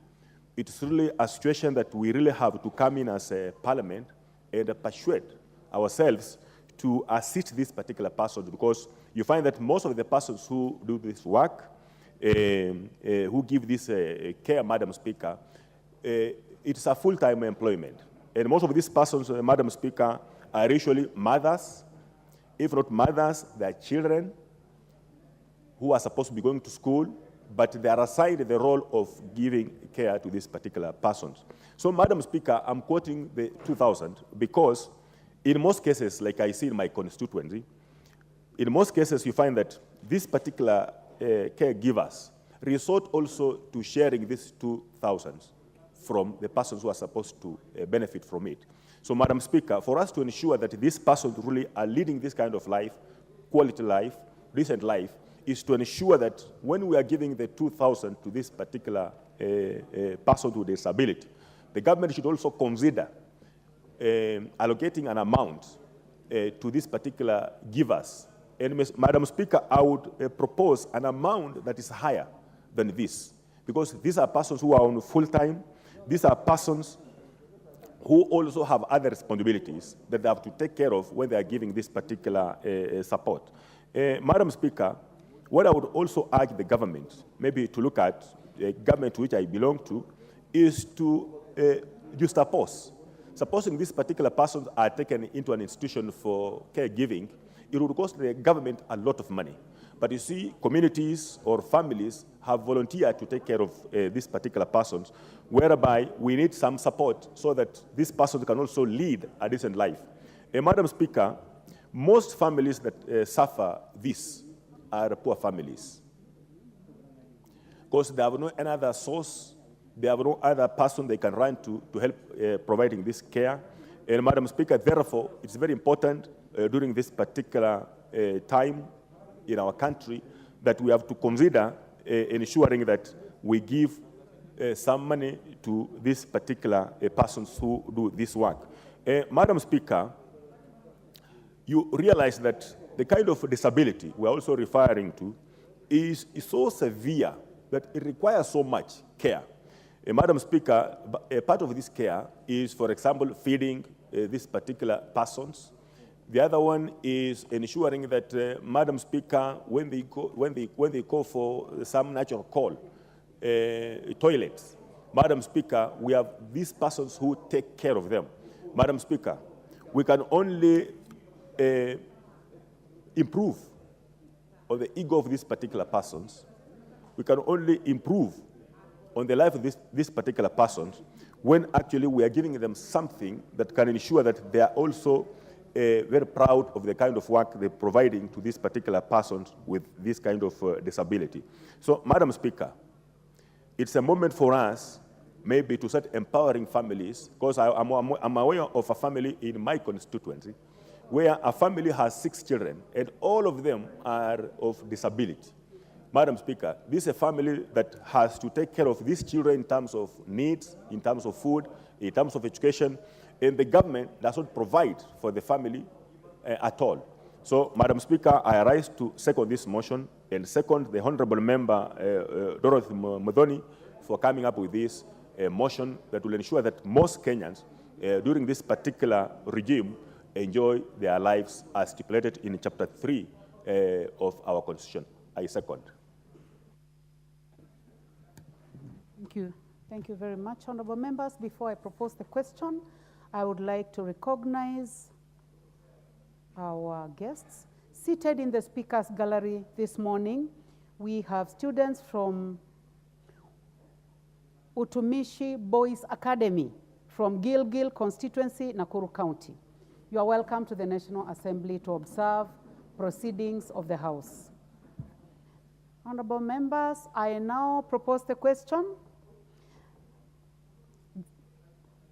it's really a situation that we really have to come in as a parliament and persuade ourselves to assist these particular persons, because you find that most of the persons who do this work, who give this care, Madam Speaker, it's a full-time employment. And most of these persons, Madam Speaker, are usually mothers. If not mothers, they are children who are supposed to be going to school, but they are assigned the role of giving care to these particular persons. So, Madam Speaker, I'm quoting the 2,000 because in most cases, like I see in my constituency, in most cases you find that these particular caregivers resort also to sharing these 2,000 from the persons who are supposed to benefit from it. So, Madam Speaker, for us to ensure that these persons really are leading this kind of life, quality life, decent life, is to ensure that when we are giving the 2,000 to this particular person with disability, the government should also consider allocating an amount to these particular givers. And Madam Speaker, I would propose an amount that is higher than this, because these are persons who are on full-time. These are persons who also have other responsibilities that they have to take care of when they are giving this particular support. Madam Speaker, what I would also urge the government, maybe to look at, the government to which I belong to, is to juxtapose. Supposing these particular persons are taken into an institution for caregiving, it would cost the government a lot of money. But you see, communities or families have volunteered to take care of these particular persons, whereby we need some support so that these persons can also lead a decent life. Madam Speaker, most families that suffer this are poor families, because they have no other source, they have no other person they can run to help providing this care. And Madam Speaker, therefore, it's very important during this particular time in our country that we have to consider ensuring that we give some money to these particular persons who do this work. Madam Speaker, you realize that the kind of disability we're also referring to is so severe that it requires so much care. Madam Speaker, a part of this care is, for example, feeding these particular persons. The other one is ensuring that, Madam Speaker, when they go for some natural call, toilets, Madam Speaker, we have these persons who take care of them. Madam Speaker, we can only improve on the ego of these particular persons. We can only improve on the life of these particular persons when actually we are giving them something that can ensure that they are also very proud of the kind of work they're providing to these particular persons with this kind of disability. So, Madam Speaker, it's a moment for us maybe to start empowering families, because I'm aware of a family in my constituency where a family has 6 children and all of them are of disability. Madam Speaker, this is a family that has to take care of these children in terms of needs, in terms of food, in terms of education, and the government does not provide for the family at all. So, Madam Speaker, I rise to second this motion and second the Honorable Member Dorothy Muthoni for coming up with this motion that will ensure that most Kenyans during this particular regime enjoy their lives as stipulated in Chapter 3 of our Constitution. I second. Thank you. Thank you very much, honorable members. Before I propose the question, I would like to recognize our guests. Seated in the speakers gallery this morning, we have students from Utumishi Boys Academy from Gilgil constituency, Nakuru County. You are welcome to the National Assembly to observe proceedings of the House. Honorable members, I now propose the question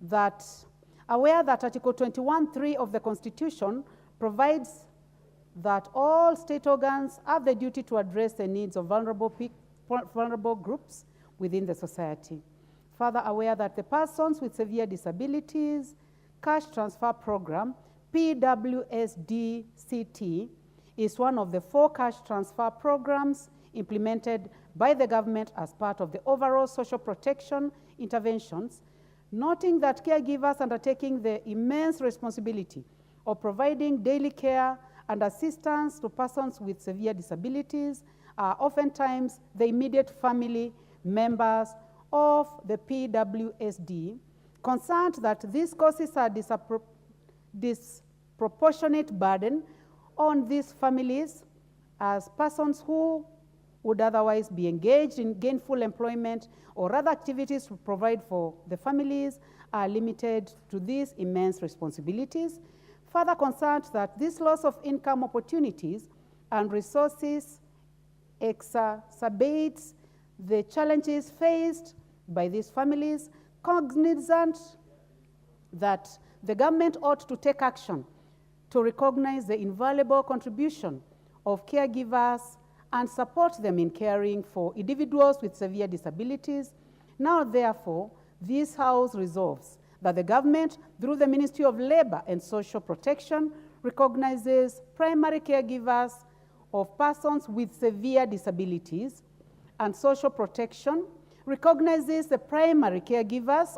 that, aware that Article 21(3) of the Constitution provides that all state organs have the duty to address the needs of vulnerable groups within the society. Further aware that the Persons with Severe Disabilities Cash Transfer Program, PWSDCT, is one of the 4 cash transfer programs implemented by the government as part of the overall social protection interventions, noting that caregivers undertaking the immense responsibility of providing daily care and assistance to persons with severe disabilities are oftentimes the immediate family members of the PWSD, concerned that these causes a disproportionate burden on these families, as persons who would otherwise be engaged in gainful employment or other activities to provide for the families are limited to these immense responsibilities. Further concerned that this loss of income opportunities and resources exacerbates the challenges faced by these families cognizant that the government ought to take action to recognize the invaluable contribution of caregivers and support them in caring for individuals with severe disabilities. Now, therefore, this House resolves that the government, through the Ministry of Labor and Social Protection, recognizes primary caregivers of persons with severe disabilities, and social protection recognizes the primary caregivers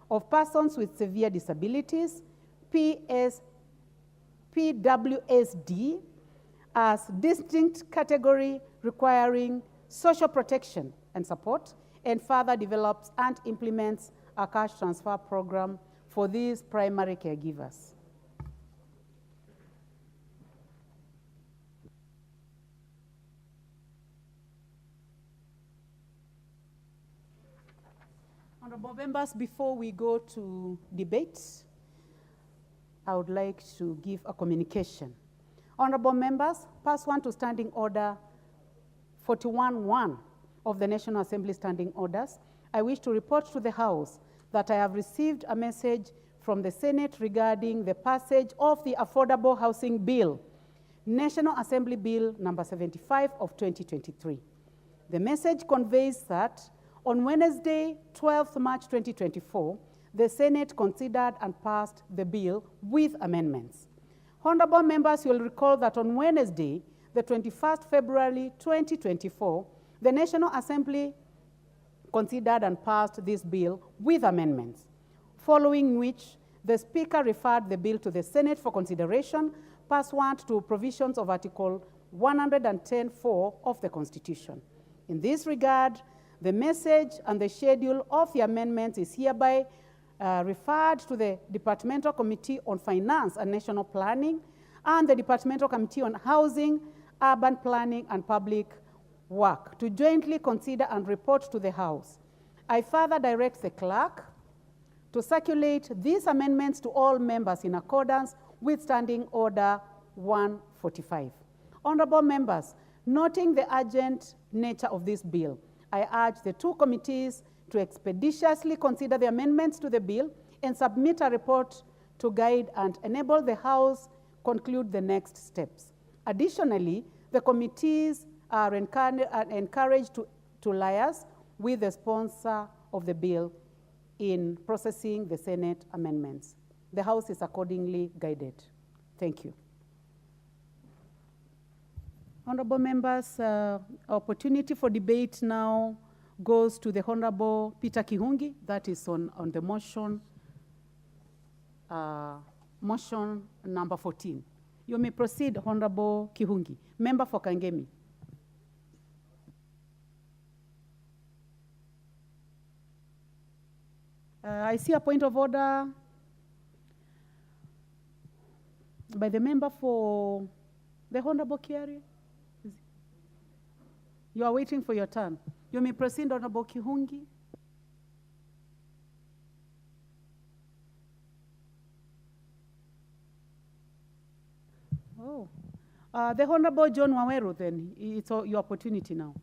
of persons with severe disabilities, PWSD, as distinct category requiring social protection and support, and further develops and implements a cash transfer program for these primary caregivers. Honorable members, before we go to debate, I would like to give a communication. Honorable members, pursuant to Standing Order 41-1 of the National Assembly Standing Orders, I wish to report to the House that I have received a message from the Senate regarding the passage of the Affordable Housing Bill, National Assembly Bill number 75 of 2023. The message conveys that on Wednesday, 12th March 2024, the Senate considered and passed the bill with amendments. Honorable members, you will recall that on Wednesday, the 21st February 2024, the National Assembly considered and passed this bill with amendments, following which the Speaker referred the bill to the Senate for consideration pursuant to provisions of Article 110(4) of the Constitution. In this regard, the message and the schedule of the amendments is hereby referred to the Departmental Committee on Finance and National Planning and the Departmental Committee on Housing, Urban Planning, and Public Work to jointly consider and report to the House. I further direct the clerk to circulate these amendments to all members in accordance with Standing Order 145. Honorable members, noting the urgent nature of this bill, I urge the two committees to expeditiously consider the amendments to the bill and submit a report to guide and enable the House conclude the next steps. Additionally, the committees are encouraged to liaise with the sponsor of the bill in processing the Senate amendments. The House is accordingly guided. Thank you. Honorable members, opportunity for debate now goes to the Honorable Peter Kihungi. That is on the motion, motion number 14. You may proceed, Honorable Kihungi. Member for Kangemi. I see a point of order by the member for the Honorable Kiari. You are waiting for your turn. You may proceed, Honorable Kihungi. Oh, the Honorable John Waweru, then, it's your opportunity now.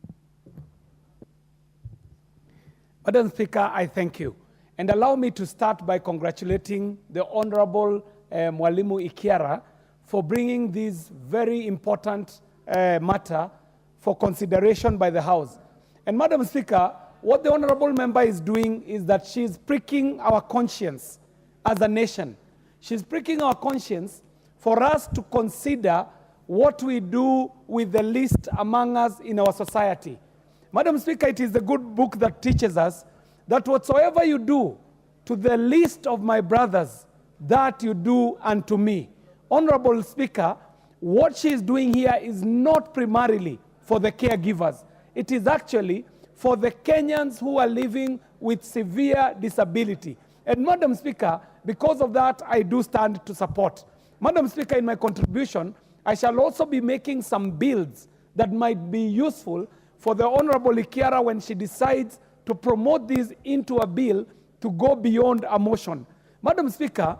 Madam Speaker, I thank you. And allow me to start by congratulating the Honorable Mwalimu Ikiara for bringing this very important matter for consideration by the House. And Madam Speaker, what the Honorable Member is doing is that she's pricking our conscience as a nation. She's pricking our conscience for us to consider what we do with the least among us in our society. Madam Speaker, it is the good book that teaches us that whatsoever you do to the least of my brothers, that you do unto me. Honorable Speaker, what she is doing here is not primarily for the caregivers. It is actually for the Kenyans who are living with severe disability. And Madam Speaker, because of that, I do stand to support. Madam Speaker, in my contribution, I shall also be making some bills that might be useful for the Honorable Ikiara when she decides to promote this into a bill to go beyond a motion. Madam Speaker,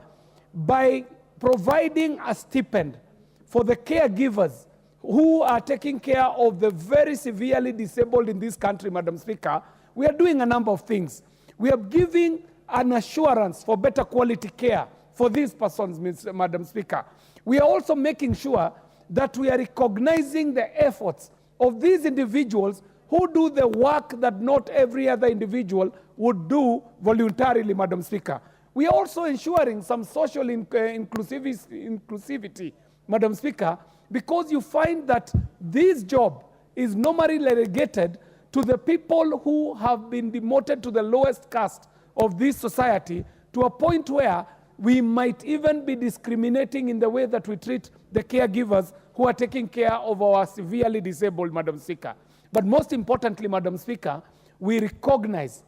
by providing a stipend for the caregivers who are taking care of the very severely disabled in this country, Madam Speaker, we are doing a number of things. We are giving an assurance for better quality care for these persons, Madam Speaker. We are also making sure that we are recognizing the efforts of these individuals who do the work that not every other individual would do voluntarily, Madam Speaker. We are also ensuring some social inclusivity, Madam Speaker, because you find that this job is normally relegated to the people who have been demoted to the lowest caste of this society, to a point where we might even be discriminating in the way that we treat the caregivers who are taking care of our severely disabled, Madam Speaker. But most importantly, Madam Speaker, we recognize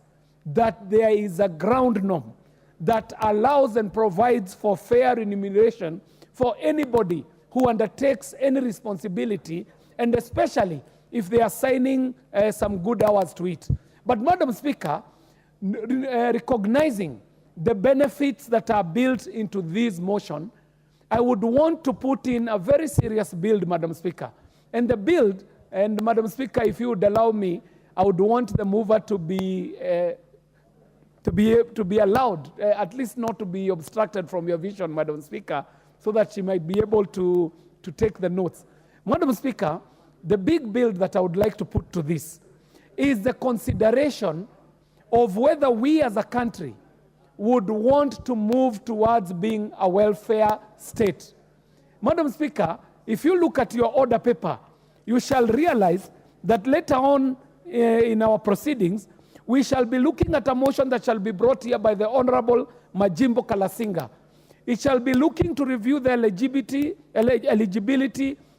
that there is a ground norm that allows and provides for fair remuneration for anybody who undertakes any responsibility, and especially if they are signing some good hours to it. But Madam Speaker, recognizing the benefits that are built into this motion, I would want to put in a very serious build, Madam Speaker. And the build, and Madam Speaker, if you would allow me, I would want the mover to be allowed, at least not to be obstructed from your vision, Madam Speaker, so that she might be able to take the notes. Madam Speaker, the big build that I would like to put to this is the consideration of whether we as a country would want to move towards being a welfare state. Madam Speaker, if you look at your order paper, you shall realize that later on in our proceedings, we shall be looking at a motion that shall be brought here by the Honorable Majimbo Kalasinga. It shall be looking to review the eligibility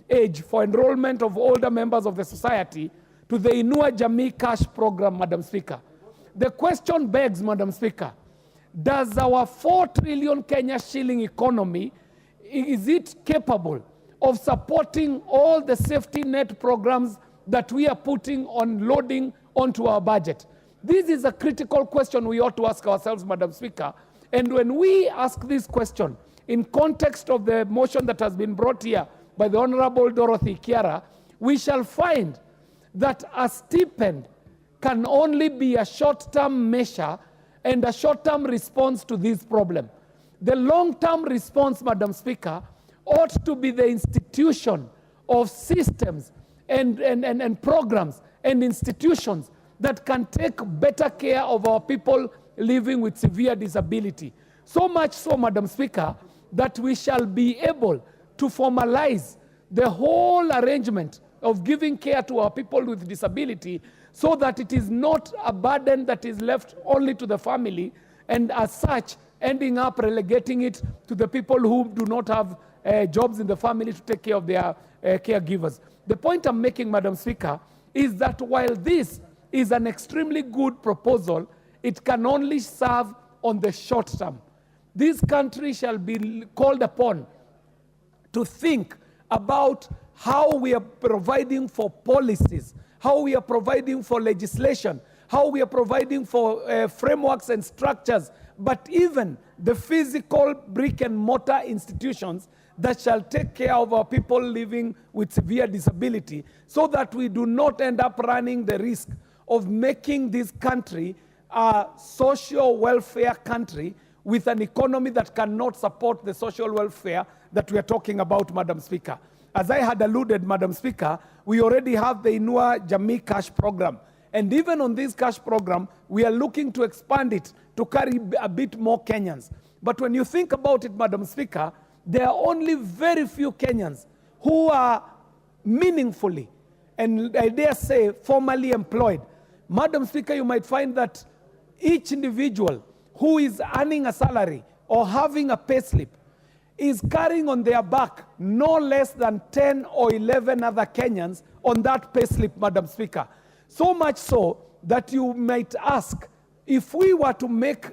age for enrollment of older members of the society to the Inua Jamii Cash Program, Madam Speaker. The question begs, Madam Speaker, does our 4 trillion Kenya shilling economy, is it capable of supporting all the safety net programs that we are putting on loading onto our budget? This is a critical question we ought to ask ourselves, Madam Speaker. And when we ask this question in context of the motion that has been brought here by the Honorable Dorothy Kiara, we shall find that a stipend can only be a short-term measure and a short-term response to this problem. The long-term response, Madam Speaker, ought to be the institution of systems and programs and institutions that can take better care of our people living with severe disability. So much so, Madam Speaker, that we shall be able to formalize the whole arrangement of giving care to our people with disability, so that it is not a burden that is left only to the family, and as such, ending up relegating it to the people who do not have jobs in the family to take care of their caregivers. The point I'm making, Madam Speaker, is that while this is an extremely good proposal, it can only serve on the short term. This country shall be called upon to think about how we are providing for policies, how we are providing for legislation, how we are providing for frameworks and structures, but even the physical brick and mortar institutions that shall take care of our people living with severe disability, so that we do not end up running the risk of making this country a social welfare country with an economy that cannot support the social welfare that we are talking about, Madam Speaker. As I had alluded, Madam Speaker, we already have the Inua Jamii Cash Program. And even on this cash program, we are looking to expand it to carry a bit more Kenyans. But when you think about it, Madam Speaker, there are only very few Kenyans who are meaningfully, and I dare say formally employed. Madam Speaker, you might find that each individual who is earning a salary or having a payslip is carrying on their back no less than 10 or 11 other Kenyans on that payslip, Madam Speaker. So much so that you might ask, if we were to make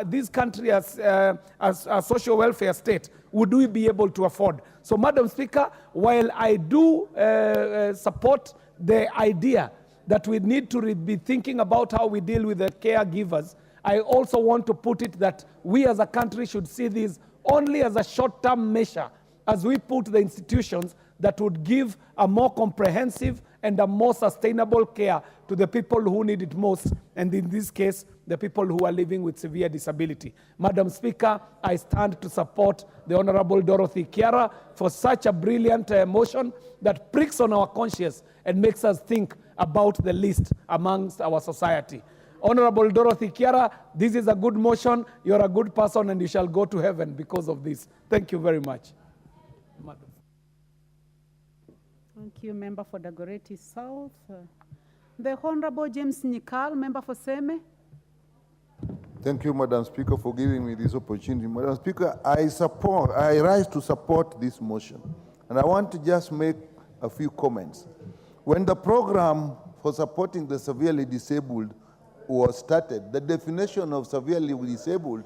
this country as a social welfare state, would we be able to afford? So, Madam Speaker, while I do support the idea that we need to be thinking about how we deal with the caregivers, I also want to put it that we as a country should see this only as a short-term measure as we put the institutions that would give a more comprehensive and a more sustainable care to the people who need it most, and in this case, the people who are living with severe disability. Madam Speaker, I stand to support the Honorable Dorothy Kiara for such a brilliant motion that pricks on our conscience and makes us think about the least amongst our society. Honorable Dorothy Kiara, this is a good motion. You're a good person and you shall go to heaven because of this. Thank you very much. Madam. Thank you, Member for Dagoretti South. The Honorable James Nyikal, Member for Seme. Thank you, Madam Speaker, for giving me this opportunity. Madam Speaker, I rise to support this motion. And I want to just make a few comments. When the program for supporting the severely disabled was started, the definition of severely disabled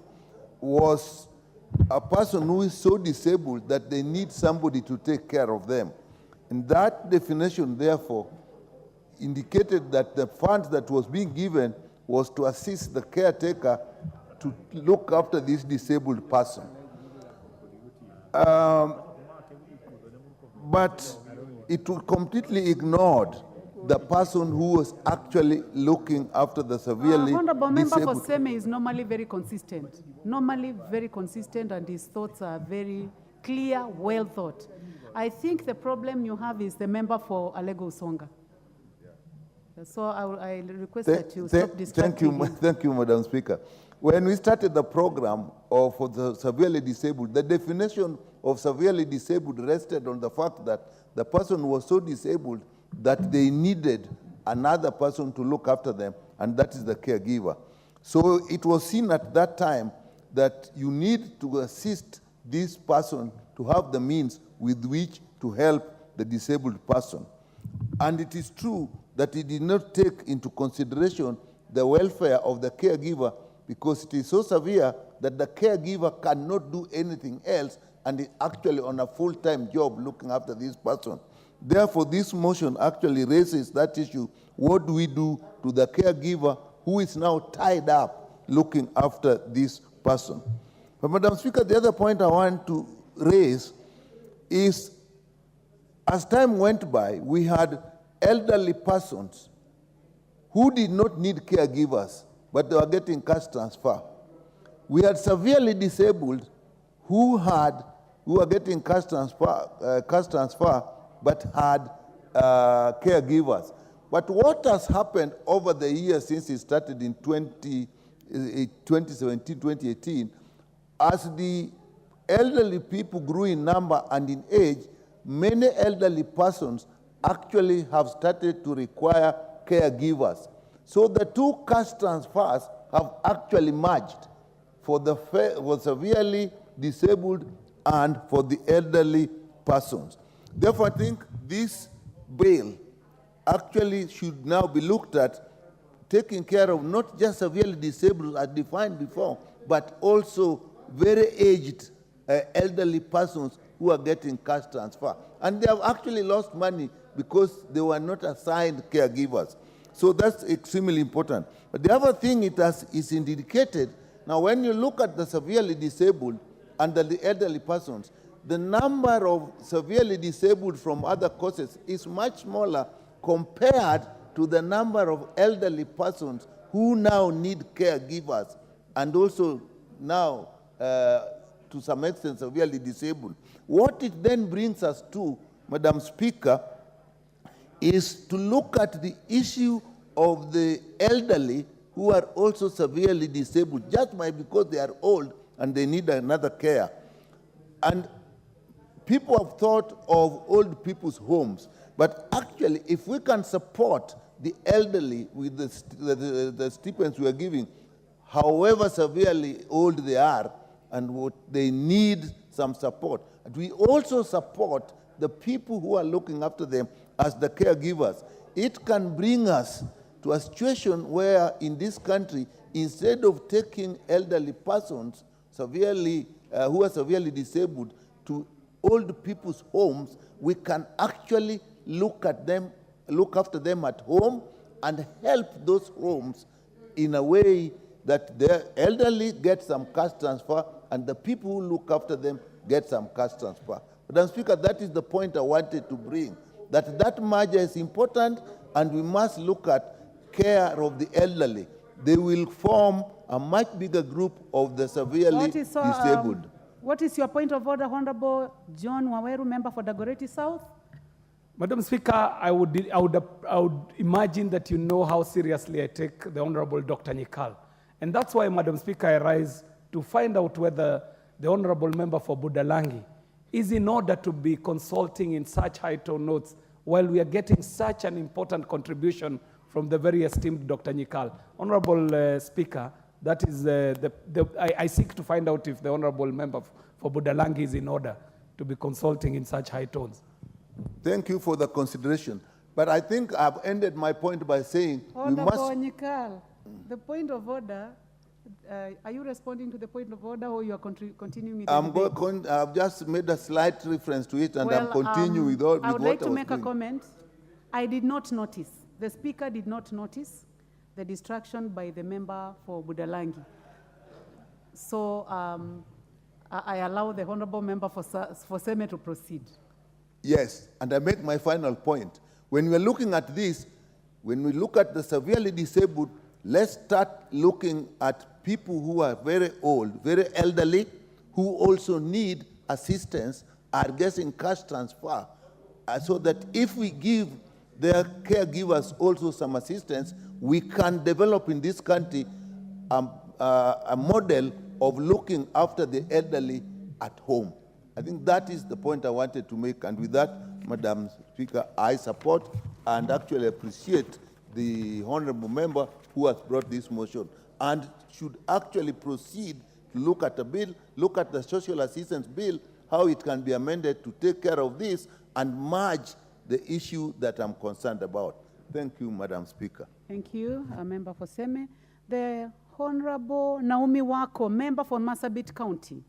was a person who is so disabled that they need somebody to take care of them. And that definition, therefore, indicated that the funds that was being given was to assist the caretaker to look after this disabled person. But it completely ignored the person who was actually looking after the severely Honorable Member for disabled. Seme is normally very consistent. Normally very consistent, and his thoughts are very clear, well thought. I think the problem you have is the member for Alego Usonga. So I request that you stop distracting him. Thank you, Madam Speaker. When we started the program for the severely disabled, the definition of severely disabled rested on the fact that the person was so disabled that they needed another person to look after them, and that is the caregiver. So it was seen at that time that you need to assist this person to have the means with which to help the disabled person. And it is true that it did not take into consideration the welfare of the caregiver, because it is so severe that the caregiver cannot do anything else and is actually on a full-time job looking after this person. Therefore, this motion actually raises that issue. What do we do to the caregiver who is now tied up looking after this person? But Madam Speaker, the other point I want to raise is, as time went by, we had elderly persons who did not need caregivers, but they were getting cash transfer. We had severely disabled who were getting cash transfer, but had caregivers. But what has happened over the years since it started in 2017, 2018, as the elderly people grew in number and in age, many elderly persons actually have started to require caregivers. So the two cash transfers have actually merged for the severely disabled and for the elderly persons. Therefore, I think this bill actually should now be looked at, taking care of not just severely disabled as defined before, but also very aged elderly persons who are getting cash transfer. And they have actually lost money because they were not assigned caregivers. So that's extremely important. But the other thing is indicated, now when you look at the severely disabled and the elderly persons, the number of severely disabled from other causes is much smaller compared to the number of elderly persons who now need caregivers and also now, to some extent, severely disabled. What it then brings us to, Madam Speaker, is to look at the issue of the elderly who are also severely disabled, just because they are old and they need another care. And people have thought of old people's homes, but actually, if we can support the elderly with the stipends we are giving, however severely old they are, and what they need some support, and we also support the people who are looking after them as the caregivers, it can bring us to a situation where in this country, instead of taking elderly persons who are severely disabled to old people's homes, we can actually look after them at home and help those homes in a way that the elderly get some cash transfer and the people who look after them get some cash transfer. Madam Speaker, that is the point I wanted to bring, that that merger is important, and we must look at care of the elderly. They will form a much bigger group of the severely disabled. What is your point of order, Honorable John Waweru, member for Dagoretti South? Madam Speaker, I would imagine that you know how seriously I take the Honorable Dr. Nyikal. And that's why, Madam Speaker, I rise to find out whether the Honorable member for Budalangi is in order to be consulting in such high tone notes while we are getting such an important contribution from the very esteemed Dr. Nyikal. Honorable Speaker, that is I seek to find out if the Honorable member for Budalangi is in order to be consulting in such high tones. Thank you for the consideration. But I think I've ended my point by saying Honorable we must... Nyikal, the point of order, are you responding to the point of order or you are continuing with the debate? I've just made a slight reference to it, and I'm continuing with I would like to make a comment. I did not notice, the Speaker did not notice the distraction by the member for Budalangi. So I allow the Honorable member for Seme to proceed. Yes, and I make my final point. When we're looking at this, when we look at the severely disabled, let's start looking at people who are very old, very elderly, who also need assistance, are getting cash transfer, so that if we give their caregivers also some assistance, we can develop in this country a model of looking after the elderly at home. I think that is the point I wanted to make, and with that, Madam Speaker, I support and actually appreciate the honorable member who has brought this motion, and should actually proceed to look at the bill, look at the social assistance bill, how it can be amended to take care of this and merge the issue that I'm concerned about. Thank you, Madam Speaker. Thank you, member for Seme. The Honorable Naomi Wako, member for Marsabit County.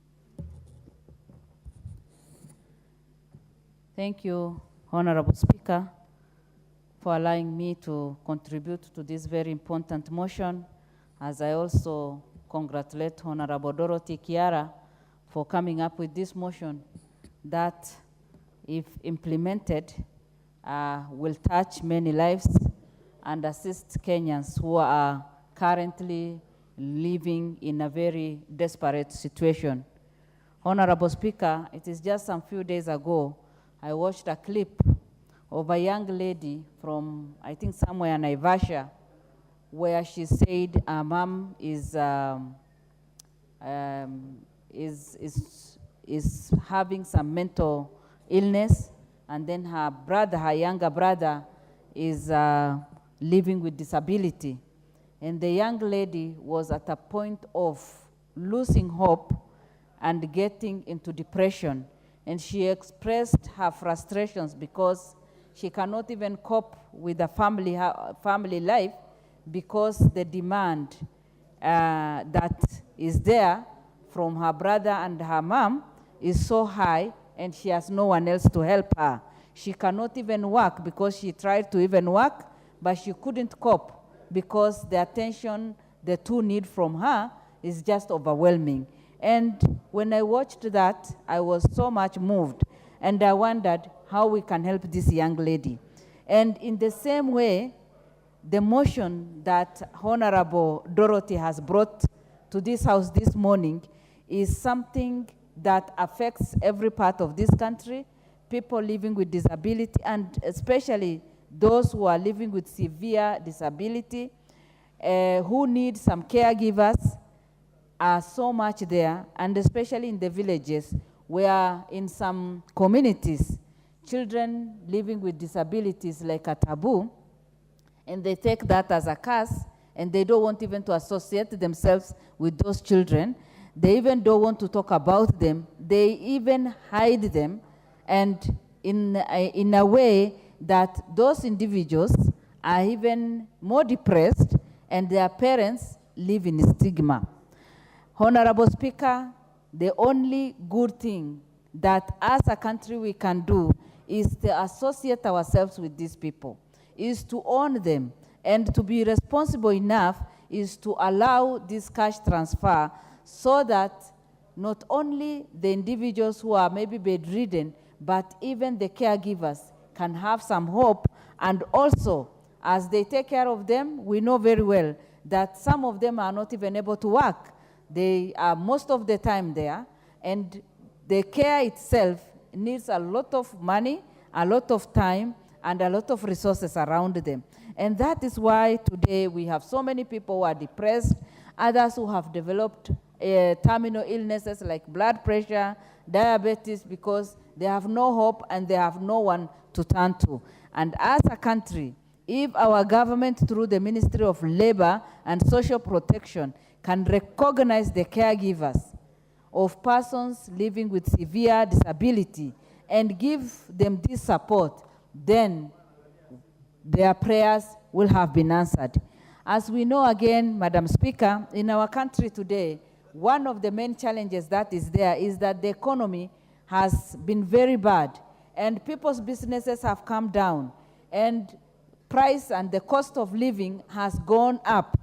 Thank you, Honorable Speaker, for allowing me to contribute to this very important motion, as I also congratulate Honorable Dorothy Kiara for coming up with this motion that, if implemented, will touch many lives and assist Kenyans who are currently living in a very desperate situation. Honorable Speaker, it is just some few days ago, I watched a clip of a young lady from, I think, somewhere in Naivasha, where she said her mom is having some mental illness, and then her brother, her younger brother, is living with disability. And the young lady was at a point of losing hope and getting into depression. And she expressed her frustrations because she cannot even cope with the family life, because the demand that is there from her brother and her mom is so high, and she has no one else to help her. She cannot even work, because she tried to even work, but she couldn't cope because the attention the two need from her is just overwhelming. And when I watched that, I was so much moved, and I wondered how we can help this young lady. And in the same way, the motion that Honorable Dorothy has brought to this house this morning is something that affects every part of this country, people living with disability, and especially those who are living with severe disability, who need some caregivers, are so much there, and especially in the villages, where in some communities, children living with disabilities like a taboo, and they take that as a curse, and they don't want even to associate themselves with those children. They even don't want to talk about them. They even hide them, and in a way that those individuals are even more depressed, and their parents live in stigma. Honorable Speaker, the only good thing that as a country we can do is to associate ourselves with these people, is to own them, and to be responsible enough is to allow this cash transfer, so that not only the individuals who are maybe bedridden, but even the caregivers can have some hope. And also, as they take care of them, we know very well that some of them are not even able to work. They are most of the time there, and the care itself needs a lot of money, a lot of time, and a lot of resources around them. And that is why today we have so many people who are depressed, others who have developed terminal illnesses like blood pressure, diabetes, because they have no hope and they have no one to turn to. And as a country, if our government, through the Ministry of Labor and Social Protection, can recognize the caregivers of persons living with severe disability and give them this support, then their prayers will have been answered. As we know again, Madam Speaker, in our country today, one of the main challenges that is there is that the economy has been very bad, and people's businesses have come down, and price and the cost of living has gone up.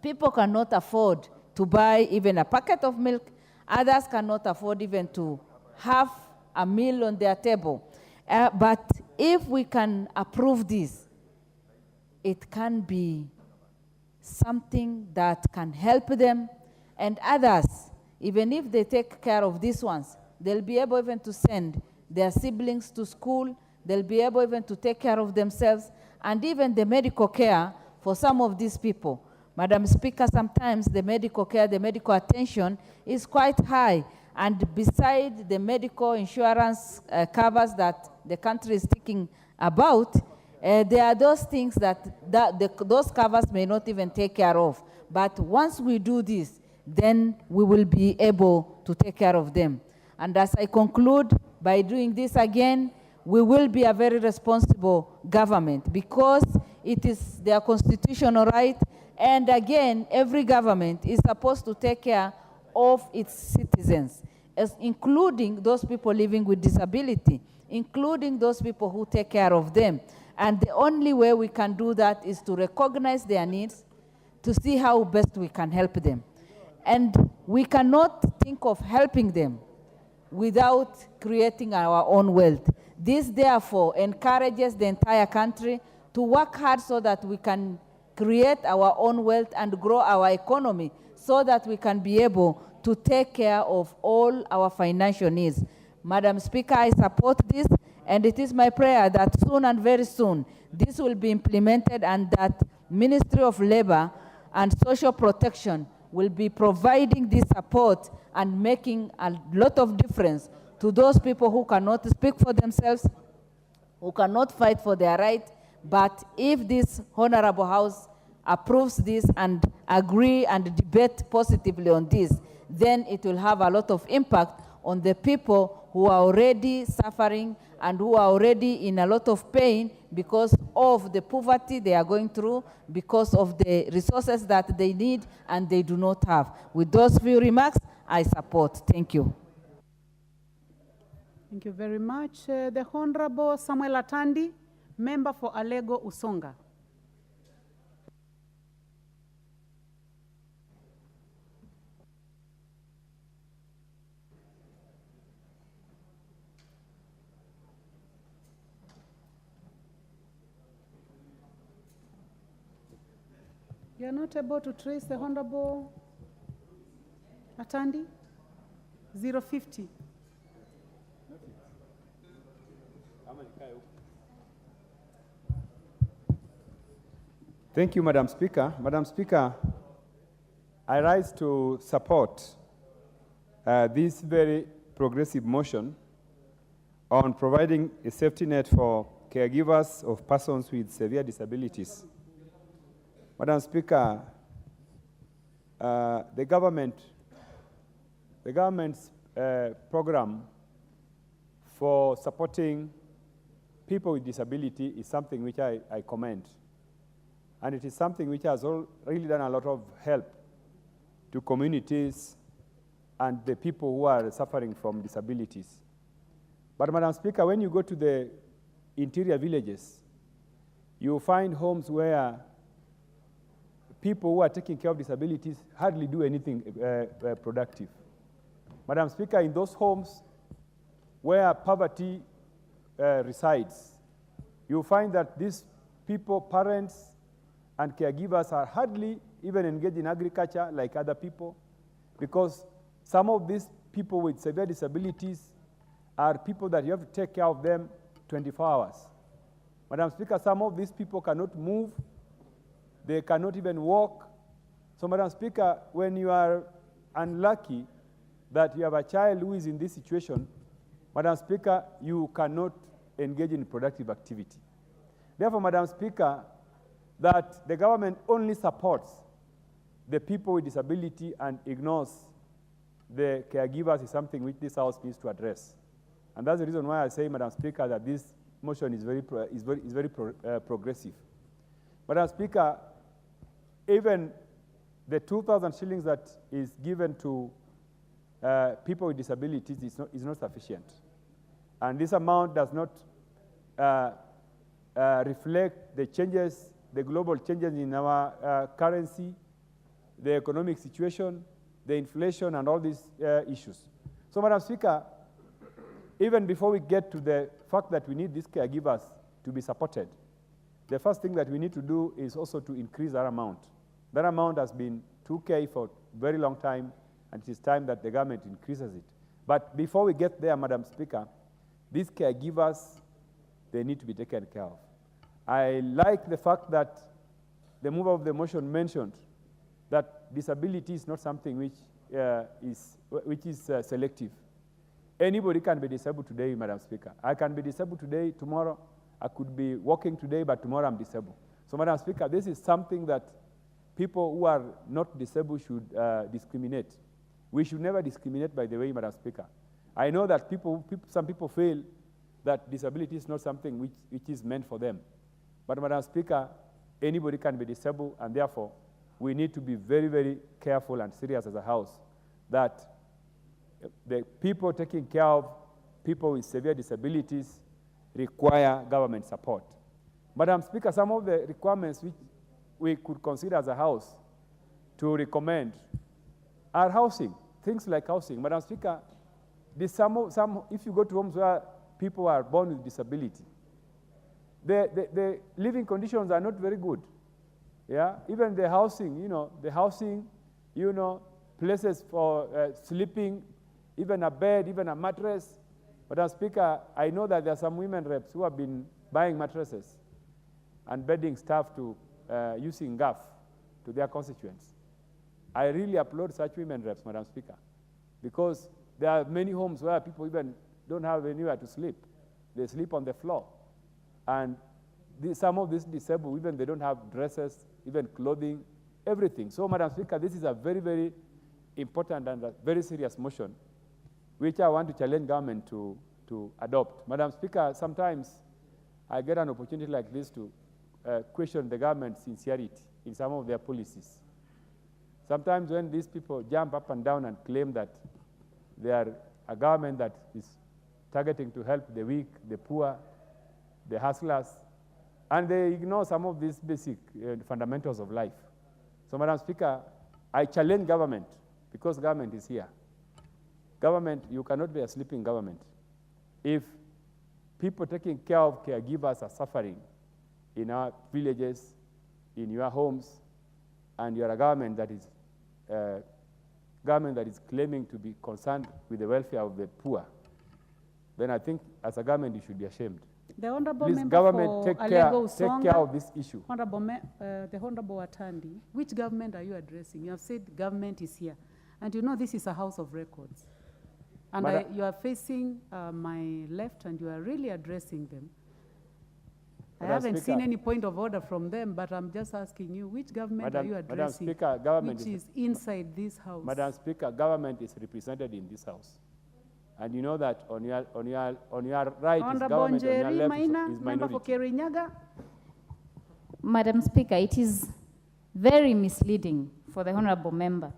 People cannot afford to buy even a packet of milk. Others cannot afford even to have a meal on their table. But if we can approve this, it can be something that can help them and others. Even if they take care of these ones, they'll be able even to send their siblings to school. They'll be able even to take care of themselves, and even the medical care for some of these people. Madam Speaker, sometimes the medical care, the medical attention is quite high. And beside the medical insurance covers that the country is thinking about, there are those things that those covers may not even take care of. But once we do this, then we will be able to take care of them. And as I conclude, by doing this again, we will be a very responsible government, because it is their constitutional right. And again, every government is supposed to take care of its citizens, including those people living with disability, including those people who take care of them. And the only way we can do that is to recognize their needs, to see how best we can help them. And we cannot think of helping them without creating our own wealth. This, therefore, encourages the entire country to work hard so that we can create our own wealth and grow our economy, so that we can be able to take care of all our financial needs. Madam Speaker, I support this, and it is my prayer that soon and very soon this will be implemented, and that Ministry of Labor and Social Protection will be providing this support and making a lot of difference to those people who cannot speak for themselves, who cannot fight for their right. But if this Honorable House approves this and agree and debate positively on this, then it will have a lot of impact on the people who are already suffering and who are already in a lot of pain because of the poverty they are going through, because of the resources that they need and they do not have. With those few remarks, I support. Thank you. Thank you very much. The Honorable Samuel Atandi, member for Alego Usonga. You are not able to trace the Honorable Atandi? 050. Thank you, Madam Speaker. Madam Speaker, I rise to support this very progressive motion on providing a safety net for caregivers of persons with severe disabilities. Madam Speaker, the government's program for supporting people with disability is something which I commend. And it is something which has really done a lot of help to communities and the people who are suffering from disabilities. But Madam Speaker, when you go to the interior villages, you find homes where people who are taking care of disabilities hardly do anything productive. Madam Speaker, in those homes where poverty resides, you find that these people, parents and caregivers, are hardly even engaged in agriculture like other people, because some of these people with severe disabilities are people that you have to take care of them 24 hours. Madam Speaker, some of these people cannot move, they cannot even walk. So, Madam Speaker, when you are unlucky that you have a child who is in this situation, Madam Speaker, you cannot engage in productive activity. Therefore, Madam Speaker, that the government only supports the people with disability and ignores the caregivers is something which this House needs to address. And that's the reason why I say, Madam Speaker, that this motion is very progressive. Madam Speaker, even the 2,000 shillings that is given to people with disabilities is not sufficient. And this amount does not reflect the changes, the global changes in our currency, the economic situation, the inflation, and all these issues. So, Madam Speaker, even before we get to the fact that we need these caregivers to be supported, the first thing that we need to do is also to increase that amount. That amount has been 2K for a very long time, and it is time that the government increases it. But before we get there, Madam Speaker, these caregivers, they need to be taken care of. I like the fact that the mover of the motion mentioned that disability is not something which is selective. Anybody can be disabled today, Madam Speaker. I can be disabled today, tomorrow. I could be walking today, but tomorrow I'm disabled. So, Madam Speaker, this is something that people who are not disabled should discriminate. We should never discriminate, by the way, Madam Speaker. I know that some people feel that disability is not something which is meant for them. But, Madam Speaker, anybody can be disabled, and therefore, we need to be very, very careful and serious as a House that the people taking care of people with severe disabilities require government support. Madam Speaker, some of the requirements which we could consider as a House to recommend are housing, things like housing. Madam Speaker, if you go to homes where people are born with disability, the living conditions are not very good. Yeah, even the housing, places for sleeping, even a bed, even a mattress. Madam Speaker, I know that there are some women reps who have been buying mattresses and bedding staff to using GAF to their constituents. I really applaud such women reps, Madam Speaker, because there are many homes where people even don't have anywhere to sleep. They sleep on the floor. And some of these disabled, even they don't have dresses, even clothing, everything. So, Madam Speaker, this is a very, very important and a very serious motion, which I want to challenge government to adopt. Madam Speaker, sometimes I get an opportunity like this to question the government's sincerity in some of their policies. Sometimes when these people jump up and down and claim that they are a government that is targeting to help the weak, the poor, the hustlers, and they ignore some of these basic fundamentals of life. So, Madam Speaker, I challenge government, because government is here. Government, you cannot be a sleeping government. If people taking care of caregivers are suffering in our villages, in your homes, and you are a government that is claiming to be concerned with the welfare of the poor, then I think as a government you should be ashamed. The Honourable Please, Member government, for take Alego care of this issue. The Honourable Atandi, which government are you addressing? You have said government is here. And you know this is a House of Records. And you are facing my left and you are really addressing them. I haven't seen any point of order from them, but I'm just asking you, which government are you addressing, which is inside this House? Madam Speaker, government is represented in this House. And you know that on your right is government, on your left is minority. Madam Speaker, it is very misleading for the Honourable Member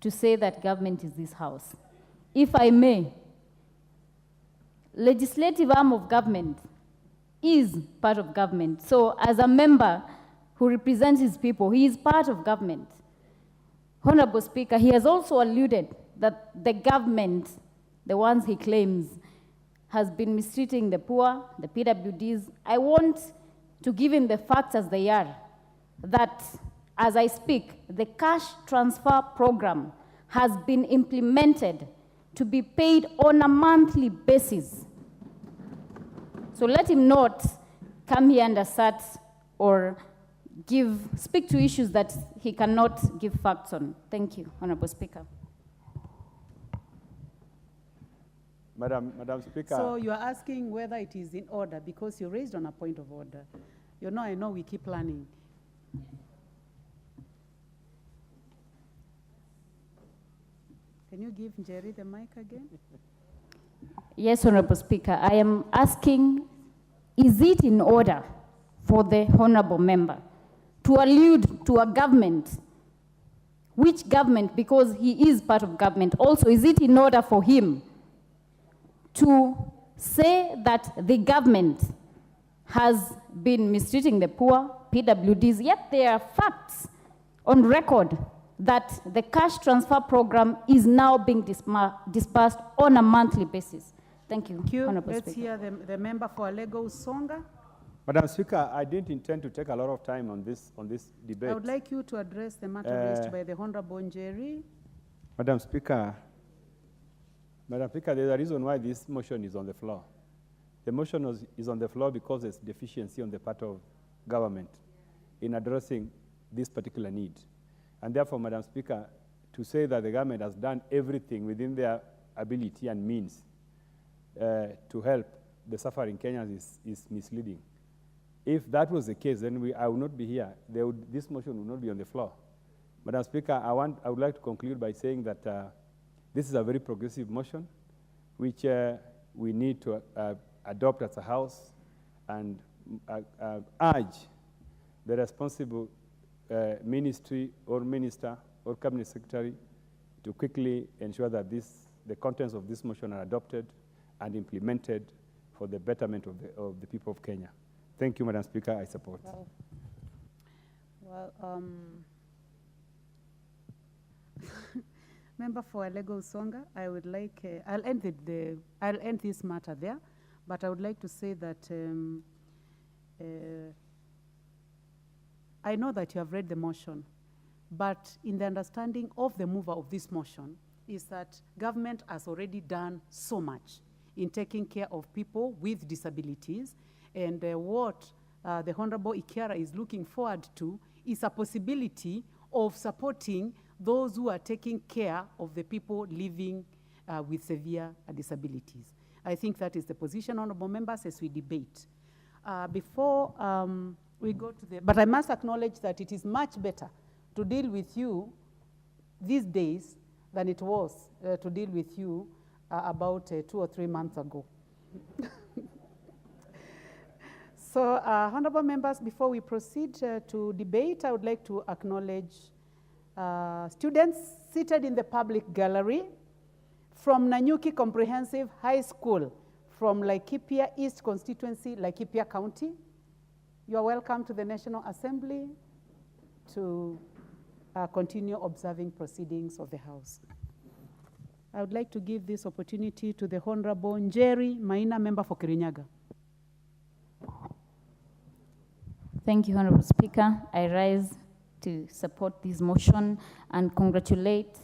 to say that government is this House. If I may, legislative arm of government is part of government. So as a member who represents his people, he is part of government. Honourable Speaker, he has also alluded that the government, the ones he claims, has been mistreating the poor, the PWDs. I want to give him the facts as they are, that as I speak, the cash transfer program has been implemented to be paid on a monthly basis. So let him not come here and assert or speak to issues that he cannot give facts on. Thank you, Honorable Speaker. Madam Speaker. So you are asking whether it is in order because you raised on a point of order. You know, I know we keep planning. Can you give Njeri the mic again? Yes, Honorable Speaker. I am asking, is it in order for the Honorable Member to allude to a government? Which government? Because he is part of government. Also, is it in order for him to say that the government has been mistreating the poor, PWDs, yet there are facts on record that the cash transfer program is now being disbursed on a monthly basis? Thank you, Honorable Let's Speaker. hear the member for Lego Songa. Madam Speaker, I didn't intend to take a lot of time on this debate. I would like you to address the matter raised by the Honorable Njeri. Madam Speaker, there's a reason why this motion is on the floor. The motion is on the floor because there's deficiency on the part of government in addressing this particular need. And therefore, Madam Speaker, to say that the government has done everything within their ability and means to help the suffering Kenyans is misleading. If that was the case, then I would not be here. This motion would not be on the floor. Madam Speaker, I would like to conclude by saying that this is a very progressive motion, which we need to adopt as a House and urge the responsible ministry or minister or cabinet secretary to quickly ensure that the contents of this motion are adopted and implemented for the betterment of the people of Kenya. Thank you, Madam Speaker. I support. Well, Member for Lego Songa, I would like, I'll end this matter there, but I would like to say that I know that you have read the motion, but in the understanding of the mover of this motion is that government has already done so much in taking care of people with disabilities, and what the Honorable Ikiara is looking forward to is a possibility of supporting those who are taking care of the people living with severe disabilities. I think that is the position, honorable members, as we debate. Before we go to but I must acknowledge that it is much better to deal with you these days than it was to deal with you about 2 or 3 months ago. So, honorable members, before we proceed to debate, I would like to acknowledge students seated in the public gallery from Nanyuki Comprehensive High School from Laikipia East Constituency, Laikipia County. You are welcome to the National Assembly to continue observing proceedings of the House. I would like to give this opportunity to the Honorable Njeri Maina, member for Kirinyaga. Thank you, Honorable Speaker. I rise to support this motion and congratulate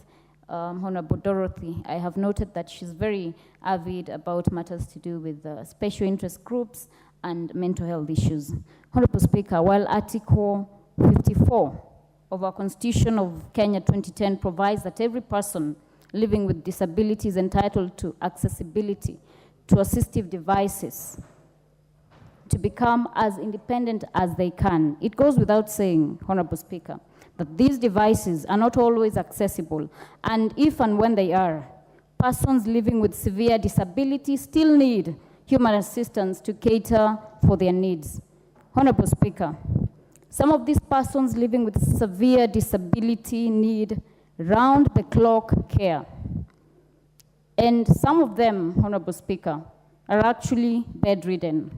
Honorable Dorothy. I have noted that she's very avid about matters to do with special interest groups and mental health issues. Honorable Speaker, while Article 54 of our Constitution of Kenya 2010 provides that every person living with disability is entitled to accessibility to assistive devices to become as independent as they can. It goes without saying, Honorable Speaker, that these devices are not always accessible, and if and when they are, persons living with severe disability still need human assistance to cater for their needs. Honorable Speaker, some of these persons living with severe disability need round-the-clock care, and some of them, Honorable Speaker, are actually bedridden.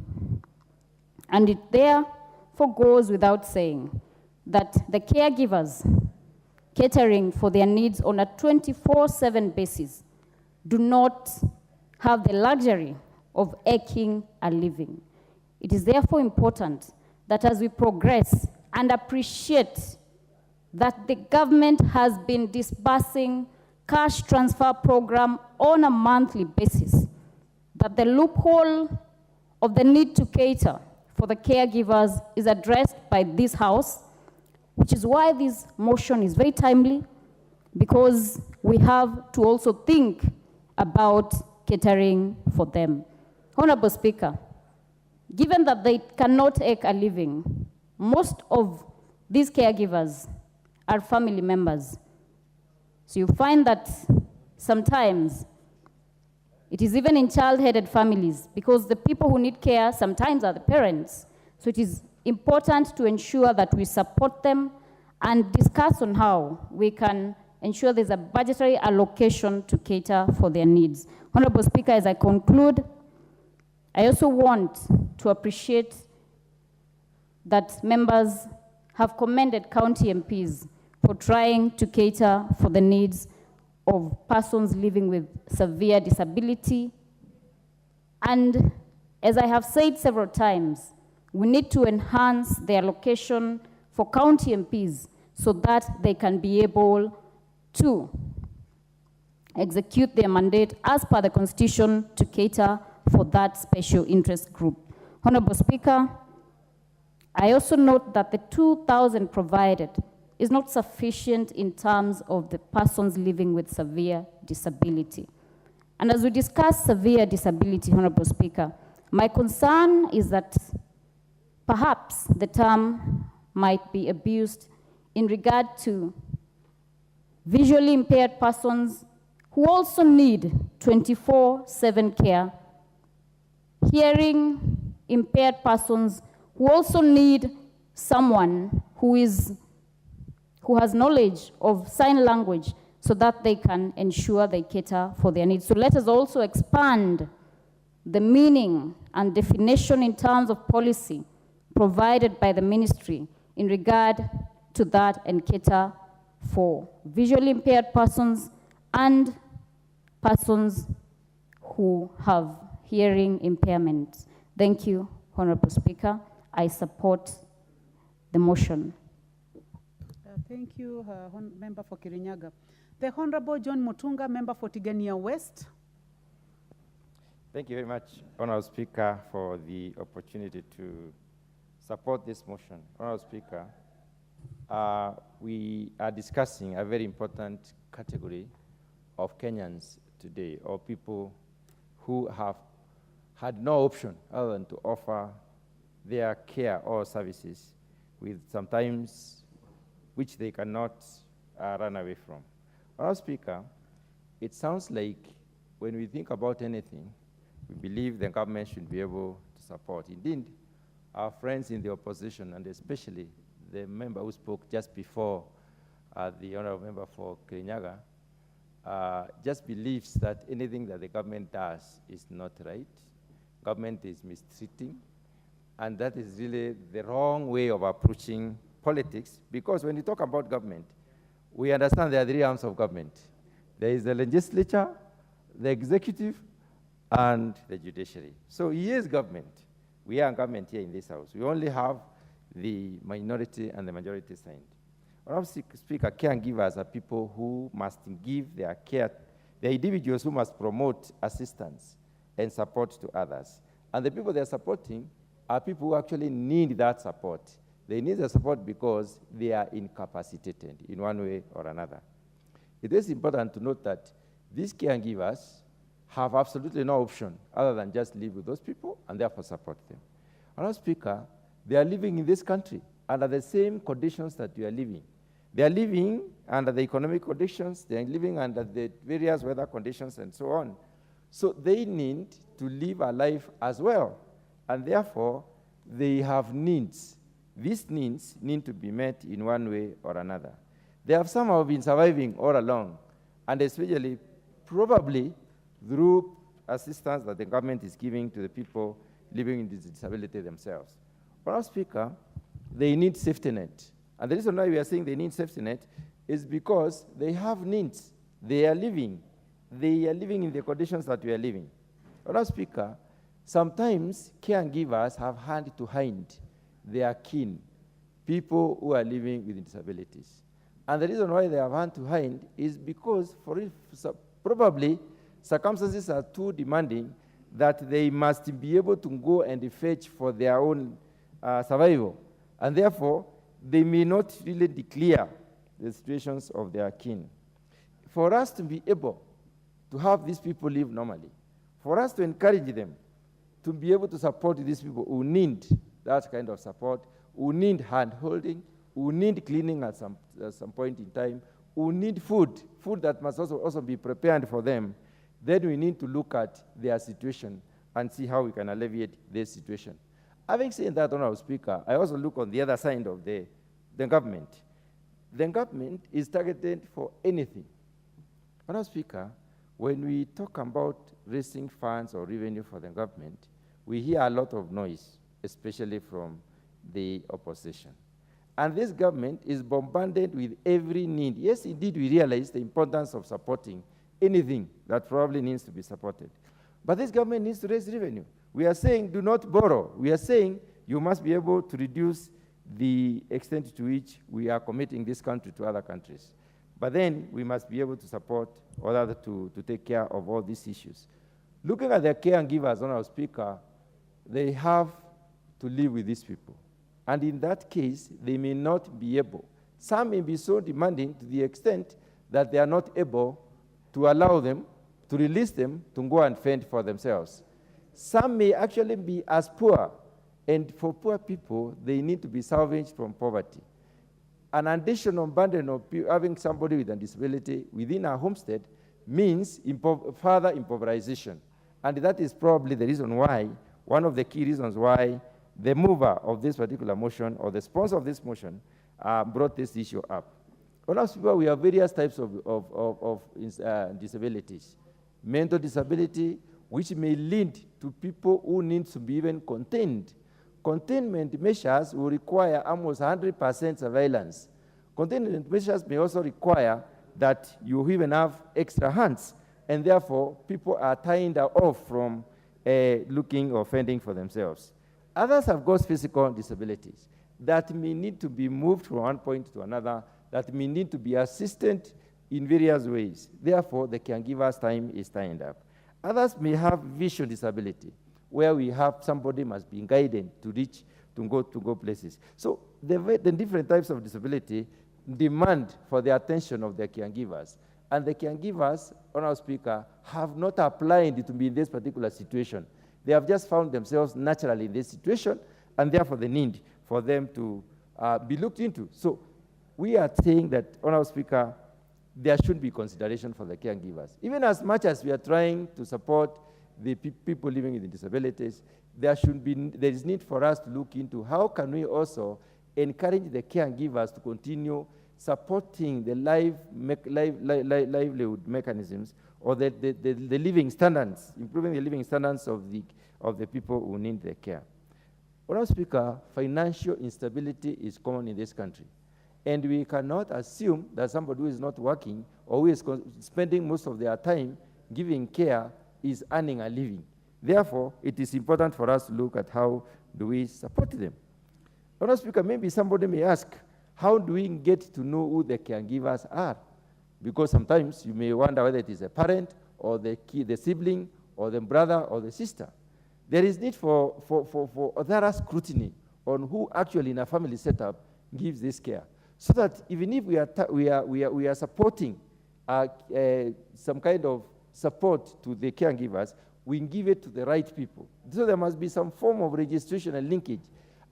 And it therefore goes without saying that the caregivers catering for their needs on a 24/7 basis do not have the luxury of eking a living. It is therefore important that as we progress and appreciate that the government has been disbursing cash transfer program on a monthly basis, that the loophole of the need to cater for the caregivers is addressed by this House, which is why this motion is very timely, because we have to also think about catering for them. Honorable Speaker, given that they cannot eke a living, most of these caregivers are family members. So you find that sometimes it is even in child-headed families, because the people who need care sometimes are the parents. So it is important to ensure that we support them and discuss on how we can ensure there's a budgetary allocation to cater for their needs. Honorable Speaker, as I conclude, I also want to appreciate that members have commended county MPs for trying to cater for the needs of persons living with severe disability. And as I have said several times, we need to enhance the allocation for county MPs so that they can be able to execute their mandate as per the Constitution to cater for that special interest group. Honorable Speaker, I also note that the 2,000 provided is not sufficient in terms of the persons living with severe disability. And as we discuss severe disability, Honorable Speaker, my concern is that perhaps the term might be abused in regard to visually impaired persons who also need 24/7 care, hearing impaired persons who also need someone who has knowledge of sign language so that they can ensure they cater for their needs. So let us also expand the meaning and definition in terms of policy provided by the ministry in regard to that and cater for visually impaired persons and persons who have hearing impairment. Thank you, Honorable Speaker. I support the motion. Thank you, Member for Kirinyaga. The Honorable John Mutunga, Member for Tigania West. Thank you very much, Honorable Speaker, for the opportunity to support this motion. Honorable Speaker, we are discussing a very important category of Kenyans today, or people who have had no option other than to offer their care or services with sometimes which they cannot run away from. Honorable Speaker, it sounds like when we think about anything, we believe the government should be able to support. Indeed, our friends in the opposition, and especially the member who spoke just before the honorable member for Kirinyaga, just believes that anything that the government does is not right. Government is mistreating, and that is really the wrong way of approaching politics, because when you talk about government, we understand there are three arms of government. There is the legislature, the executive, and the judiciary. So yes, government. We are government here in this house. We only have the minority and the majority side. Honorable Speaker, caregivers are people who must give their care. They're individuals who must promote assistance and support to others. And the people they're supporting are people who actually need that support. They need the support because they are incapacitated in one way or another. It is important to note that these caregivers have absolutely no option other than just live with those people and therefore support them. Honorable Speaker, they are living in this country under the same conditions that we are living. They are living under the economic conditions, they are living under the various weather conditions and so on. So they need to live a life as well, and therefore they have needs. These needs need to be met in one way or another. They have somehow been surviving all along, and especially probably through assistance that the government is giving to the people living with disability themselves. Honorable Speaker, they need safety net. And the reason why we are saying they need safety net is because they have needs. They are living in the conditions that we are living. Honorable Speaker, Sometimes caregivers have hand to hand their kin, people who are living with disabilities. And the reason why they have hand to hand is because probably circumstances are too demanding that they must be able to go and fetch for their own survival. And therefore, they may not really declare the situations of their kin. For us to be able to have these people live normally, for us to encourage them to be able to support these people who need that kind of support, who need hand-holding, who need cleaning at some point in time, who need food that must also be prepared for them, then we need to look at their situation and see how we can alleviate their situation. Having said that, Honorable Speaker, I also look on the other side of the government. The government is targeted for anything. Honorable Speaker, when we talk about raising funds or revenue for the government, we hear a lot of noise, especially from the opposition. And this government is bombarded with every need. Yes, indeed, we realize the importance of supporting anything that probably needs to be supported. But this government needs to raise revenue. We are saying do not borrow. We are saying you must be able to reduce the extent to which we are committing this country to other countries. But then we must be able to support or rather to take care of all these issues. Looking at the caregivers, Honorable Speaker, they have to live with these people. And in that case, they may not be able. Some may be so demanding to the extent that they are not able to allow them, to release them to go and fend for themselves. Some may actually be as poor, and for poor people, they need to be salvaged from poverty. An additional burden of having somebody with a disability within a homestead means further impoverization. And that is probably the reason why, one of the key reasons why the mover of this particular motion or the sponsor of this motion brought this issue up. Honorable, we have various types of disabilities. Mental disability, which may lead to people who need to be even contained. Containment measures will require almost 100% surveillance. Containment measures may also require that you even have extra hands, and therefore people are tied off from looking or fending for themselves. Others have got physical disabilities that may need to be moved from one point to another, that may need to be assisted in various ways. Therefore, the caregiver's time is tied up. Others may have vision disability, where we have somebody must be guided to go places. So the different types of disability demand for the attention of their caregivers. And the caregivers, Honorable Speaker, have not applied to be in this particular situation. They have just found themselves naturally in this situation, and therefore the need for them to be looked into. So we are saying that, Honorable Speaker, there should be consideration for the caregivers. Even as much as we are trying to support the people living with disabilities, there is need for us to look into how can we also encourage the caregivers to continue supporting the livelihood mechanisms or the living standards, improving the living standards of the people who need their care. Honorable Speaker, financial instability is common in this country. And we cannot assume that somebody who is not working or who is spending most of their time giving care is earning a living. Therefore, it is important for us to look at how do we support them. Honorable Speaker, maybe somebody may ask, how do we get to know who the caregivers are? Because sometimes you may wonder whether it is a parent or the sibling or the brother or the sister. There is need for thorough scrutiny on who actually in a family setup gives this care, so that even if we are supporting some kind of support to the caregivers, we give it to the right people. So there must be some form of registration and linkage.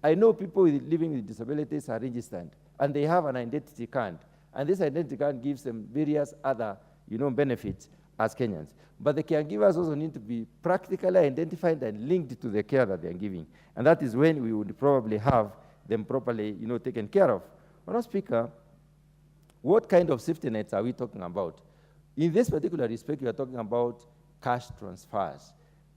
I know people living with disabilities are registered, and they have an identity card, and this identity card gives them various other benefits as Kenyans. But the caregivers also need to be practically identified and linked to the care that they are giving. And that is when we would probably have them properly taken care of. Honorable Speaker, what kind of safety nets are we talking about? In this particular respect, we are talking about cash transfers.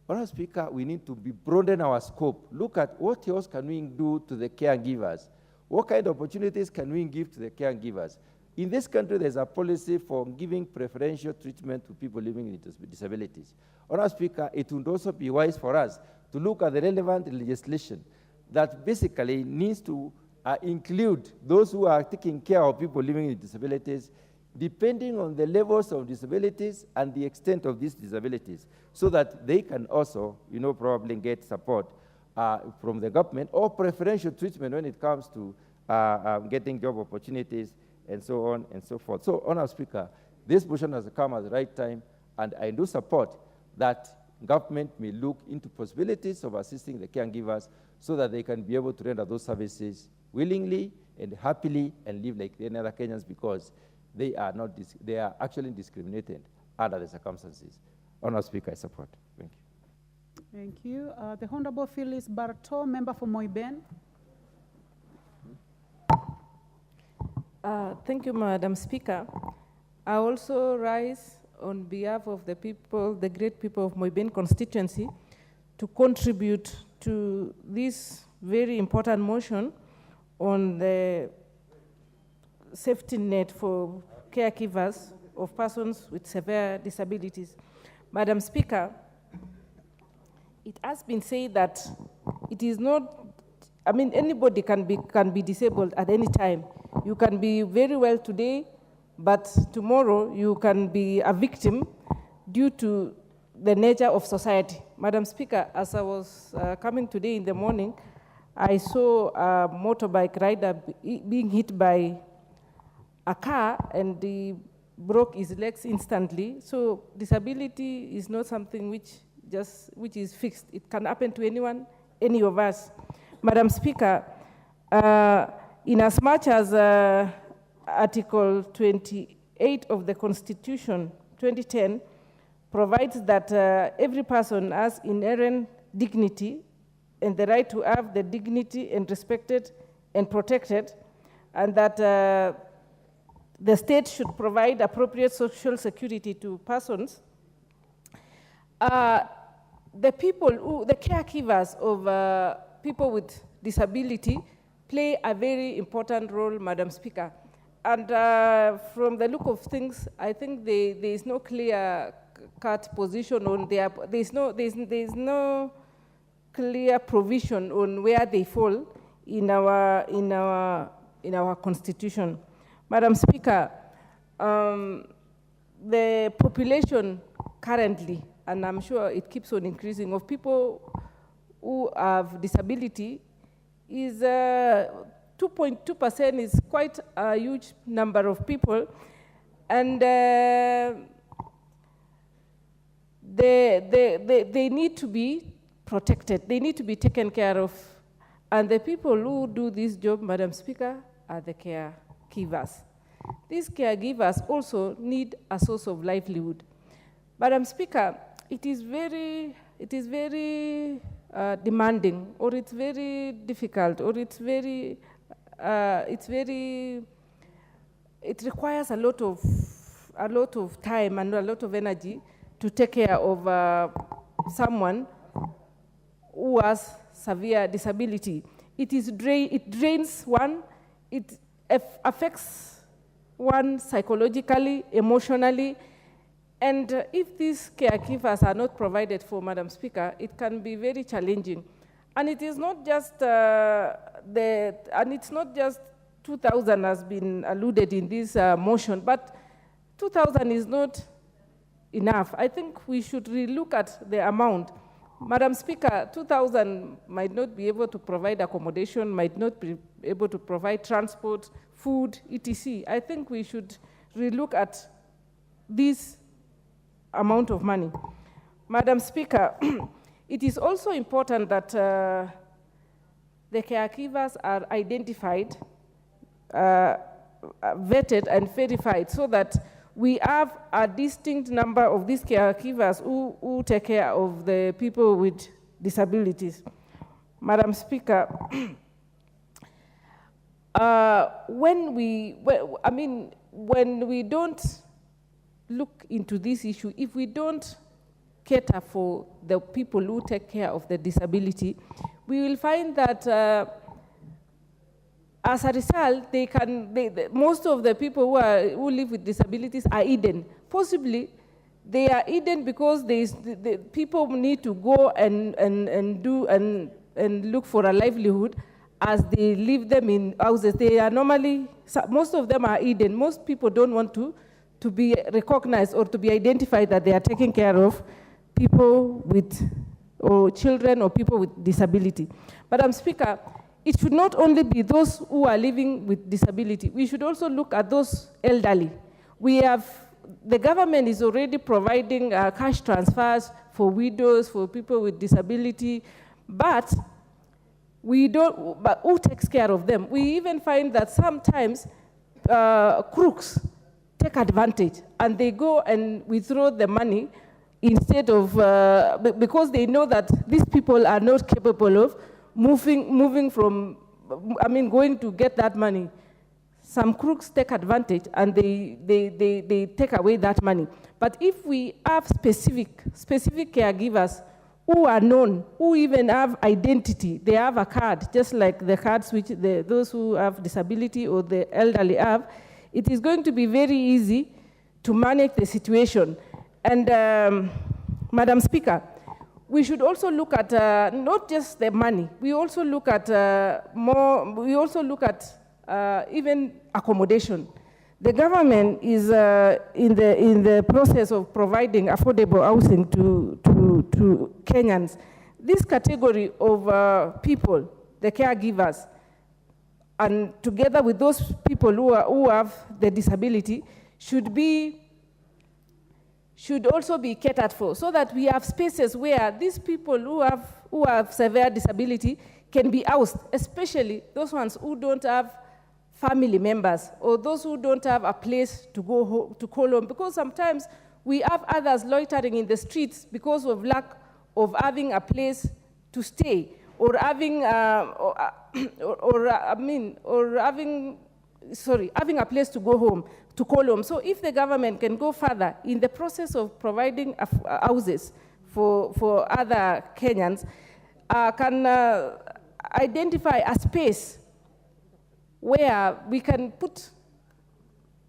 Honorable Speaker, we need to broaden our scope. Look at what else can we do to the caregivers. What kind of opportunities can we give to the caregivers? In this country, there's a policy for giving preferential treatment to people living with disabilities. Honorable Speaker, it would also be wise for us to look at the relevant legislation that basically needs to include those who are taking care of people living with disabilities, depending on the levels of disabilities and the extent of these disabilities, so that they can also, probably get support from the government or preferential treatment when it comes to getting job opportunities and so on and so forth. So, Honourable Speaker, this motion has come at the right time, and I do support that government may look into possibilities of assisting the caregivers so that they can be able to render those services willingly and happily and live like any other Kenyans, because they are actually discriminated under the circumstances. Honourable Speaker, I support. Thank you. Thank you. The Honourable Phyllis Barto, member for Moiben. Thank you, Madam Speaker. I also rise on behalf of the people, the great people of Moiben constituency, to contribute to this very important motion on the safety net for caregivers of persons with severe disabilities. Madam Speaker, it has been said that it is not, anybody can be disabled at any time. You can be very well today, but tomorrow you can be a victim due to the nature of society. Madam Speaker, as I was coming today in the morning, I saw a motorbike rider being hit by a car, and he broke his legs instantly. So disability is not something which is fixed. It can happen to anyone, any of us. Madam Speaker, in as much as Article 28 of the Constitution 2010 provides that every person has inherent dignity and the right to have the dignity and respected and protected, and that the state should provide appropriate social security to persons. The caregivers of people with disability play a very important role, Madam Speaker. And from the look of things, I think there is no clear-cut position on their, there's no clear provision on where they fall in our constitution. Madam Speaker, the population currently, and I'm sure it keeps on increasing, of people who have disability is 2.2% is quite a huge number of people, and they need to be protected. They need to be taken care of. And the people who do this job, Madam Speaker, are the caregivers. These caregivers also need a source of livelihood. Madam Speaker, it is very demanding, or it's very difficult, or it requires a lot of time and a lot of energy to take care of someone who has severe disability. It drains one, it affects one psychologically, emotionally, and if these caregivers are not provided for, Madam Speaker, it can be very challenging. And it is not just it's not just 2,000 has been alluded in this motion, but 2,000 is not enough. I think we should relook at the amount. Madam Speaker, 2,000 might not be able to provide accommodation, might not be able to provide transport, food, etc. I think we should relook at this amount of money. Madam Speaker, it is also important that the caregivers are identified, vetted and verified, so that we have a distinct number of these caregivers who take care of the people with disabilities. Madam Speaker, when we don't look into this issue, if we don't cater for the people who take care of the disability, we will find that as a result, most of the people who live with disabilities are hidden. Possibly, They are hidden because the people need to go and look for a livelihood as they leave them in houses. They are normally, most of them are hidden. Most people don't want to be recognized or to be identified that they are taking care of people with, or children or people with disability. Madam Speaker, it should not only be those who are living with disability. We should also look at those elderly. The government is already providing cash transfers for widows, for people with disability, but but who takes care of them? We even find that sometimes crooks take advantage and they go and withdraw the money instead of, because they know that these people are not capable of moving from, going to get that money. Some crooks take advantage and they take away that money. But if we have specific caregivers who are known, who even have identity, they have a card, just like the cards which those who have disability or the elderly have, it is going to be very easy to manage the situation. And Madam Speaker, we should also look at not just the money, we also look at even accommodation. The government is in the process of providing affordable housing to Kenyans. This category of people, the caregivers, and together with those people who have the disability, should also be catered for, so that we have spaces where these people who have severe disability can be housed, especially those ones who don't have family members or those who don't have a place to go home, to call home, because sometimes we have others loitering in the streets because of lack of having a place to stay or having having a place to go home, to call home. So if the government can go further in the process of providing houses for other Kenyans, can identify a space where we can put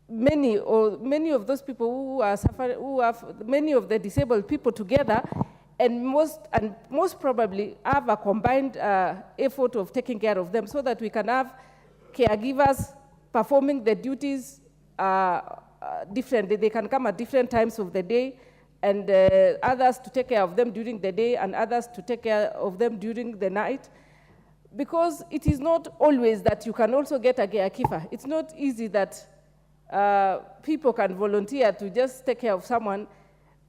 many of those people who are suffering, who have many of the disabled people together, and most probably have a combined effort of taking care of them, so that we can have caregivers performing the duties differently. They can come at different times of the day, and others to take care of them during the day, and others to take care of them during the night. Because it is not always that you can also get a caregiver. It's not easy that people can volunteer to just take care of someone.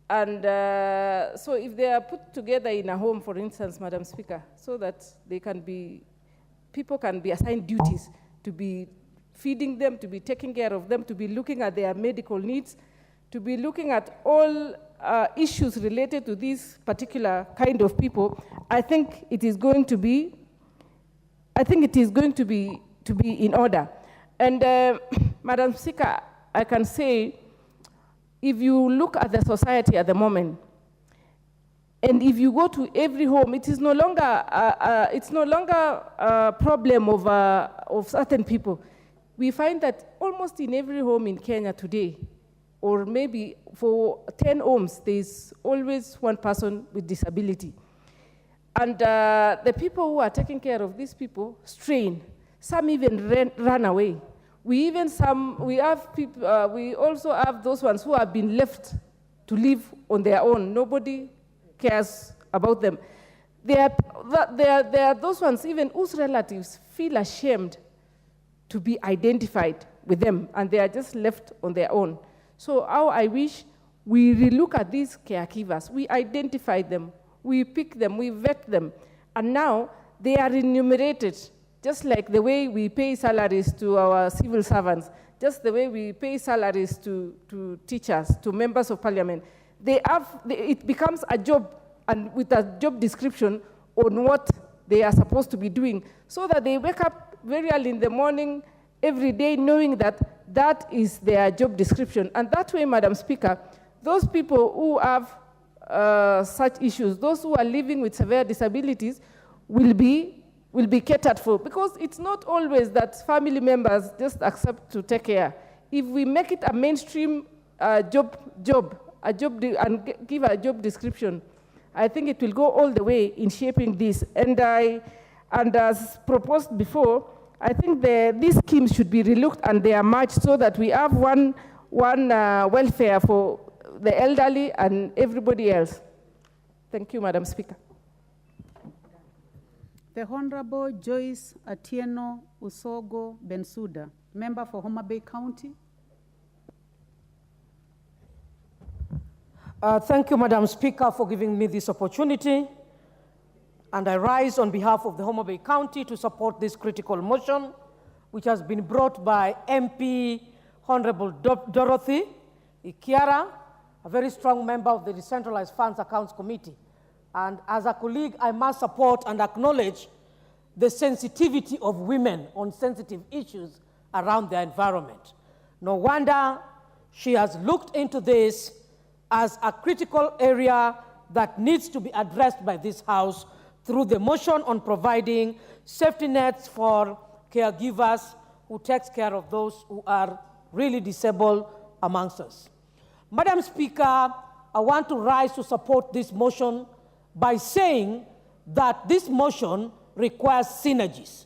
And so if they are put together in a home, for instance, Madam Speaker, so that people can be assigned duties to be feeding them, to be taking care of them, to be looking at their medical needs, to be looking at all issues related to this particular kind of people, I think it is going to be in order. And Madam Speaker, I can say, if you look at the society at the moment, and if you go to every home, it is no longer a problem of certain people. We find that almost in every home in Kenya today, or maybe for 10 homes, there's always one person with disability. And the people who are taking care of these people strain. Some even run away. We also have those ones who have been left to live on their own. Nobody cares about them. There are those ones even whose relatives feel ashamed to be identified with them, and they are just left on their own. So how I wish we relook at these caregivers, we identify them, we pick them, we vet them, and now they are remunerated, just like the way we pay salaries to our civil servants, just the way we pay salaries to teachers, to members of parliament. It becomes a job, and with a job description on what they are supposed to be doing, so that they wake up very early in the morning every day knowing that that is their job description. And that way, Madam Speaker, those people who have such issues, those who are living with severe disabilities, will be catered for, because it's not always that family members just accept to take care. If we make it a mainstream job, give a job description, I think it will go all the way in shaping this. And as proposed before, I think these schemes should be relooked and they are merged so that we have one welfare for the elderly and everybody else. Thank you, Madam Speaker. The Honorable Joyce Atieno Usogo Bensuda, member for Homa Bay County. Thank you, Madam Speaker, for giving me this opportunity. And I rise on behalf of the Homa Bay County to support this critical motion, which has been brought by MP Honorable Dorothy Ikiara, a very strong member of the Decentralized Funds Accounts Committee. And as a colleague, I must support and acknowledge the sensitivity of women on sensitive issues around their environment. No wonder she has looked into this as a critical area that needs to be addressed by this House through the motion on providing safety nets for caregivers who takes care of those who are really disabled amongst us. Madam Speaker, I want to rise to support this motion by saying that this motion requires synergies.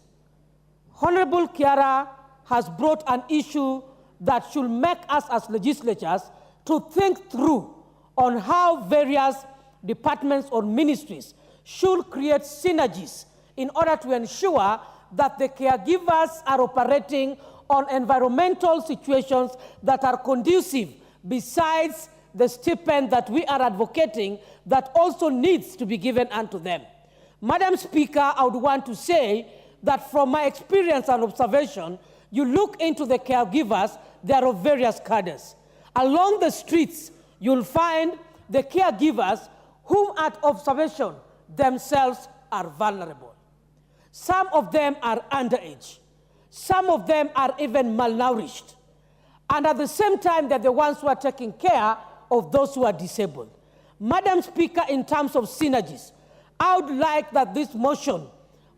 Honorable Kiara has brought an issue that should make us as legislatures to think through on how various departments or ministries should create synergies in order to ensure that the caregivers are operating on environmental situations that are conducive, besides the stipend that we are advocating that also needs to be given unto them. Madam Speaker, I would want to say that from my experience and observation, you look into the caregivers, they are of various cadres. Along the streets, you'll find the caregivers whom at observation themselves are vulnerable. Some of them are underage. Some of them are even malnourished. And at the same time, they're the ones who are taking care of those who are disabled. Madam Speaker, in terms of synergies, I would like that this motion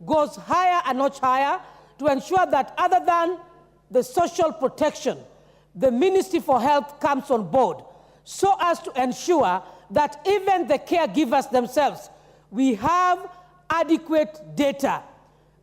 goes higher, a notch higher, to ensure that other than the social protection, the Ministry for Health comes on board so as to ensure that even the caregivers themselves, we have adequate data.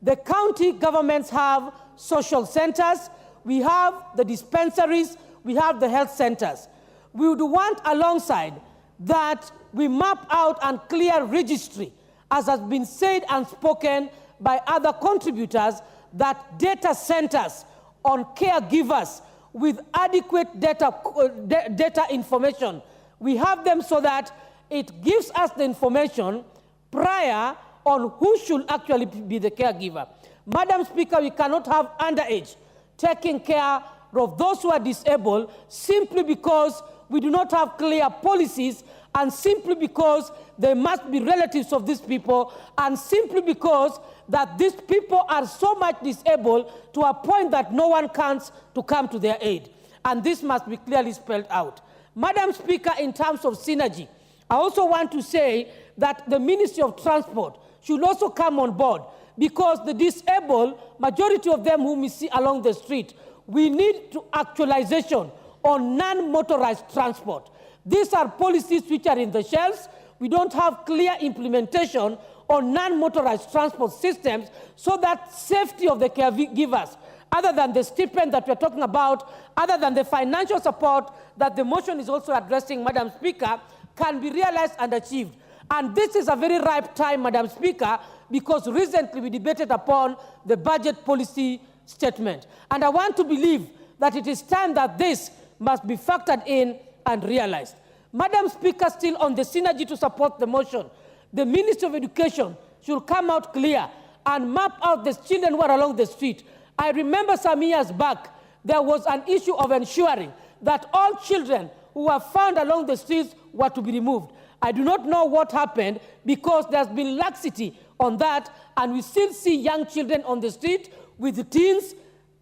The county governments have social centers, we have the dispensaries, we have the health centers. We would want alongside that we map out and clear registry, as has been said and spoken by other contributors, that data centers on caregivers with adequate data information, we have them so that it gives us the information prior on who should actually be the caregiver. Madam Speaker, we cannot have underage taking care of those who are disabled simply because we do not have clear policies, and simply because they must be relatives of these people, and simply because that these people are so much disabled to a point that no one comes to come to their aid. And this must be clearly spelled out. Madam Speaker, in terms of synergy, I also want to say that the Ministry of Transport should also come on board, because the disabled, majority of them whom we see along the street, we need to actualization on non-motorized transport. These are policies which are in the shelves. We don't have clear implementation on non-motorized transport systems, so that safety of the caregivers, other than the stipend that we're talking about, other than the financial support that the motion is also addressing, Madam Speaker, can be realized and achieved. And this is a very ripe time, Madam Speaker, because recently we debated upon the budget policy statement. And I want to believe that it is time that this must be factored in and realized. Madam Speaker, still on the synergy to support the motion, the Ministry of Education should come out clear and map out the children who are along the street. I remember some years back, there was an issue of ensuring that all children who were found along the streets were to be removed. I do not know what happened, because there's been laxity on that, and we still see young children on the street with the teens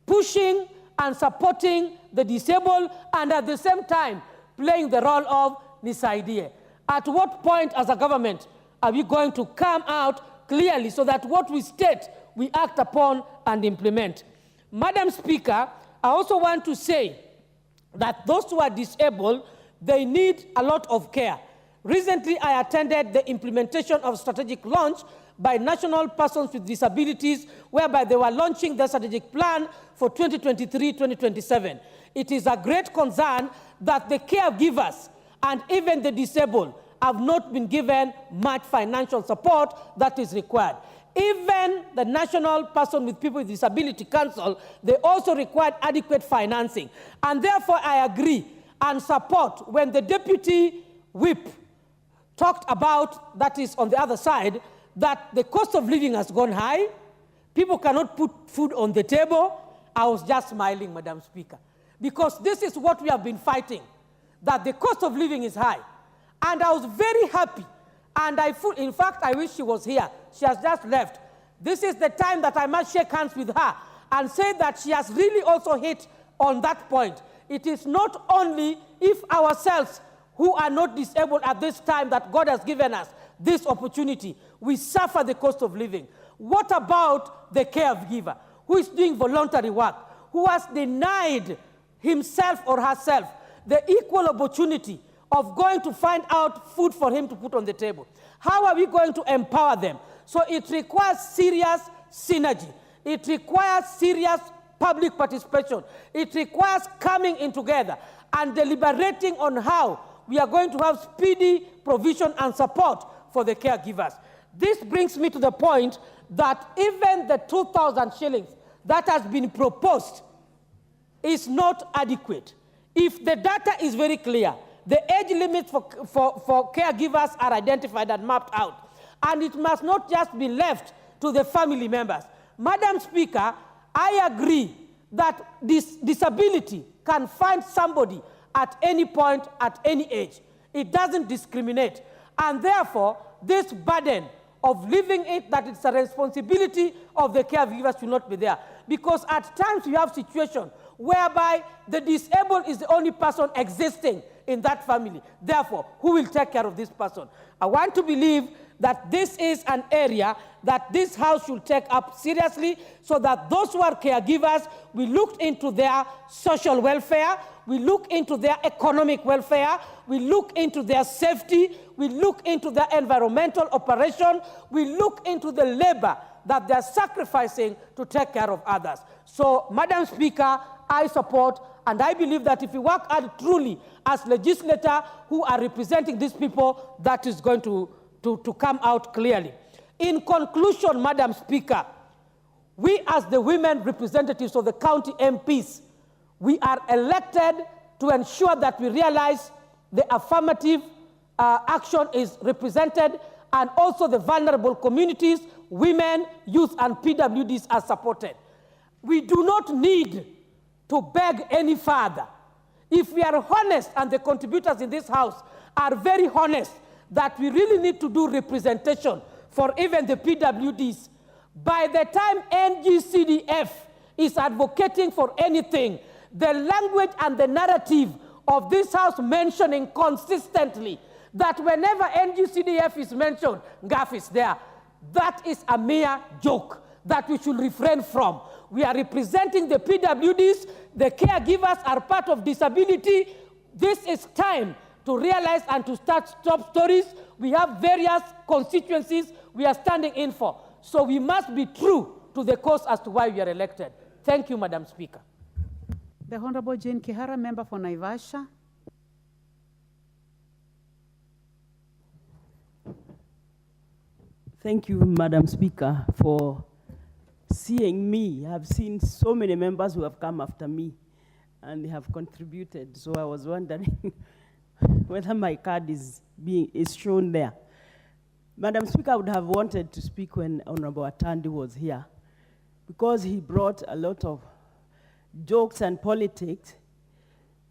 pushing and supporting the disabled, and at the same time playing the role of Nisaidie. At what point as a government are we going to come out clearly so that what we state we act upon and implement? Madam Speaker, I also want to say that those who are disabled, They need a lot of care. Recently, I attended the implementation of strategic launch by National Persons with Disabilities, whereby they were launching the strategic plan for 2023-2027. It is a great concern that the caregivers and even the disabled have not been given much financial support that is required. Even the National Person with People with Disability Council, they also required adequate financing. And therefore, I agree and support when the Deputy Whip talked about, that is on the other side, that the cost of living has gone high, people cannot put food on the table. I was just smiling, Madam Speaker, because this is what we have been fighting, that the cost of living is high. And I was very happy, and in fact, I wish she was here. She has just left. This is the time that I must shake hands with her and say that she has really also hit on that point. It is not only if ourselves who are not disabled at this time that God has given us this opportunity, we suffer the cost of living. What about the caregiver who is doing voluntary work, who has denied himself or herself the equal opportunity of going to find out food for him to put on the table? How are we going to empower them? So it requires serious synergy. It requires serious public participation. It requires coming in together and deliberating on how we are going to have speedy provision and support for the caregivers. This brings me to the point that even the 2,000 shillings that has been proposed is not adequate. If the data is very clear, the age limits for caregivers are identified and mapped out, and it must not just be left to the family members. Madam Speaker, I agree that this disability can find somebody at any point, at any age. It doesn't discriminate. And therefore, this burden of living it, that it's a responsibility of the caregivers, should not be there. Because at times we have situations whereby the disabled is the only person existing in that family. Therefore, who will take care of this person? I want to believe that this is an area that this House should take up seriously, so that those who are caregivers, we look into their social welfare, we look into their economic welfare, we look into their safety, we look into their environmental operation, we look into the labor that they're sacrificing to take care of others. So, Madam Speaker, I support, and I believe that if we work hard truly as legislators who are representing these people, that is going to come out clearly. In conclusion, Madam Speaker, we as the women representatives of the county MPs, we are elected to ensure that we realize the affirmative action is represented, and also the vulnerable communities, women, youth, and PWDs are supported. We do not need to beg any further. If we are honest, and the contributors in this House are very honest, that we really need to do representation for even the PWDs. By the time NGCDF is advocating for anything, the language and the narrative of this House mentioning consistently that whenever NGCDF is mentioned, GAF is there, that is a mere joke that we should refrain from. We are representing the PWDs, the caregivers are part of disability. This is time to realize and to start stop stories. We have various constituencies we are standing in for. So we must be true to the cause as to why we are elected. Thank you, Madam Speaker. The Honorable Jane Kihara, member for Naivasha. Thank you, Madam Speaker, for seeing me. I've seen so many members who have come after me and they have contributed. So I was wondering whether my card is shown there. Madam Speaker, I would have wanted to speak when Honorable Atandi was here, because he brought a lot of jokes and politics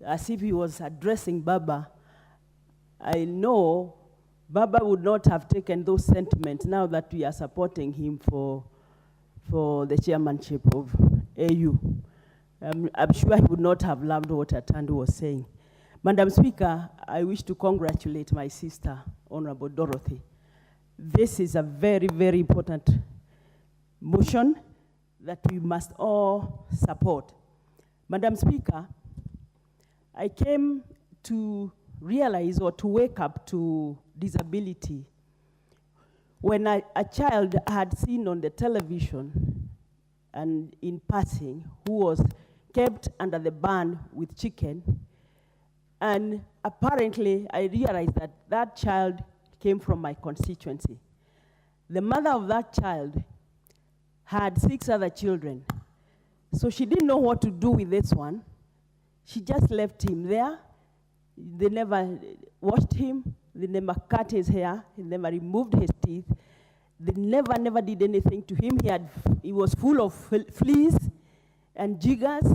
as if he was addressing Baba. I know Baba would not have taken those sentiments now that we are supporting him for the chairmanship of AU. I'm sure he would not have loved what Atandi was saying. Madam Speaker, I wish to congratulate my sister, Honorable Dorothy. This is a very, very important motion that we must all support. Madam Speaker, I came to realize or to wake up to disability when a child had seen on the television and in passing who was kept under the barn with chicken. And apparently, I realized that that child came from my constituency. The mother of that child had 6 other children. So she didn't know what to do with this one. She just left him there. They never washed him. They never cut his hair. They never removed his teeth. They never did anything to him. He was full of fleas and jiggers.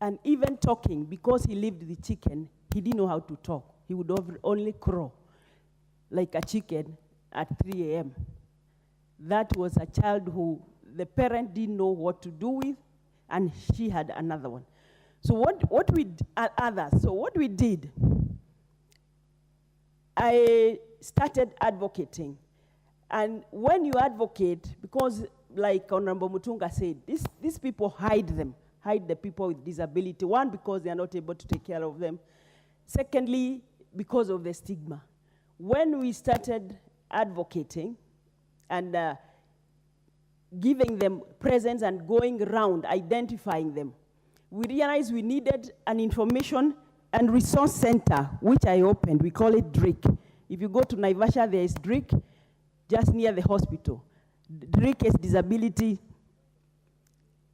And even talking, because he lived with chicken, he didn't know how to talk. He would only crow like a chicken at 3 a.m. That was a child who the parent didn't know what to do with, and she had another one. So what we did, I started advocating. And when you advocate, because like Honorable Mutunga said, these people hide the people with disability. One, because they are not able to take care of them. Secondly, because of the stigma. When we started advocating and giving them presents and going around identifying them, we realized we needed an information and resource center, which I opened. We call it DRIC. If you go to Naivasha, there is DRIC just near the hospital. DRIC is Disability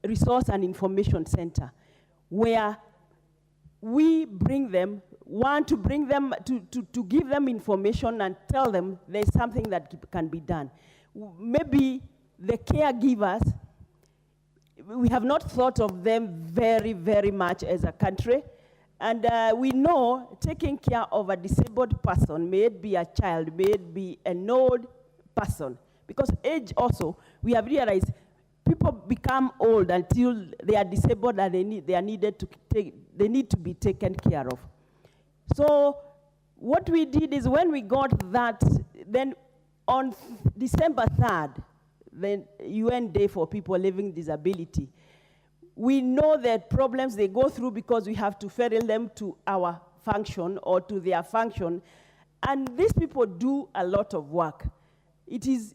Resource and Information Center, where we bring them, to bring them, to give them information and tell them there's something that can be done. Maybe the caregivers, we have not thought of them very, very much as a country. And we know taking care of a disabled person, may it be a child, may it be an old person, because age also, we have realized people become old until they are disabled and they need to be taken care of. So what we did is when we got that, then on December 3rd, the UN Day for People Living with Disability, we know the problems they go through because we have to ferry them to our function or to their function. And these people do a lot of work. It is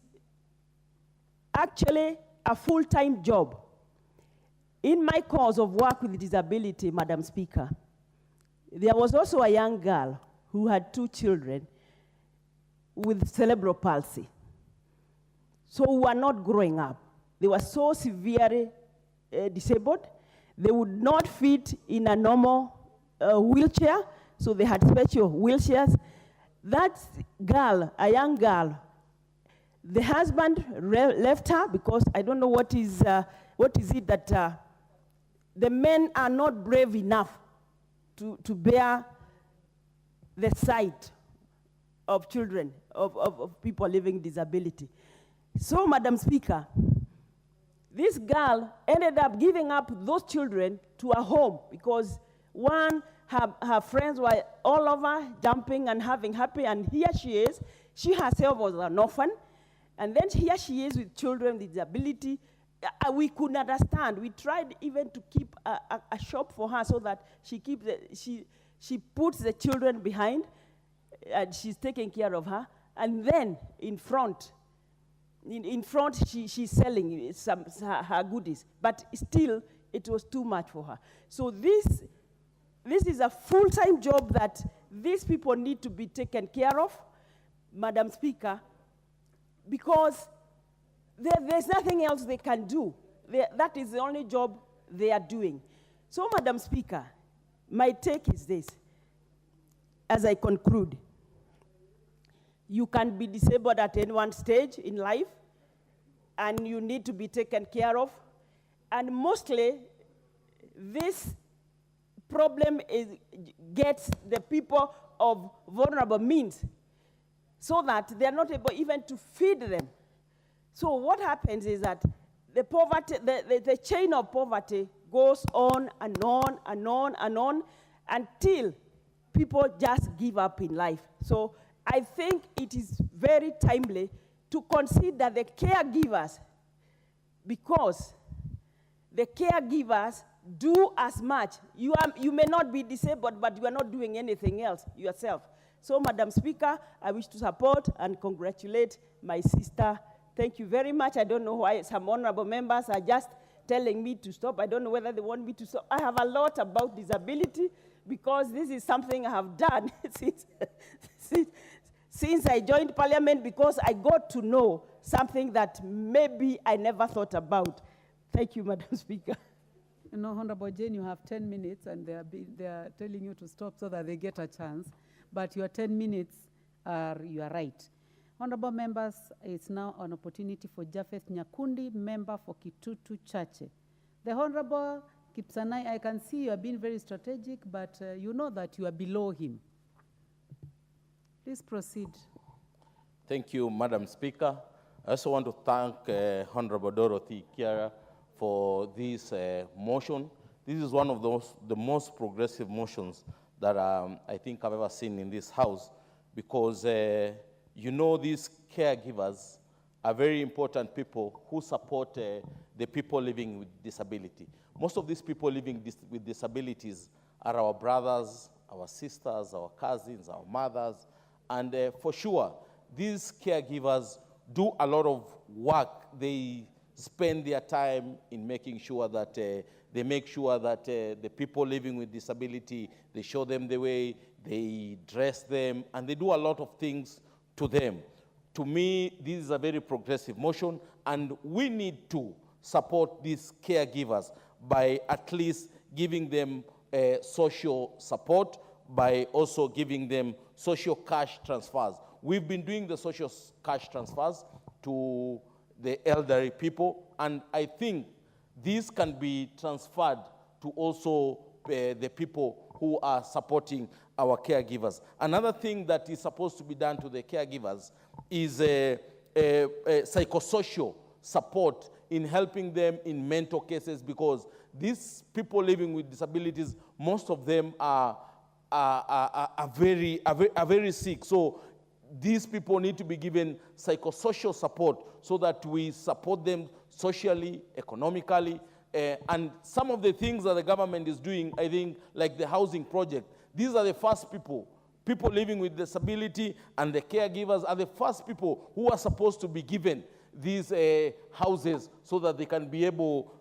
actually a full-time job. In my cause of work with disability, Madam Speaker, there was also a young girl who had 2 children with cerebral palsy. So who were not growing up. They were so severely disabled. They would not fit in a normal wheelchair, so they had special wheelchairs. That girl, a young girl, the husband left her because I don't know what is it that the men are not brave enough to bear the sight of children, of people living with disability. So, Madam Speaker, this girl ended up giving up those children to a home because one, her friends were all over jumping and having happy, and here she is. She herself was an orphan, and then here she is with children with disability. We couldn't understand. We tried even to keep a shop for her so that she puts the children behind, and she's taking care of her. And then in front, she's selling her goodies. But still, it was too much for her. So this is a full-time job that these people need to be taken care of, Madam Speaker, because there's nothing else they can do. That is the only job they are doing. So, Madam Speaker, my take is this, as I conclude. You can be disabled at any one stage in life, and you need to be taken care of. And mostly, this problem gets the people of vulnerable means so that they're not able even to feed them. So what happens is that the poverty, the chain of poverty goes on and on and on and on until people just give up in life. So I think it is very timely to consider the caregivers, because the caregivers do as much. You may not be disabled, but you are not doing anything else yourself. So, Madam Speaker, I wish to support and congratulate my sister. Thank you very much. I don't know why some honorable members are just telling me to stop. I don't know whether they want me to stop. I have a lot about disability because this is something I have done since I joined Parliament, because I got to know something that maybe I never thought about. Thank you, Madam Speaker. You know, Honorable Jane, you have 10 minutes, and they are telling you to stop so that they get a chance. But your 10 minutes, you are right. Honorable members, it's now an opportunity for Japheth Nyakundi, member for Kitutu Chache. The Honorable Kipsanai, I can see you are being very strategic, but you know that you are below him. Please proceed. Thank you, Madam Speaker. I also want to thank Honorable Dorothy Kiara for this motion. This is one of the most progressive motions that I think I've ever seen in this House, because you know, these caregivers are very important people who support the people living with disability. Most of these people living with disabilities are our brothers, our sisters, our cousins, our mothers, and for sure, these caregivers do a lot of work. They spend their time in making sure that they make sure that the people living with disability, they show them the way, they dress them, and they do a lot of things to them. To me, this is a very progressive motion, and we need to support these caregivers by at least giving them social support, by also giving them social cash transfers. We've been doing the social cash transfers to the elderly people, and I think these can be transferred to also the people who are supporting our caregivers. Another thing that is supposed to be done to the caregivers is psychosocial support in helping them in mental cases, because these people living with disabilities, most of them are very sick. So these people need to be given psychosocial support so that we support them socially, economically, and some of the things that the government is doing, I think, like the housing project, these are the first people living with disability, and the caregivers are the first people who are supposed to be given these houses so that they can be able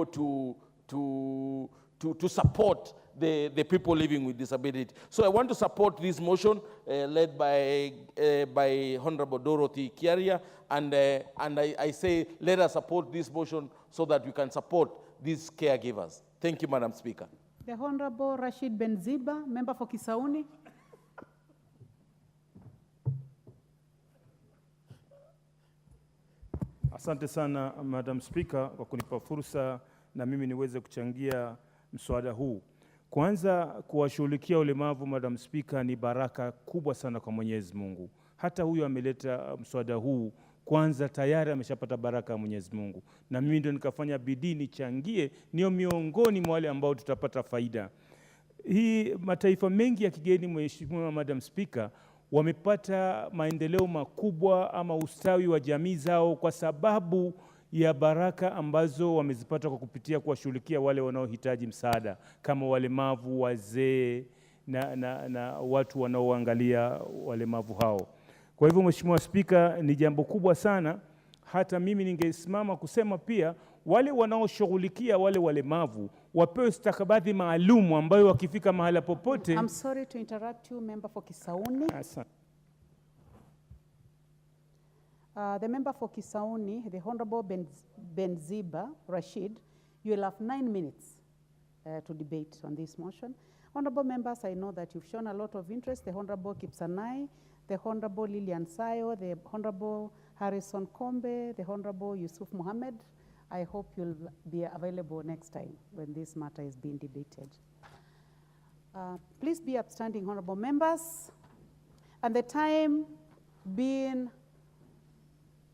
to support the people living with disability. So I want to support this motion led by Honorable Dorothy Kiaria, and I say let us support this motion so that we can support these caregivers. Thank you, Madam Speaker. The Honorable Rashid Benziba, member for Kisauni. Asante sana, Madam Speaker, kwa kunipa fursa na mimi niweze kuchangia mswada huu. Kwanza, kuwashughulikia ulemavu, Madam Speaker, ni baraka kubwa sana kwa Mwenyezi Mungu. Hata huyu ameleta mswada huu, kwanza tayari ameshapata baraka ya Mwenyezi Mungu. Na mimi ndio nikafanya bidii nichangie, niyo miongoni mwa wale ambao tutapata faida. Hii mataifa mengi ya kigeni, Mheshimiwa Madam Speaker, wamepata maendeleo makubwa ama ustawi wa jamii zao kwa sababu ya baraka ambazo wamezipata kwa kupitia kuwashughulikia wale wanaohitaji msaada, kama walemavu, wazee na watu wanaoangalia walemavu hao. Kwa hivyo, Mheshimiwa Spika, ni jambo kubwa sana. Hata mimi ningesimama kusema pia wale wanaoshughulikia wale walemavu wapewe stakabadhi maalum ambayo wakifika mahala popote. I'm sorry to interrupt you, member for Kisauni. The member for Kisauni, the Honorable Benziba Rashid, you will have 9 minutes to debate on this motion. Honorable members, I know that you've shown a lot of interest. The Honorable Kipsanai, the Honorable Lilian Sayo, the Honorable Harrison Kombe, the Honorable Yusuf Mohammed. I hope you'll be available next time when this matter is being debated. Please be upstanding, honorable members. And the time being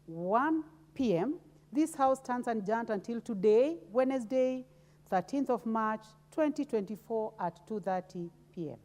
1 p.m., this House stands adjourned until today, Wednesday, 13th of March, 2024 at 2:30 p.m.